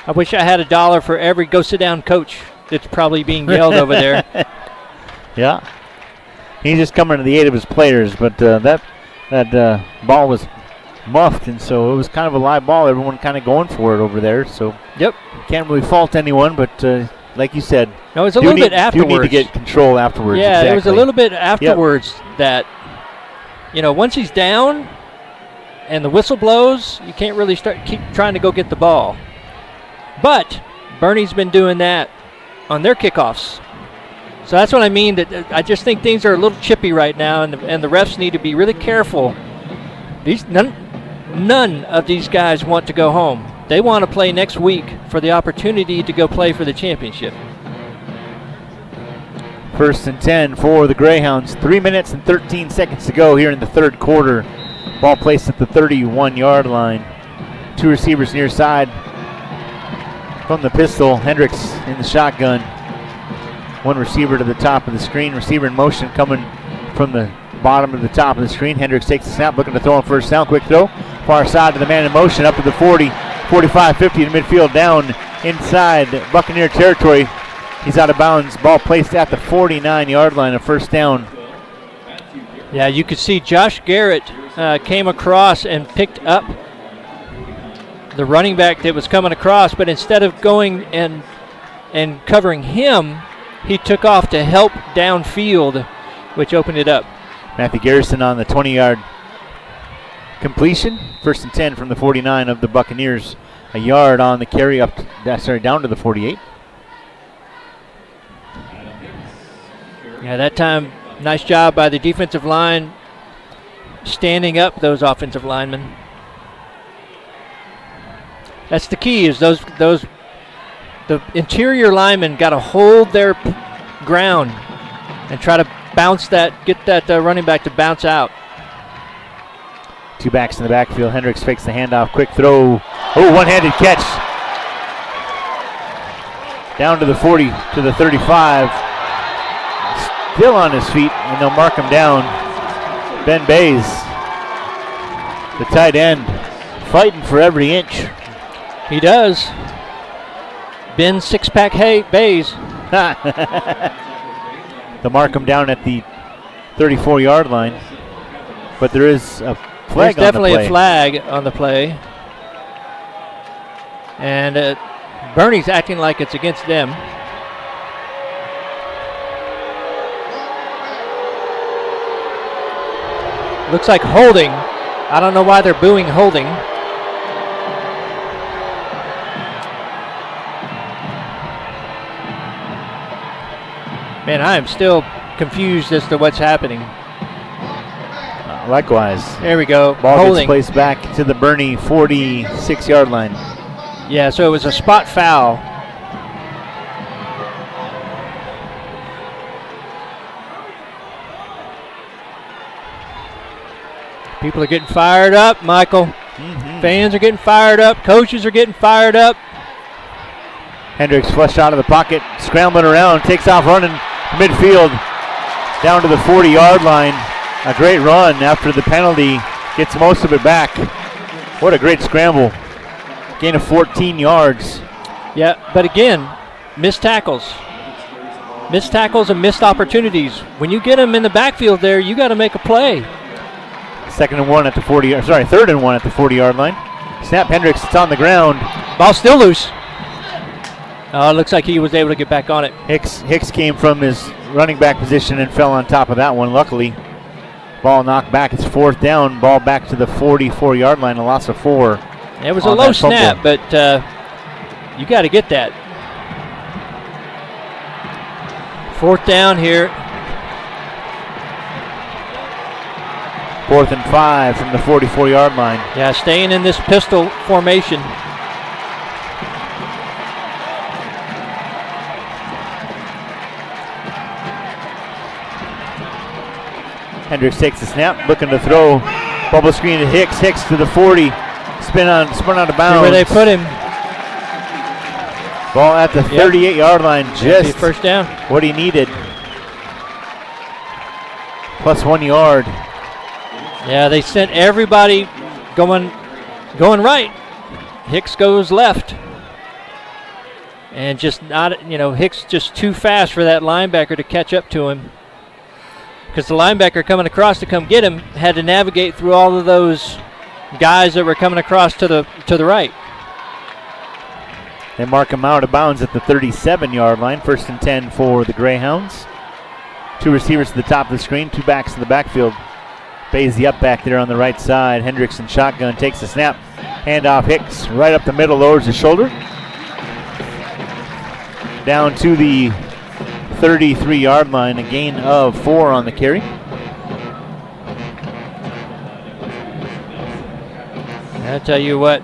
S2: I wish I had $1 for every go sit down coach that's probably being yelled over there.
S1: Yeah. He's just coming to the aid of his players, but that ball was muffed, and so it was kind of a live ball. Everyone kind of going for it over there, so
S2: Yep.
S1: can't really fault anyone, but like you said,
S2: No, it was a little bit afterwards.
S1: You need to get control afterwards.
S2: Yeah,
S1: exactly.
S2: it was a little bit afterwards that, once he's down and the whistle blows, you can't really keep trying to go get the ball. But Boerne's been doing that on their kickoffs. So that's what I mean. That I just think things are a little chippy right now, and the refs need to be really careful. None of these guys want to go home. They want to play next week for the opportunity to go play for the championship.
S1: First and 10 for the Greyhounds. 3 minutes and 13 seconds to go here in the third quarter. Ball placed at the 31-yard line. Two receivers near side. From the pistol, Hendricks in the shotgun. One receiver to the top of the screen. Receiver in motion coming from the bottom of the top of the screen. Hendricks takes the snap, looking to throw on first down. Quick throw. Far side to the man in motion, up to the 40, 45, 50 to midfield, down inside Buccaneer territory. He's out of bounds. Ball placed at the 49-yard line, a first down.
S2: Yeah, you could see Josh Garrett came across and picked up the running back that was coming across, but instead of going and covering him, he took off to help downfield, which opened it up.
S1: Matthew Garrison on the 20-yard completion. First and 10 from the 49 of the Buccaneers. A yard on the carry down to the 48.
S2: Yeah, that time, nice job by the defensive line standing up those offensive linemen. That's the key, is the interior linemen got to hold their ground and try to bounce that, get that running back to bounce out.
S1: Two backs in the backfield. Hendricks fakes the handoff. Quick throw. Oh, one-handed catch. Down to the 40, to the 35. Still on his feet, and they'll mark him down. Ben Bays, the tight end, fighting for every inch.
S2: He does. Ben Six-Pack Bays.
S1: They'll mark him down at the 34-yard line. But there is a flag.
S2: There's definitely a flag on the play. And Boerne's acting like it's against them. Looks like holding. I don't know why they're booing holding. Man, I am still confused as to what's happening.
S1: Likewise.
S2: There we go.
S1: Ball
S2: holding.
S1: gets placed back to the Boerne 46-yard line.
S2: Yeah, so it was a spot foul. People are getting fired up, Michael. Fans are getting fired up. Coaches are getting fired up.
S1: Hendricks flushed out of the pocket, scrambling around, takes off running midfield down to the 40-yard line. A great run after the penalty. Gets most of it back. What a great scramble. Gain of 14 yards.
S2: Yeah, but again, missed tackles. Missed tackles and missed opportunities. When you get them in the backfield there, you got to make a play.
S1: Third and one at the 40-yard line. Snap, Hendricks, it's on the ground.
S2: Ball still loose. Oh, it looks like he was able to get back on it.
S1: Hicks came from his running back position and fell on top of that one, luckily. Ball knocked back. It's fourth down. Ball back to the 44-yard line, a loss of 4.
S2: It was a low snap, but you got to get that. Fourth down here.
S1: 4th and 5 from the 44-yard line.
S2: Yeah, staying in this pistol formation.
S1: Hendricks takes the snap, looking to throw. Bubble screen to Hicks. Hicks to the 40. Spun out of bounds.
S2: See where they put him.
S1: Ball at the 38-yard line. Just
S2: first down.
S1: What he needed. Plus 1 yard.
S2: Yeah, they sent everybody going right. Hicks goes left. And just not, Hicks just too fast for that linebacker to catch up to him. Because the linebacker coming across to come get him had to navigate through all of those guys that were coming across to the right.
S1: They mark him out of bounds at the 37-yard line. 1st and 10 for the Greyhounds. Two receivers to the top of the screen, two backs in the backfield. Bays the up back there on the right side. Hendricks in shotgun takes the snap. Handoff, Hicks right up the middle, lowers his shoulder. Down to the 33-yard line, a gain of 4 on the carry.
S2: I tell you what,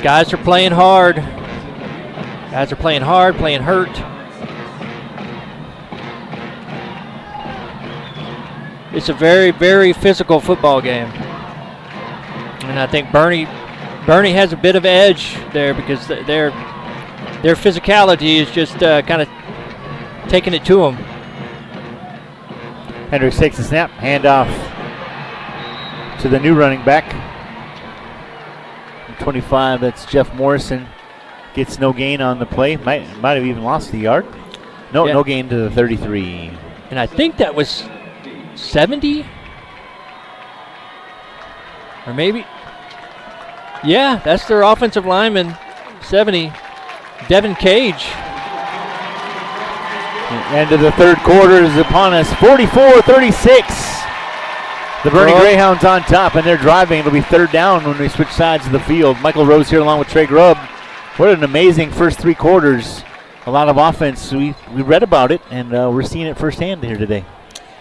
S2: guys are playing hard. Guys are playing hard, playing hurt. it's a very, very physical football game. And I think Boerne has a bit of edge there because their physicality is just kind of taking it to them.
S1: Hendricks takes the snap, handoff to the new running back. 25, that's Jeff Morrison. Gets no gain on the play. Might have even lost the yard. No,
S2: Yeah.
S1: no gain to the 33.
S2: And I think that was 70? Or maybe. Yeah, that's their offensive lineman, 70. Devin Cage.
S1: The end of the third quarter is upon us. 44-36. The Boerne Greyhounds on top, and they're driving. It'll be third down when we switch sides of the field. Michael Rose here along with Trey Grubb. What an amazing first three quarters. A lot of offense. We read about it, and we're seeing it firsthand here today.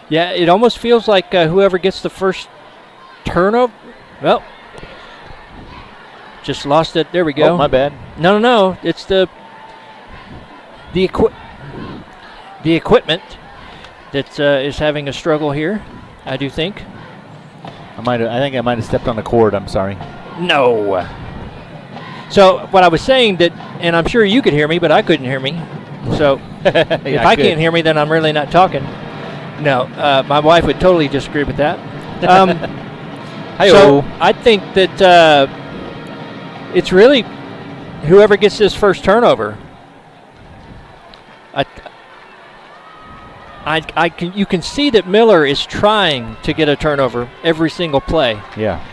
S2: Yeah, it almost feels like whoever gets the first turnover. Well, just lost it. There we go.
S1: Oh, my bad.
S2: No. It's the equipment that is having a struggle here, I do think.
S1: I think I might have stepped on the cord. I'm sorry.
S2: No. So what I was saying that, and I'm sure you could hear me, but I couldn't hear me. So if I can't hear me, then I'm really not talking. No, my wife would totally disagree with that. So I think that it's really whoever gets this first turnover. You can see that Miller is trying to get a turnover every single play.
S1: Yeah.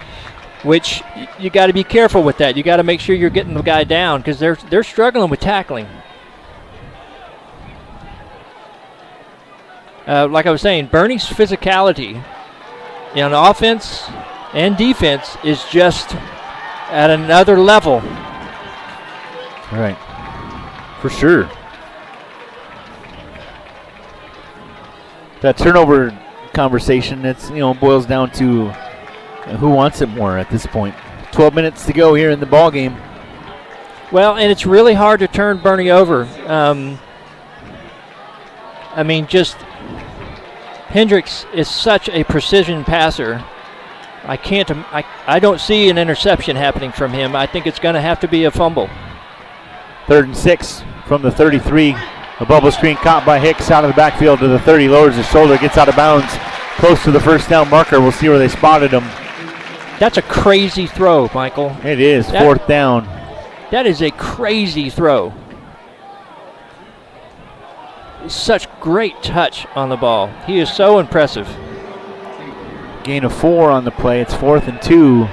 S2: Which you got to be careful with that. You got to make sure you're getting the guy down because they're struggling with tackling. Like I was saying, Boerne's physicality on offense and defense is just at another level.
S1: All right. For sure. That turnover conversation, it's boils down to who wants it more at this point. 12 minutes to go here in the ball game.
S2: Well, and it's really hard to turn Boerne over. Just Hendricks is such a precision passer. I don't see an interception happening from him. I think it's going to have to be a fumble.
S1: 3rd and 6 from the 33. A bubble screen caught by Hicks out of the backfield to the 30. Lowers his shoulder, gets out of bounds. Close to the first down marker. We'll see where they spotted him.
S2: That's a crazy throw, Michael.
S1: It is. 4th down.
S2: That is a crazy throw. Such great touch on the ball. He is so impressive.
S1: Gain of 4 on the play. It's 4th and 2.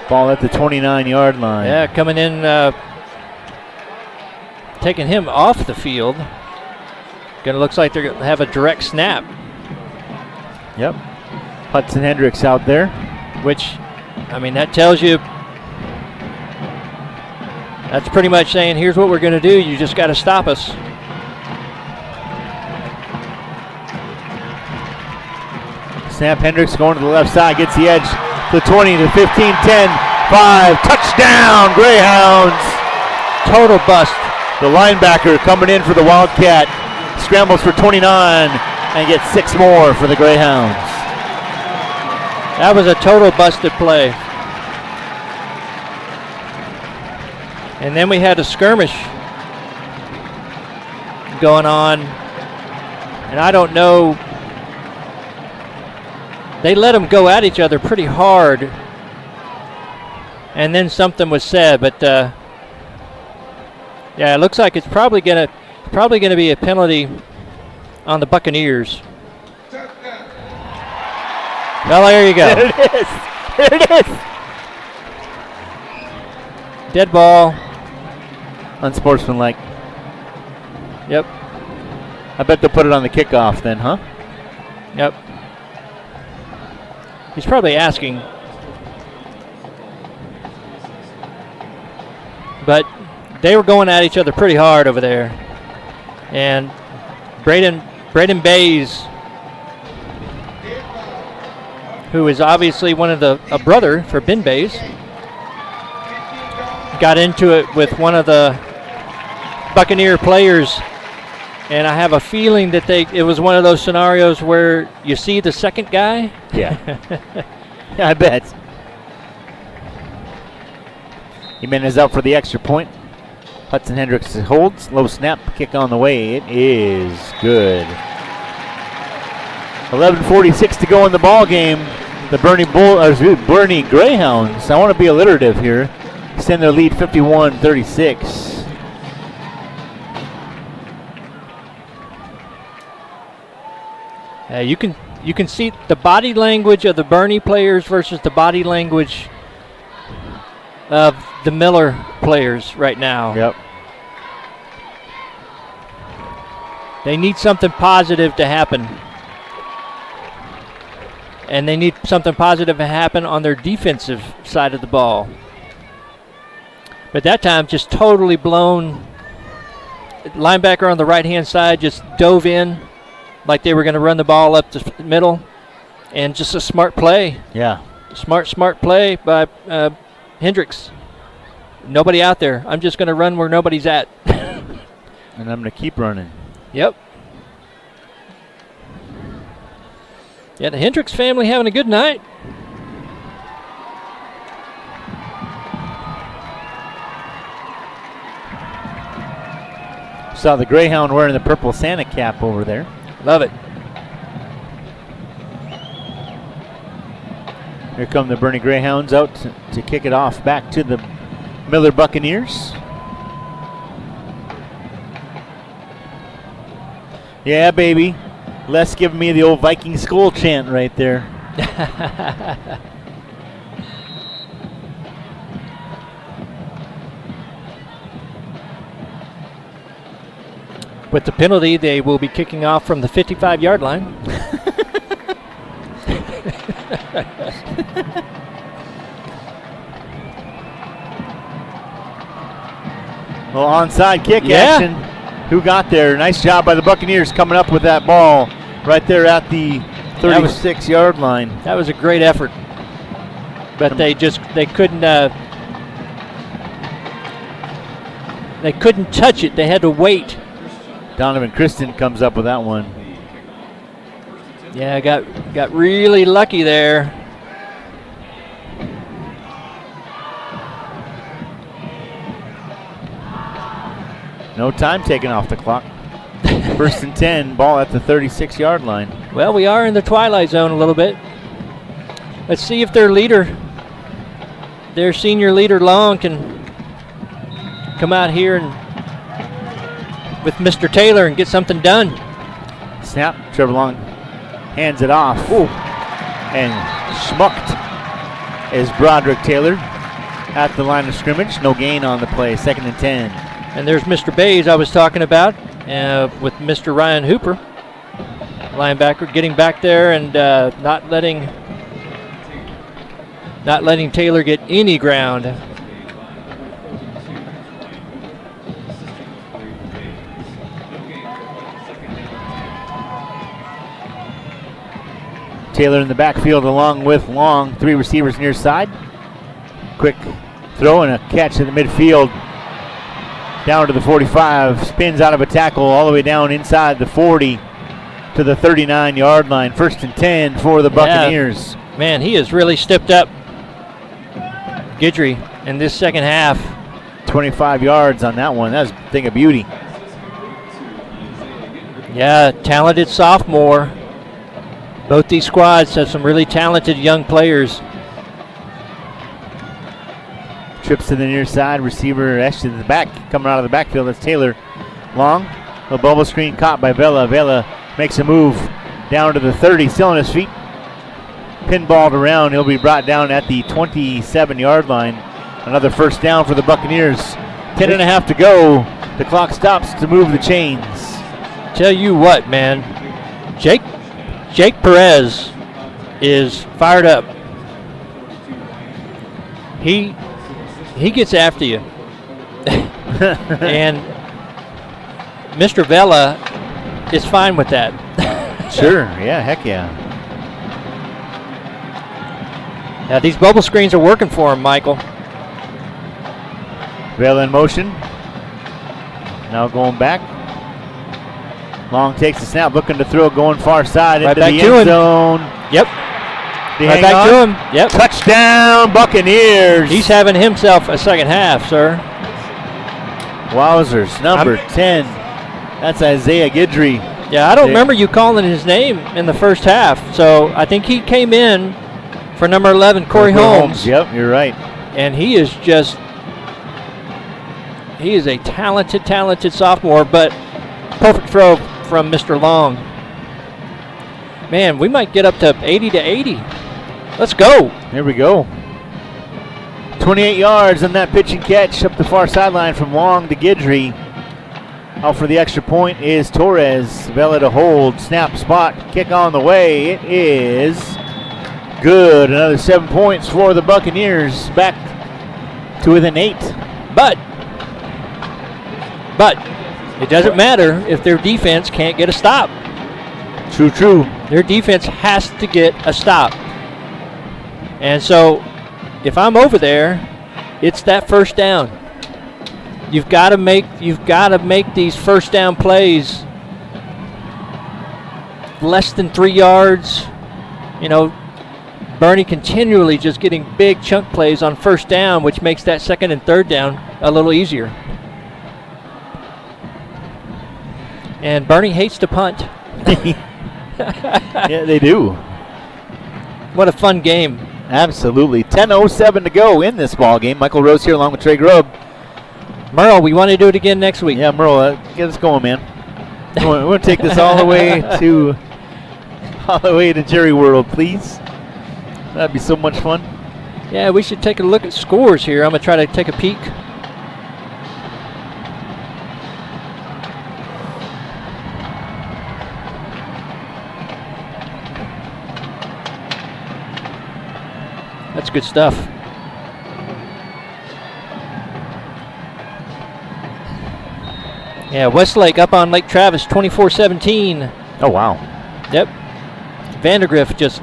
S1: Ball at the 29-yard line.
S2: Yeah, coming in, taking him off the field. Looks like they're going to have a direct snap.
S1: Yep. Hudson Hendricks out there.
S2: Which, that tells you, that's pretty much saying, here's what we're going to do. You just got to stop us.
S1: Snap. Hendricks going to the left side, gets the edge to 20 to 15, 10, 5. Touchdown, Greyhounds.
S2: Total bust.
S1: The linebacker coming in for the Wildcat. Scrambles for 29 and gets 6 more for the Greyhounds.
S2: That was a total busted play. And then we had a skirmish going on. And I don't know. They let them go at each other pretty hard. And then something was said, but it looks like it's probably gonna be a penalty on the Buccaneers. Well, there you go.
S1: There it is. There it is.
S2: Dead ball.
S1: Unsportsmanlike.
S2: Yep.
S1: I bet they'll put it on the kickoff then, huh?
S2: Yep. He's probably asking. But they were going at each other pretty hard over there. And Braden Bays, who is obviously a brother for Ben Bays, got into it with one of the Buccaneer players And I have a feeling that it was one of those scenarios where you see the second guy.
S1: Yeah. Yeah, I bet. Jimenez out for the extra point. Hudson Hendricks holds. Low snap. Kick on the way. It is good. 11:46 to go in the ball game. The Boerne Greyhounds, I want to be alliterative here, extend their lead 51-36.
S2: You can see the body language of the Boerne players versus the body language of the Miller players right now.
S1: Yep.
S2: They need something positive to happen. And they need something positive to happen on their defensive side of the ball. But that time, just totally blown. Linebacker on the right-hand side just dove in like they were going to run the ball up the middle. And just a smart play.
S1: Yeah.
S2: Smart play by Hendricks. Nobody out there. I'm just going to run where nobody's at.
S1: And I'm going to keep running.
S2: Yep. Yeah, the Hendricks family having a good night.
S1: Saw the Greyhound wearing the purple Santa cap over there.
S2: Love it.
S1: Here come the Boerne Greyhounds out to kick it off back to the Miller Buccaneers. Yeah, baby. Les giving me the old Viking skull chant right there.
S2: With the penalty, they will be kicking off from the 55-yard line.
S1: Well, onside kick action. Who got there? Nice job by the Buccaneers coming up with that ball right there at the 36-yard line.
S2: That was a great effort. But they couldn't touch it. They had to wait.
S1: Donovan Kristen comes up with that one.
S2: Yeah, got really lucky there.
S1: No time taken off the clock. First and 10, ball at the 36-yard line.
S2: Well, we are in the twilight zone a little bit. Let's see if their senior leader Long can come out here and with Mr. Taylor and get something done.
S1: Snap. Trevor Long hands it off. Ooh. And schmucked is Broderick Taylor at the line of scrimmage. No gain on the play. Second and 10.
S2: And there's Mr. Bays I was talking about with Mr. Ryan Hooper, linebacker, getting back there and not letting Taylor get any ground.
S1: Taylor in the backfield along with Long. Three receivers near side. Quick throw and a catch in the midfield. Down to the 45, spins out of a tackle all the way down inside the 40 to the 39-yard line. First and 10 for the Buccaneers.
S2: Yeah, man, he has really stepped up, Guidry, in this second half.
S1: 25 yards on that one. That's a thing of beauty.
S2: Yeah, talented sophomore. Both these squads have some really talented young players.
S1: Trips to the near side, receiver actually to the back, coming out of the backfield. That's Taylor. Long, the bubble screen caught by Vela. Vela makes a move down to the 30, still on his feet. Pinballed around, he'll be brought down at the 27-yard line. Another first down for the Buccaneers. 10.5 to go. The clock stops to move the chains.
S2: Tell you what, man, Jake Perez is fired up. He gets after you. And Mr. Vela is fine with that.
S1: Sure, yeah, heck yeah.
S2: Now these bubble screens are working for him, Michael.
S1: Vela in motion. Now going back. Long takes the snap, looking to throw, going far side
S2: Right
S1: into
S2: back
S1: the
S2: to
S1: end
S2: him.
S1: zone.
S2: Yep.
S1: They
S2: Right
S1: hang
S2: back
S1: on.
S2: to him. Yep.
S1: Touchdown, Buccaneers.
S2: He's having himself a second half, sir.
S1: Wowzers, number 10. That's Isaiah Guidry.
S2: Yeah, I don't
S1: There.
S2: remember you calling his name in the first half. So I think he came in for number 11, Corey Holmes.
S1: Yep, you're right.
S2: And he is a talented sophomore, but perfect throw from Mr. Long. Man, we might get up to 80 to 80. Let's go.
S1: Here we go. 28 yards on that pitch and catch up the far sideline from Long to Guidry. Out for the extra point is Torres. Vela to hold. Snap, spot, kick on the way. It is good. Another 7 points for the Buccaneers. Back to within 8.
S2: But it doesn't matter if their defense can't get a stop.
S1: True.
S2: Their defense has to get a stop. And so if I'm over there, it's that first down. You've got to make these first down plays less than 3 yards. You know, Boerne continually just getting big chunk plays on first down, which makes that second and third down a little easier. And Boerne hates to punt.
S1: Yeah, they do.
S2: What a fun game.
S1: Absolutely. 10:07 to go in this ball game. Michael Rose here along with Trey Grubb.
S2: Merle, we want to do it again next week.
S1: Yeah, Merle, get us going, man. We're going to take this all the way to Jerry World, please. That'd be so much fun.
S2: Yeah, we should take a look at scores here. I'm going to try to take a peek. That's good stuff. Yeah, Westlake up on Lake Travis, 24-17.
S1: Oh, wow.
S2: Yep. Vandergrift just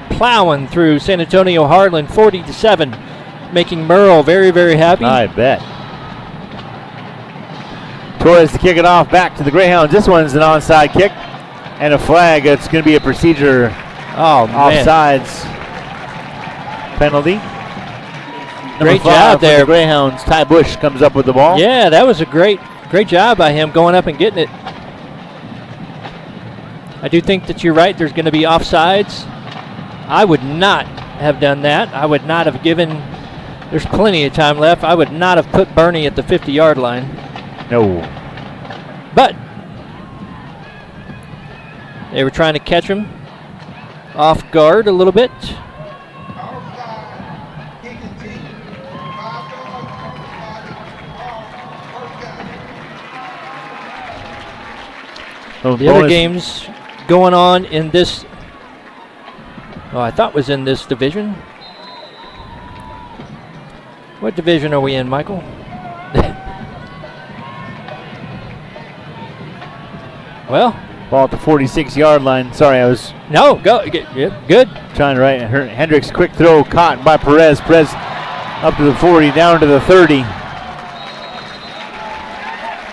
S2: plowing through San Antonio Harlan, 40-7, making Merle very, very happy.
S1: I bet. Torres to kick it off back to the Greyhounds. This one's an onside kick and a flag. It's going to be a procedure offsides penalty.
S2: Great
S1: Number 5
S2: job
S1: for
S2: there.
S1: The Greyhounds. Ty Bush comes up with the ball.
S2: Yeah, that was a great job by him going up and getting it. I do think that you're right. There's going to be offsides. I would not have done that. I would not have given. There's plenty of time left. I would not have put Boerne at the 50-yard line.
S1: No.
S2: But they were trying to catch him off guard a little bit. The other games going on in this, I thought was in this division. What division are we in, Michael? Well,
S1: ball at the 46-yard line. Sorry, I was
S2: go. Yep, good.
S1: trying to write. Hendricks, quick throw, caught by Perez. Perez up to the 40, down to the 30.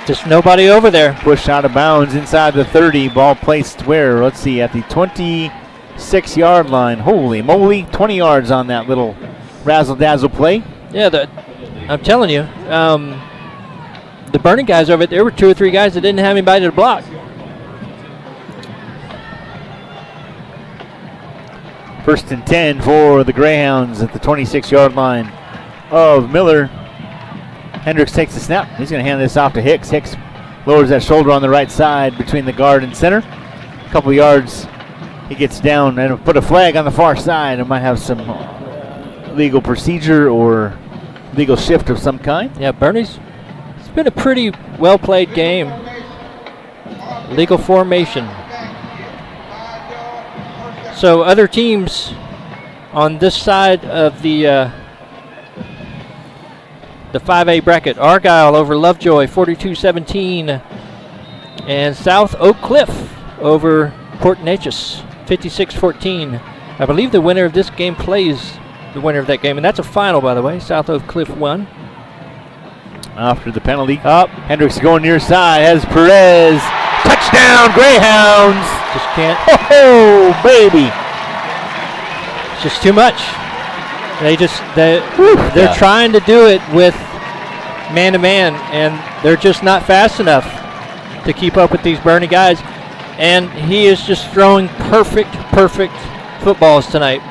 S2: Just nobody over there.
S1: Pushed out of bounds inside the 30. Ball placed where? Let's see, at the 26-yard line. Holy moly, 20 yards on that little razzle-dazzle play.
S2: Yeah, I'm telling you, the Boerne guys over there were 2 or 3 guys that didn't have anybody to block.
S1: First and 10 for the Greyhounds at the 26-yard line of Miller. Hendricks takes the snap. He's going to hand this off to Hicks. Hicks lowers that shoulder on the right side between the guard and center. A couple yards, he gets down and put a flag on the far side. It might have some legal procedure or legal shift of some kind.
S2: Yeah, Boerne's, it's been a pretty well-played game. Legal formation. So other teams on this side of the 5A bracket, Argyle over Lovejoy, 42-17, and South Oak Cliff over Port Neches, 56-14. I believe the winner of this game plays the winner of that game, and that's a final, by the way. South Oak Cliff won.
S1: After the penalty, Hendricks going near side, has Perez Touchdown, Greyhounds.
S2: Just can't.
S1: Oh, baby.
S2: It's just too much. They're trying to do it with man-to-man, and they're just not fast enough to keep up with these Boerne guys. And he is just throwing perfect footballs tonight.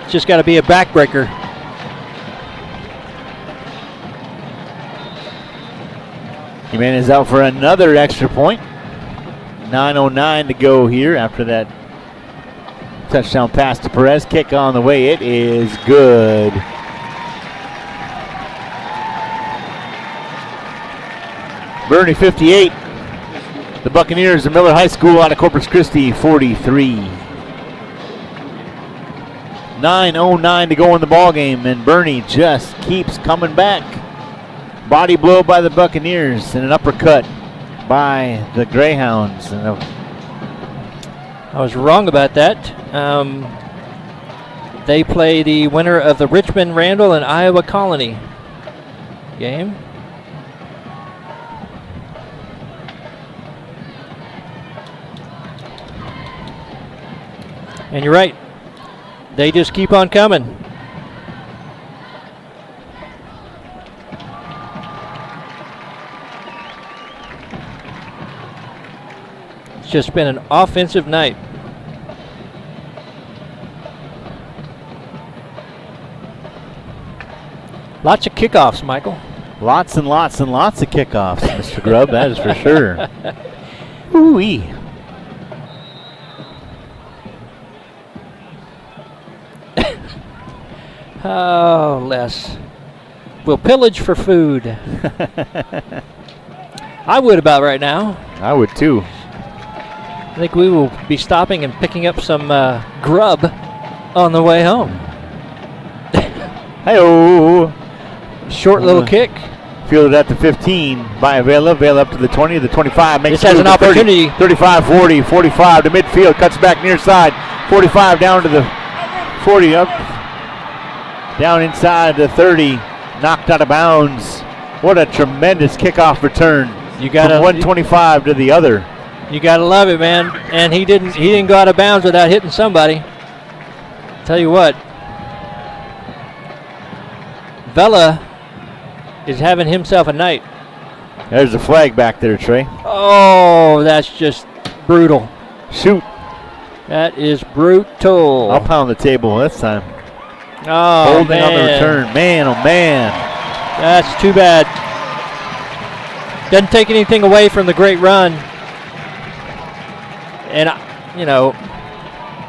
S2: It's just got to be a backbreaker.
S1: Jimenez out for another extra point. 9:09 to go here after that touchdown pass to Perez. Kick on the way. It is good. Boerne 58. The Buccaneers of Miller High School out of Corpus Christi 43. 9:09 to go in the ball game, and Boerne just keeps coming back. Body blow by the Buccaneers and an uppercut by the Greyhounds. And
S2: I was wrong about that. They play the winner of the Richmond Randall and Iowa Colony game. And you're right. They just keep on coming. It's just been an offensive night. Lots of kickoffs, Michael.
S1: lots and lots and lots of kickoffs, Mr. Grubb, that is for sure. Ooh-wee.
S2: Oh, Les. We'll pillage for food. I would about right now.
S1: I would too.
S2: I think we will be stopping and picking up some grub on the way home.
S1: Hey-oh.
S2: Short little kick.
S1: Fielded at the 15 by Vela. Vela up to the 20, the 25. Makes
S2: this has an opportunity.
S1: 35, 40, 45 to midfield. Cuts back near side. 45 down to the 40 up. Down inside the 30. Knocked out of bounds. What a tremendous kickoff return.
S2: You got
S1: from 125 to the other.
S2: You got to love it, man. And he didn't go out of bounds without hitting somebody. Tell you what. Vela is having himself a night.
S1: There's a flag back there, Trey.
S2: Oh, that's just brutal.
S1: Shoot.
S2: That is brutal.
S1: I'll pound the table this time.
S2: Oh,
S1: holding
S2: man.
S1: on the return. Man, oh, man.
S2: That's too bad. Doesn't take anything away from the great run. And, you know,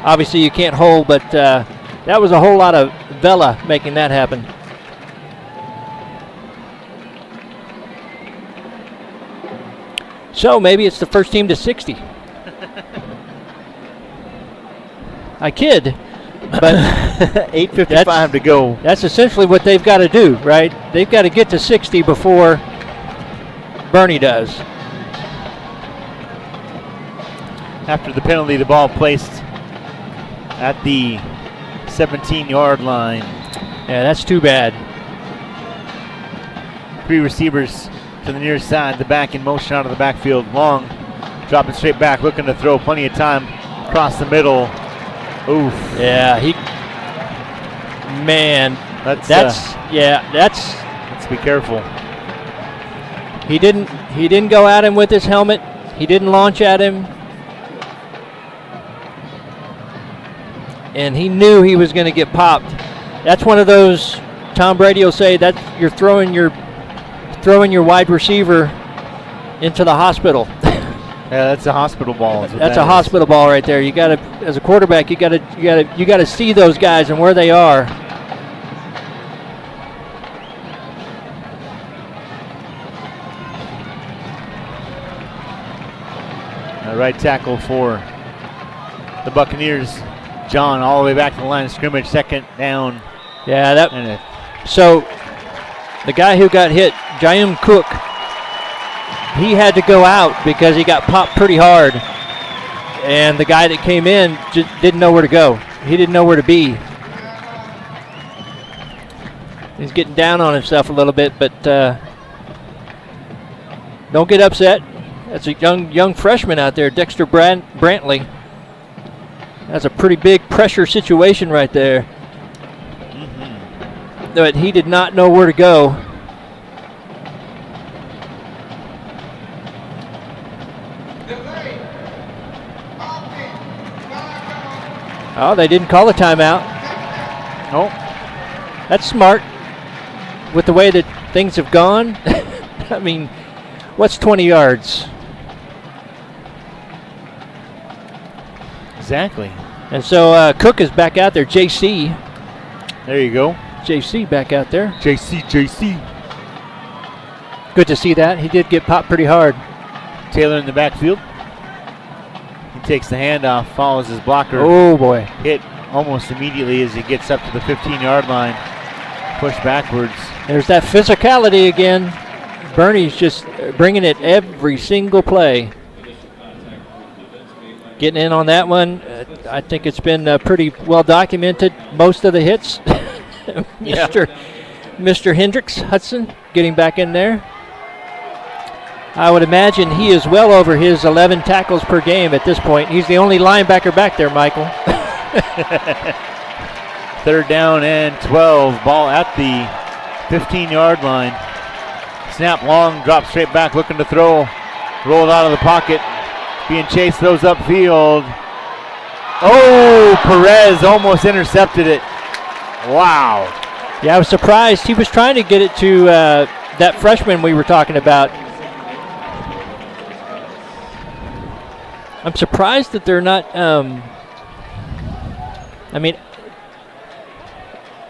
S2: obviously you can't hold, but that was a whole lot of Vela making that happen. So maybe it's the first team to 60. I kid, but
S1: 8:55 to go.
S2: That's essentially what they've got to do, right? They've got to get to 60 before Boerne does.
S1: After the penalty, the ball placed at the 17-yard line.
S2: Yeah, that's too bad.
S1: Three receivers to the near side, the back in motion out of the backfield. Long, dropping straight back, looking to throw, plenty of time across the middle. Oof.
S2: Yeah, man,
S1: let's be careful.
S2: He didn't go at him with his helmet. He didn't launch at him. And he knew he was going to get popped. That's one of those, Tom Brady will say, that you're throwing your wide receiver into the hospital.
S1: Yeah, that's a hospital ball.
S2: That's a hospital ball right there. You got to, as a quarterback, you got to see those guys and where they are.
S1: Right tackle for the Buccaneers. John all the way back to the line of scrimmage. Second down.
S2: Yeah, so the guy who got hit, Jaim Cook, he had to go out because he got popped pretty hard. And the guy that came in just didn't know where to go. He didn't know where to be. He's getting down on himself a little bit, but Don't get upset. That's a young freshman out there, Dexter Brantley. That's a pretty big pressure situation right there. But he did not know where to go. Oh, they didn't call a timeout.
S1: Nope.
S2: That's smart with the way that things have gone. I mean, what's 20 yards?
S1: Exactly.
S2: And so Cook is back out there. JC.
S1: There you go.
S2: JC back out there.
S1: JC.
S2: Good to see that. He did get popped pretty hard.
S1: Taylor in the backfield. He takes the handoff, follows his blocker.
S2: Oh, boy.
S1: Hit almost immediately as he gets up to the 15-yard line. Push backwards.
S2: There's that physicality again. Bernie's just bringing it every single play. Getting in on that one. I think it's been pretty well documented. Most of the hits. Mr. Hendricks Hudson getting back in there. I would imagine he is well over his 11 tackles per game at this point. He's the only linebacker back there, Michael.
S1: 3rd down and 12. Ball at the 15-yard line. Snap long, drop straight back, looking to throw. Rolled out of the pocket. Being chased, throws upfield. Oh, Perez almost intercepted it. Wow.
S2: Yeah, I was surprised. He was trying to get it to that freshman we were talking about. I'm surprised that they're not. I mean,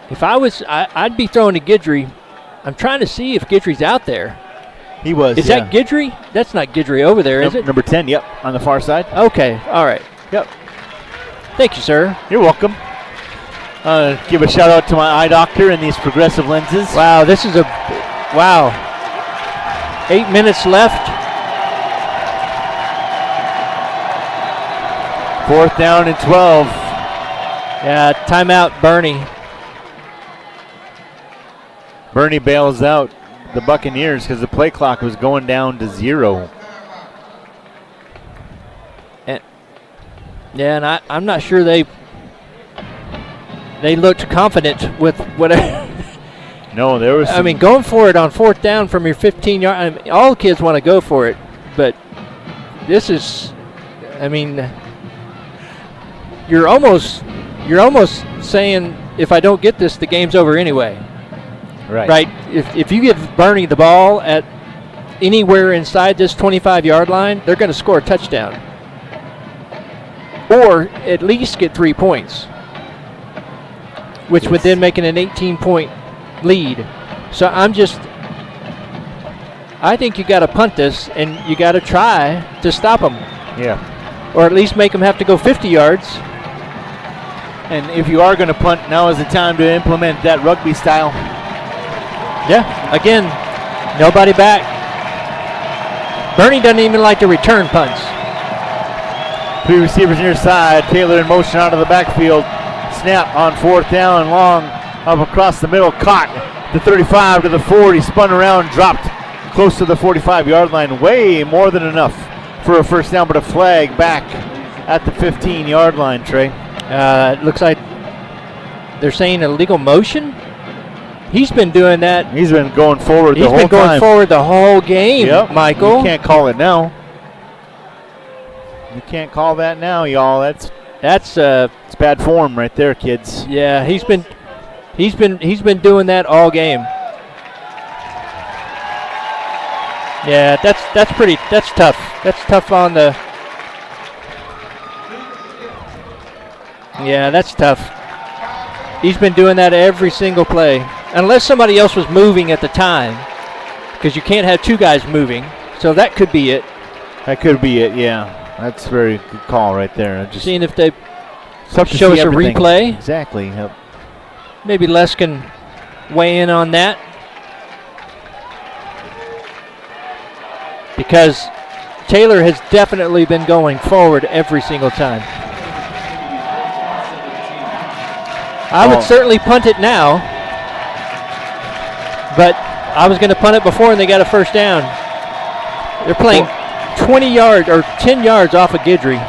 S2: if I was, I'd be throwing to Guidry. I'm trying to see if Guidry's out there.
S1: He was.
S2: Is that Guidry? That's not Guidry over there, is it?
S1: Number 10, yep, on the far side.
S2: Okay, all right.
S1: Yep.
S2: Thank you, sir.
S1: You're welcome. Give a shout out to my eye doctor and these progressive lenses.
S2: Wow, this is 8 minutes left.
S1: 4th down and 12.
S2: Yeah, timeout, Bernie.
S1: Bernie bails out the Buccaneers because the play clock was going down to 0.
S2: And I'm not sure they looked confident with whatever.
S1: No, there was.
S2: I mean, going for it on 4th down from your 15-yard. I mean, all kids want to go for it, but this is. I mean, you're almost saying if I don't get this, the game's over anyway. Right. If you give Bernie the ball at anywhere inside this 25-yard line, they're going to score a touchdown, or at least get 3 points, which would then make it an 18-point lead. So I think you got to punt this, and you got to try to stop them.
S1: Yeah.
S2: Or at least make them have to go 50 yards.
S1: And if you are going to punt, now is the time to implement that rugby style.
S2: Yeah, again, nobody back. Bernie doesn't even like to return punts.
S1: 3 receivers near side. Taylor in motion out of the backfield. Snap on 4th down and long. Up across the middle. Caught the 35 to the 40. Spun around, dropped close to the 45-yard line. Way more than enough for a 1st down, but a flag back at the 15-yard line, Trey.
S2: It looks like they're saying illegal motion. He's been doing that.
S1: He's been going forward the whole time.
S2: He's been going forward the whole game,
S1: yep.
S2: Michael.
S1: You can't call it now. You can't call that now, y'all. It's bad form right there, kids.
S2: Yeah, he's been doing that all game. Yeah, that's tough. That's tough on the. Yeah, that's tough. He's been doing that every single play. Unless somebody else was moving at the time, because you can't have 2 guys moving. So that could be it.
S1: That could be it, yeah. That's a very good call right there. Just
S2: seeing if they
S1: show
S2: us a replay.
S1: Exactly. Yep.
S2: Maybe Les can weigh in on that. Because Taylor has definitely been going forward every single time. I would certainly punt it now, but I was going to punt it before and they got a 1st down. They're playing 20 yards or 10 yards off of Guidry.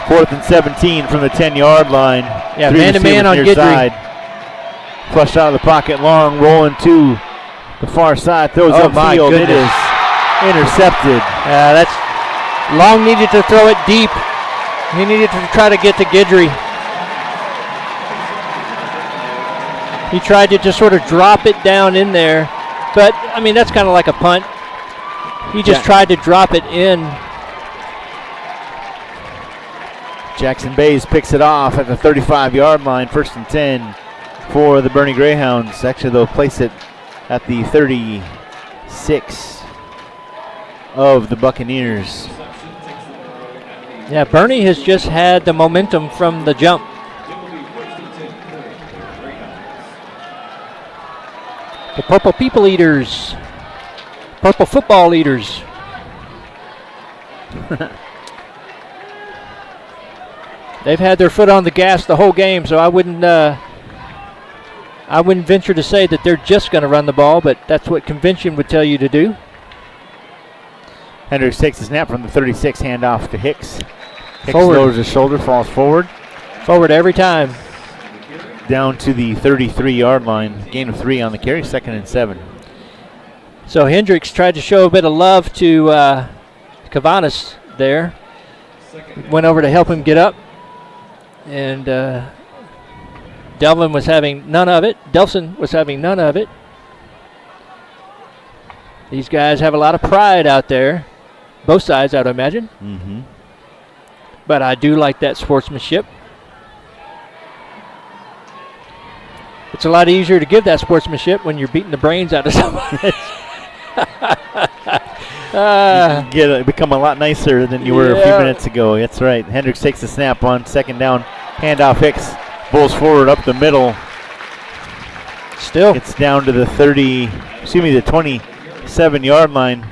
S1: 4th and 17 from the 10-yard line.
S2: Yeah,
S1: 3
S2: man-to-man on
S1: receivers near
S2: Guidry.
S1: side. Flushed out of the pocket, long, rolling to the far side. Throws
S2: Oh, my
S1: upfield. It
S2: goodness.
S1: is intercepted.
S2: That's Long needed to throw it deep. He needed to try to get to Guidry. He tried to just sort of drop it down in there. But, I mean, that's kind of like a punt. He just tried to drop it in.
S1: Jackson Bays picks it off at the 35-yard line, 1st and 10 for the Boerne Greyhounds. Actually, they'll place it at the 36 of the Buccaneers.
S2: Yeah, Boerne has just had the momentum from the jump. The Purple People Eaters. Purple Football Eaters. They've had their foot on the gas the whole game, so I wouldn't venture to say that they're just going to run the ball, but that's what convention would tell you to do.
S1: Hendricks takes the snap from the 36, handoff to Hicks. Hicks
S2: Forward.
S1: lowers his shoulder, falls forward.
S2: Forward every time.
S1: Down to the 33-yard line. Gain of 3 on the carry, 2nd and 7.
S2: So Hendricks tried to show a bit of love to Cavanis there. Went over to help him get up. And Delvin was having none of it. Delson was having none of it. These guys have a lot of pride out there. Both sides, I would imagine.
S1: Mm-hmm.
S2: But I do like that sportsmanship. It's a lot easier to give that sportsmanship when you're beating the brains out of somebody.
S1: You can become a lot nicer than you were a few minutes ago. That's right. Hendricks takes the snap on 2nd down. Handoff Hicks. Bulls forward up the middle.
S2: Still.
S1: It's down to the 27-yard line.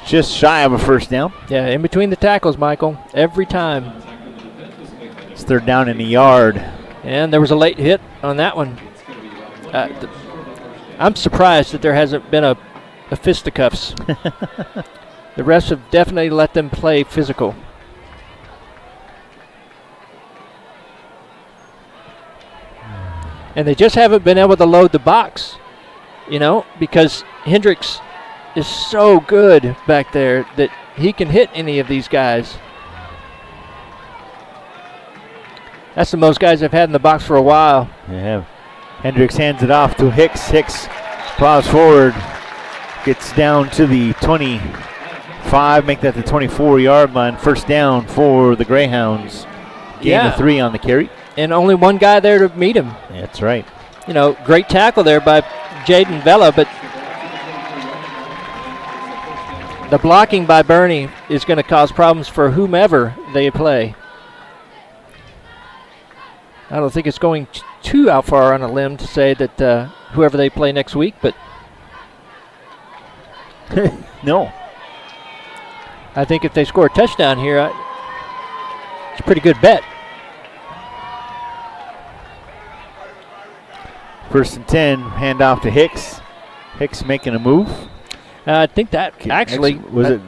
S1: Just shy of a 1st down.
S2: Yeah, in between the tackles, Michael. Every time.
S1: It's 3rd down and a yard.
S2: And there was a late hit on that one. I'm surprised that there hasn't been a fisticuffs. The refs have definitely let them play physical. And they just haven't been able to load the box, because Hendricks is so good back there that he can hit any of these guys. That's the most guys I've had in the box for a while.
S1: They have. Hendricks hands it off to Hicks. Hicks plows forward. Gets down to the 25. Make that the 24-yard line. 1st down for the Greyhounds. Gain of 3 on the carry.
S2: And only one guy there to meet him.
S1: That's right.
S2: Great tackle there by Jaden Vela, but the blocking by Boerne is going to cause problems for whomever they play. I don't think it's going too out far on a limb to say that whoever they play next week, but
S1: No.
S2: I think if they score a touchdown here, it's a pretty good bet.
S1: 1st and 10, handoff to Hicks. Hicks making a move.
S2: I think that actually
S1: was it?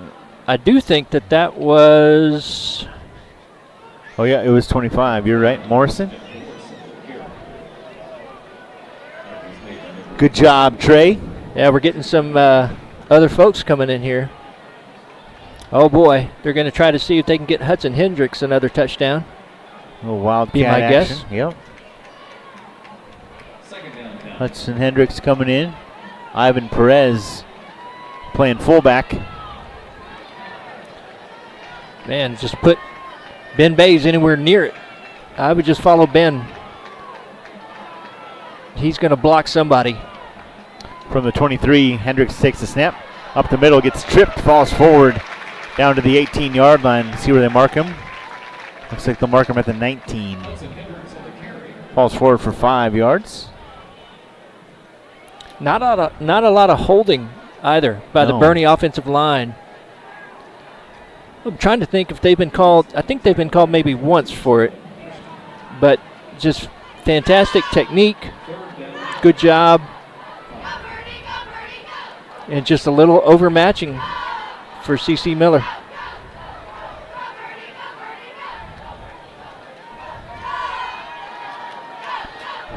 S2: I do think that was.
S1: Oh yeah, it was 25. You're right, Morrison. Good job, Trey.
S2: Yeah, we're getting some other folks coming in here. Oh boy, they're going to try to see if they can get Hudson Hendricks another touchdown.
S1: A little wildcat
S2: Be my
S1: action.
S2: guess.
S1: Yep. Hudson Hendricks coming in. Ivan Perez playing fullback.
S2: Man, just put Ben Bays anywhere near it. I would just follow Ben. He's going to block somebody.
S1: From the 23, Hendricks takes the snap. Up the middle, gets tripped, falls forward. Down to the 18-yard line. See where they mark him. Looks like they'll mark him at the 19. Falls forward for 5 yards.
S2: Not a lot of holding either by the Boerne offensive line. I'm trying to think if they've been called. I think they've been called maybe once for it. But just fantastic technique. Good job. And just a little overmatching for C.C. Miller.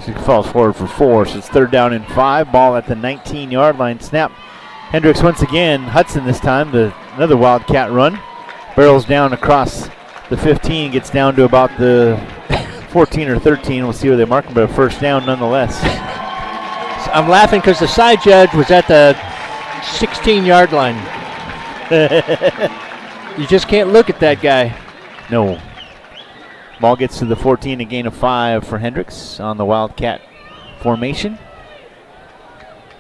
S1: She falls forward for 4, so it's 3rd down and 5. Ball at the 19-yard line. Snap. Hendricks once again. Hudson this time. Another Wildcat run. Barrels down across the 15. Gets down to about the 14 or 13. We'll see where they mark him, but a 1st down nonetheless.
S2: I'm laughing because the side judge was at the 16-yard line. You just can't look at that guy.
S1: No. Ball gets to the 14, a gain of 5 for Hendricks on the Wildcat formation.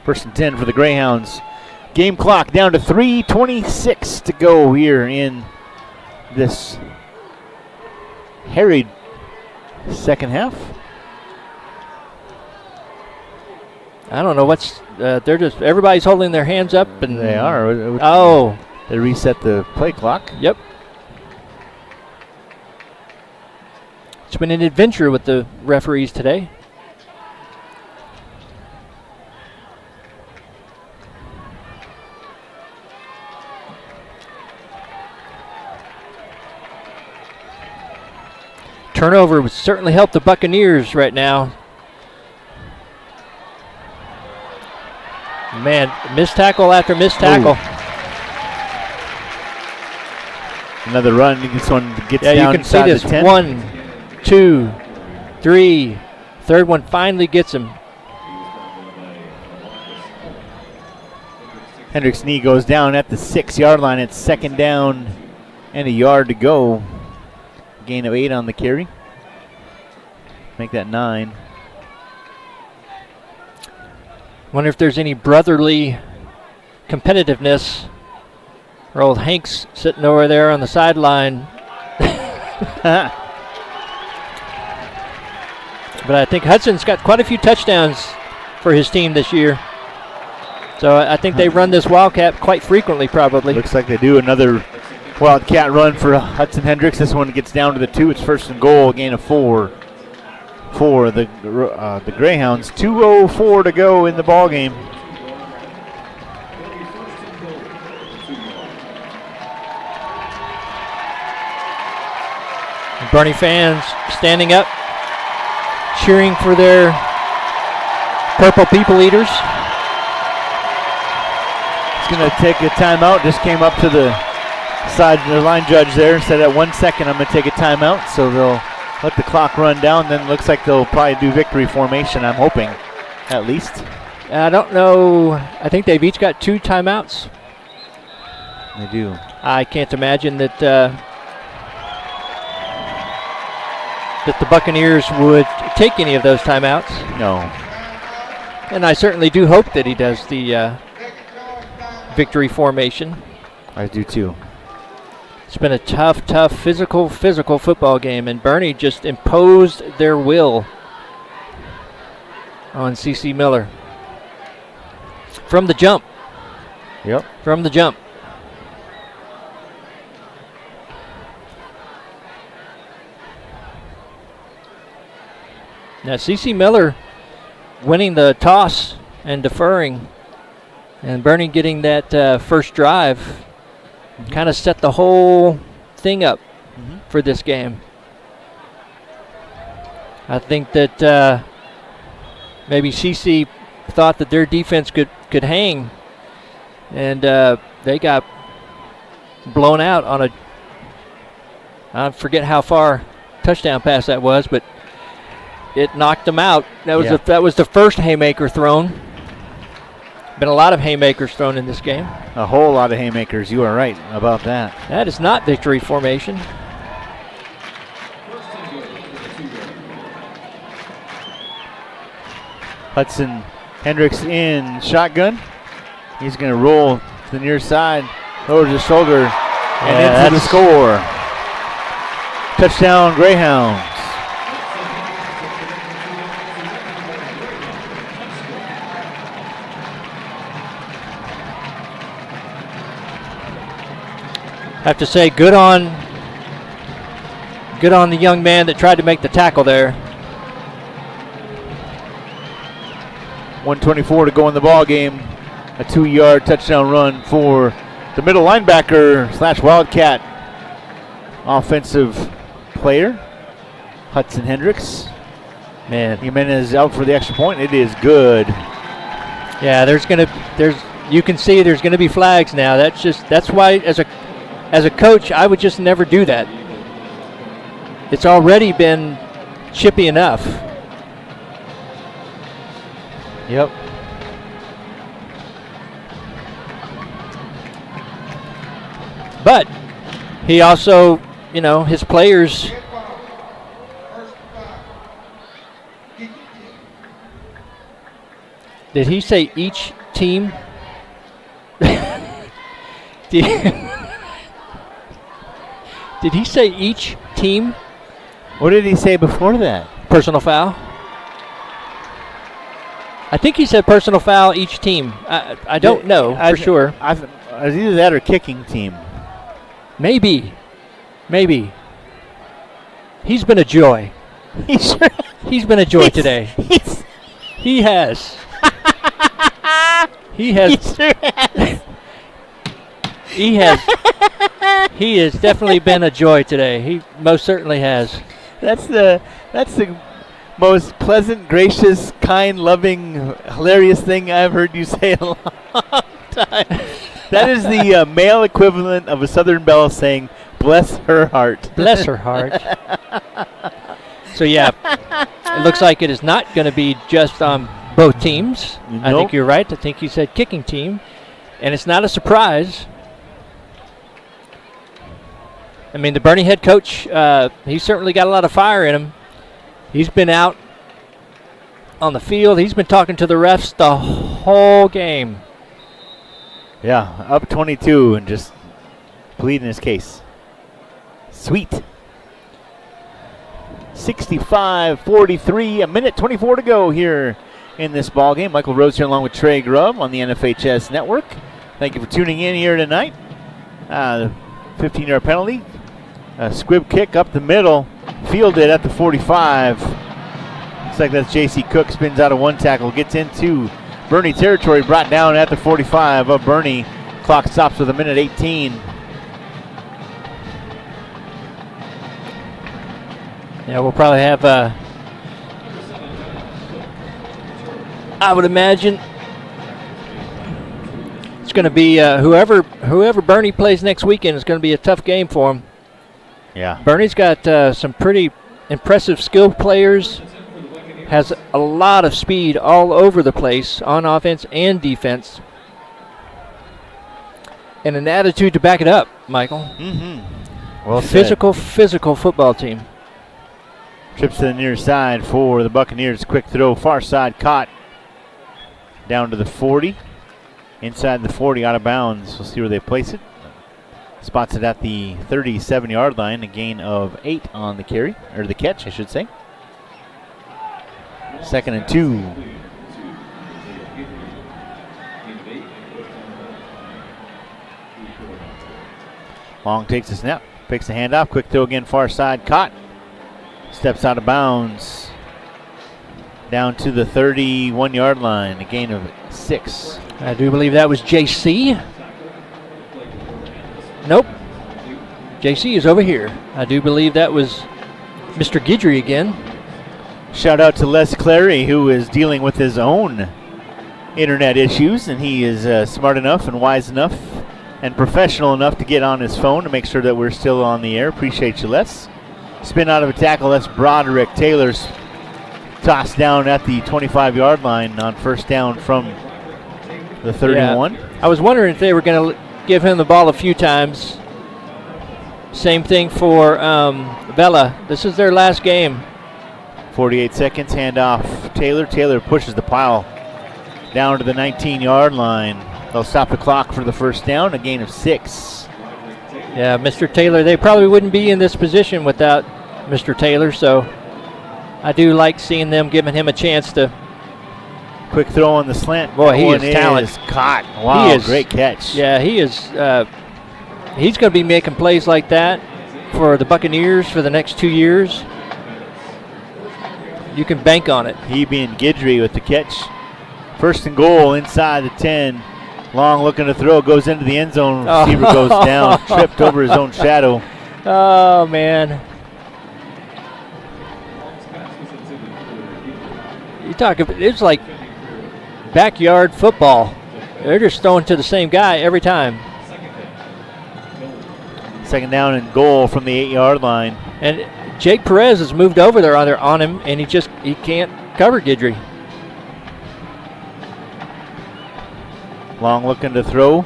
S1: 1st and 10 for the Greyhounds. Game clock down to 3:26 to go here in this harried second half.
S2: I don't know what's. They're just everybody's holding their hands up, and
S1: They are.
S2: Oh,
S1: They reset the play clock.
S2: yep. It's been an adventure with the referees today. Turnover would certainly help the Buccaneers right now. Man, missed tackle after missed tackle.
S1: Another run. This one gets
S2: Yeah,
S1: down
S2: you can see
S1: inside
S2: this.
S1: the 10.
S2: 1, 2, 3. 3rd one finally gets him.
S1: Hendricks' knee goes down at the 6-yard line. It's 2nd down and a yard to go. Gain of 8 on the carry. Make that 9.
S2: Wonder if there's any brotherly competitiveness. Or old Hank's sitting over there on the sideline. But I think Hudson's got quite a few touchdowns for his team this year. So I think they run this Wildcat quite frequently, probably.
S1: Looks like they do. Another Wildcat run for Hudson Hendricks. This one gets down to the 2. It's 1st and goal. Gain of 4 for the Greyhounds. 2:04 to go in the ball game.
S2: Boerne fans standing up, cheering for their Purple People Eaters.
S1: He's going to take a timeout. Just came up to the line judge there. Said at 1 second, I'm going to take a timeout. So they'll let the clock run down. Then looks like they'll probably do victory formation, I'm hoping, at least.
S2: I don't know. I think they've each got 2 timeouts.
S1: They do.
S2: I can't imagine that that the Buccaneers would take any of those timeouts.
S1: No.
S2: And I certainly do hope that he does the victory formation.
S1: I do too.
S2: It's been a tough, physical football game, and Boerne just imposed their will on C.C. Miller. From the jump.
S1: Yep.
S2: From the jump. Now C.C. Miller winning the toss and deferring, and Boerne getting that first drive kind of set the whole thing up for this game. I think that maybe C.C. thought that their defense could hang, and they got blown out on I forget how far touchdown pass that was, but it knocked them out. That was the first haymaker thrown. Been a lot of haymakers thrown in this game.
S1: A whole lot of haymakers. You are right about that.
S2: That is not victory formation.
S1: Hudson Hendricks in shotgun. He's going to roll to the near side, lowers his shoulder, and into the score. Touchdown, Greyhounds.
S2: Have to say, good on the young man that tried to make the tackle there.
S1: 1:24 to go in the ball game. A 2-yard touchdown run for The middle linebacker / Wildcat offensive player, Hudson Hendricks.
S2: Man,
S1: Jimenez out for the extra point. It is good.
S2: yeah, you can see there's gonna be flags now. That's why as a coach I would just never do that. It's already been chippy enough.
S1: Yep.
S2: But he also, his players. Did he say each team? Did he say each team?
S1: What did he say before that?
S2: Personal foul? I think he said personal foul each team. I don't know for sure.
S1: It's either that or kicking team.
S2: Maybe. He's been a joy. He's been a joy today. He has. He has. He has definitely been a joy today. He most certainly has.
S1: That's the most pleasant, gracious, kind, loving, hilarious thing I've heard you say in a long time. That is the male equivalent of a Southern Belle saying, "Bless her heart."
S2: Bless her heart. So yeah, it looks like it is not going to be just on both teams.
S1: Nope.
S2: I think you're right. I think you said kicking team, and it's not a surprise. I mean, the Boerne head coach, he's certainly got a lot of fire in him. He's been out on the field. He's been talking to the refs the whole game.
S1: Yeah, up 22 and just pleading his case. Sweet. 65-43, a minute 24 to go here in this ball game. Michael Rose here along with Trey Grubb on the NFHS Network. Thank you for tuning in here tonight. The 15-yard penalty. A squib kick up the middle, fielded at the 45. Looks like that's J.C. Cook, spins out of one tackle, gets into Boerne territory, brought down at the 45 of Boerne. Clock stops with a minute 18.
S2: Yeah, we'll probably have, I would imagine, it's going to be whoever Boerne plays next weekend is going to be a tough game for him.
S1: Yeah.
S2: Boerne's got some pretty impressive skilled players, has a lot of speed all over the place on offense and defense, and an attitude to back it up, Michael.
S1: Mm-hmm. Well said.
S2: Physical football team.
S1: Trips to the near side for the Buccaneers. Quick throw, far side, caught down to the 40. Inside the 40, out of bounds. We'll see where they place it. Spots it at the 37-yard line, a gain of 8 on the carry, or the catch, I should say. 2nd and 2. Long takes the snap, picks the handoff, quick throw again, far side, caught. Steps out of bounds. Down to the 31-yard line, a gain of 6.
S2: I do believe that was JC. Nope. JC is over here. I do believe that was Mr. Guidry again.
S1: Shout out to Les Clary, who is dealing with his own internet issues, and he is smart enough and wise enough and professional enough to get on his phone to make sure that we're still on the air. Appreciate you, Les. Spin out of a tackle. That's Broderick. Taylor's tossed down at the 25-yard line on first down from the 31.
S2: Yeah. I was wondering if they were going to give him the ball a few times. Same thing for Vela. This is their last game.
S1: 48 seconds, handoff. Taylor pushes the pile down to the 19-yard line. They'll stop the clock for the first down, a gain of 6.
S2: Yeah, Mr. Taylor, they probably wouldn't be in this position without Mr. Taylor, so I do like seeing them giving him a chance to.
S1: Quick throw on the slant.
S2: Boy, he is talent.
S1: Caught. Wow,
S2: he is,
S1: great catch.
S2: Yeah, he is. He's going to be making plays like that for the Buccaneers for the next 2 years. You can bank on it.
S1: He being Guidry with the catch. First and goal inside the 10. Long looking to throw, goes into the end zone. Receiver goes down, tripped over his own shadow.
S2: Oh, man. You talk about, it's like backyard football. They're just throwing to the same guy every time.
S1: Second down and goal from the 8-yard line.
S2: And Jake Perez has moved over there on him, and he can't cover Guidry.
S1: Long looking to throw.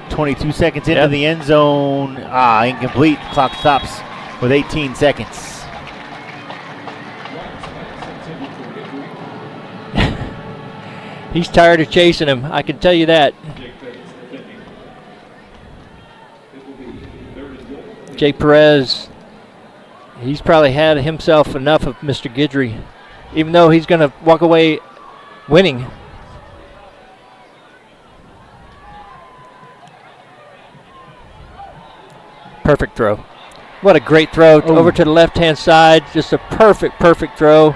S1: 22 seconds into the end zone. Incomplete. Clock stops with 18 seconds.
S2: He's tired of chasing him, I can tell you that. Jake Perez, he's probably had himself enough of Mr. Guidry, even though he's going to walk away winning. Perfect throw. What a great throw over to the left-hand side. Just a perfect throw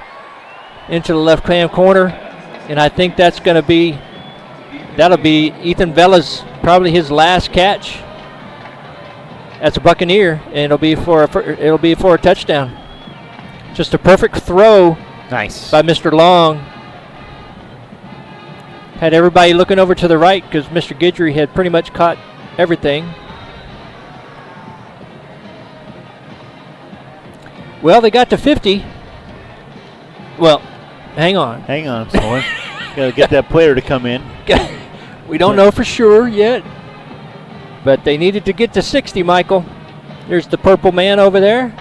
S2: into the left-hand corner. And I think that'll be Ethan Vella's, probably his last catch as a Buccaneer, and it'll be for a touchdown. Just a perfect throw.
S1: Nice
S2: by Mr. Long. Had everybody looking over to the right because Mr. Guidry had pretty much caught everything. Well, they got to 50. Well, hang on.
S1: Someone. Got to get that player to come in.
S2: We don't know for sure yet, but they needed to get to 60, Michael. There's the purple man over there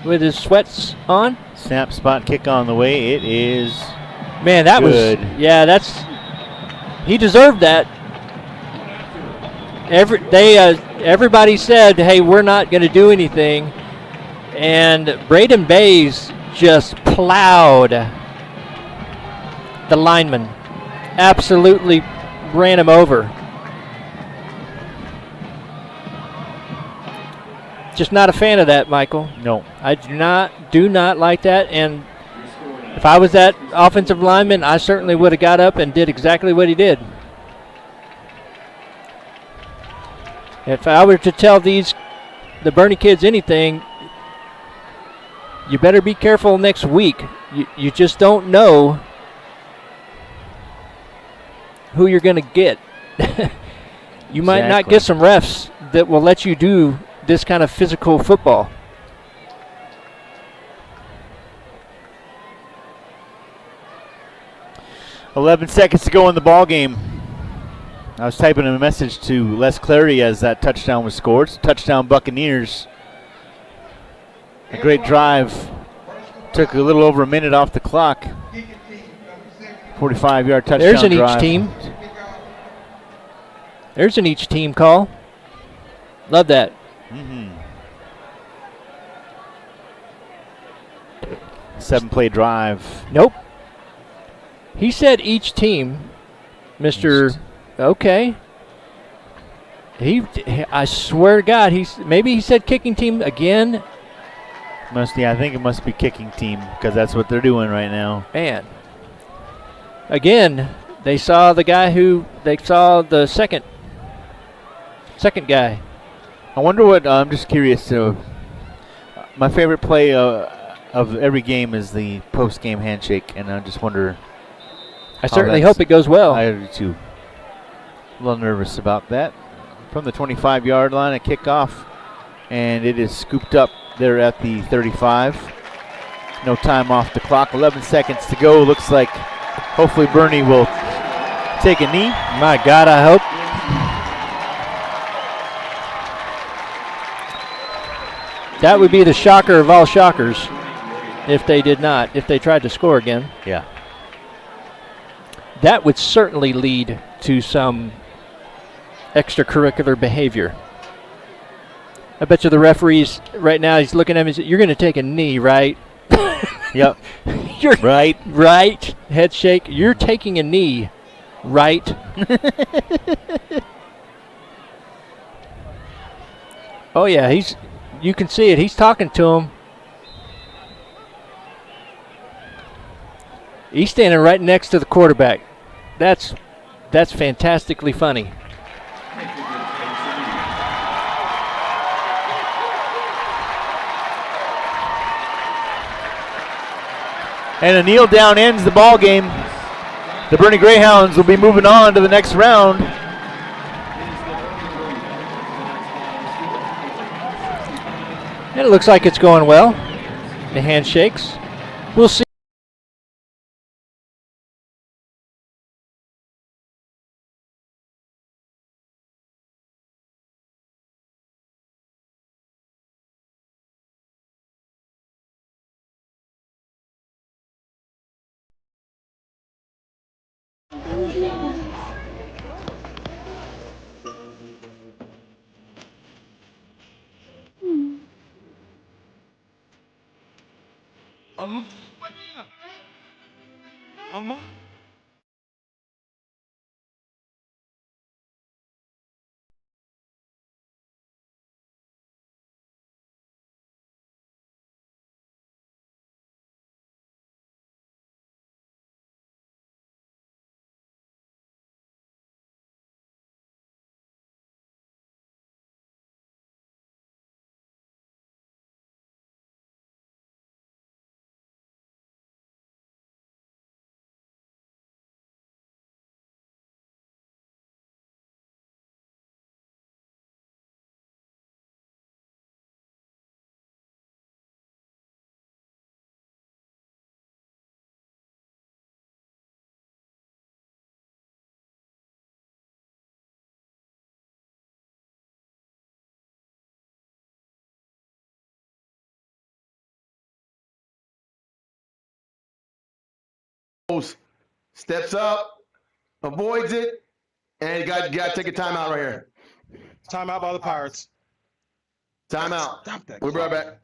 S2: with his sweats on.
S1: Snap, spot, kick on the way. It is
S2: Man, that
S1: good.
S2: He deserved that. Everybody said, hey, we're not going to do anything. And Braden Bays just plowed the lineman. Absolutely ran him over. Just not a fan of that, Michael.
S1: No.
S2: I do not like that. And if I was that offensive lineman, I certainly would have got up and did exactly what he did. If I were to tell the Boerne kids anything, you better be careful next week. You just don't know who you're going to get. You might not get some refs that will let you do this kind of physical football.
S1: $11 seconds to go in the ball game. I was typing a message to Les Clary as that touchdown was scored. Touchdown Buccaneers. A great drive. Took a little over a minute off the clock. 45-yard touchdown
S2: There's an
S1: drive.
S2: each team. There's an each team call. Love that.
S1: Mm-hmm. 7-play drive.
S2: Nope. He said each team, Mr. Okay. I swear to God, maybe he said kicking team again.
S1: I think it must be kicking team because that's what they're doing right now.
S2: Man. Again, they saw the second guy.
S1: I wonder what, I'm just curious. My favorite play of every game is the post-game handshake, and I just wonder.
S2: I certainly hope it goes well.
S1: I do too. A little nervous about that. From the 25-yard line, a kickoff, and it is scooped up there at the 35. No time off the clock. 11 seconds to go. Looks like hopefully Boerne will take a knee.
S2: My God, I hope. That would be the shocker of all shockers if they tried to score again.
S1: Yeah.
S2: That would certainly lead to some extracurricular behavior. I bet you the referees right now, he's looking at me and says, you're going to take a knee, right?
S1: Yep.
S2: You're
S1: right.
S2: Right. Head shake. You're taking a knee, right? Oh, yeah. You can see it. He's talking to him. He's standing right next to the quarterback. That's fantastically funny.
S1: And a kneel down ends the ball game. The Boerne Greyhounds will be moving on to the next round.
S2: And it looks like it's going well. The handshakes. We'll see.
S6: Steps up, avoids it, and you got to take a timeout right here.
S7: Timeout by the Pirates.
S6: Timeout.
S7: Stop that.
S6: We'll be right back.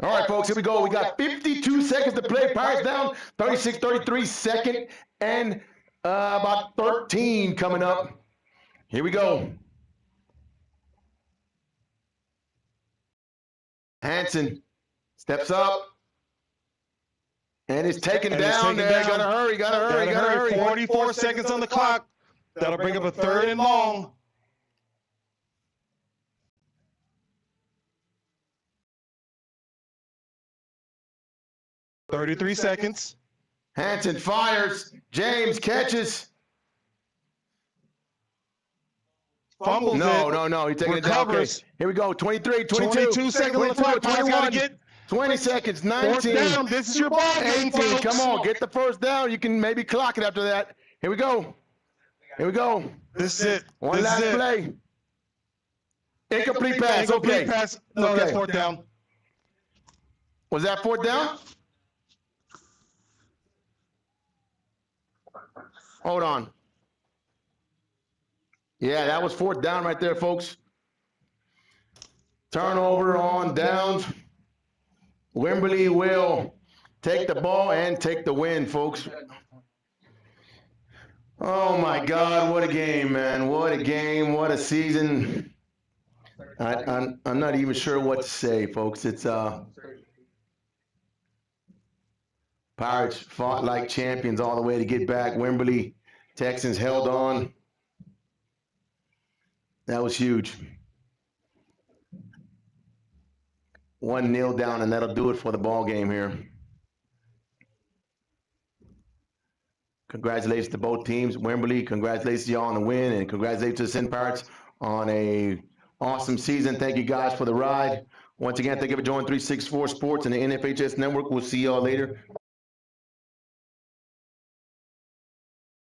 S6: All right, folks, here we go. We got 52 seconds to play. Pirates down 36-33, second and about 13 coming up. Here we go. Hansen steps up and is taken down there. Gotta hurry, gotta hurry.
S7: 44 seconds on the clock. That'll bring up a third and long. $33 seconds.
S6: Hansen fires. James catches.
S7: Fumbles
S6: No. He's taking it down. Okay. Here we go. 23,
S7: 22 seconds on the clock.
S6: 21, 20 seconds, 19.
S7: Fourth down. This is your ball game,
S6: 18.
S7: folks.
S6: Come on, get the first down. You can maybe clock it after that. Here we go.
S7: This is it.
S6: One last play. Incomplete pass. Okay.
S7: Pass. No, that's fourth down.
S6: Was that fourth down? Hold on. Yeah, that was fourth down right there, folks. Turnover on downs. Wimberley will take the ball and take the win, folks. Oh, my God, what a game, man. What a game, what a season. I'm not even sure what to say, folks. It's Pirates fought like champions all the way to get back. Wimberley Texans held on. That was huge. 1-0 down, and that'll do it for the ball game here. Congratulations to both teams. Wimberley, congratulations to y'all on the win, and congratulations to the Sin Pirates on awesome season. Thank you guys for the ride. Once again, thank you for joining 364 Sports and the NFHS Network. We'll see y'all later.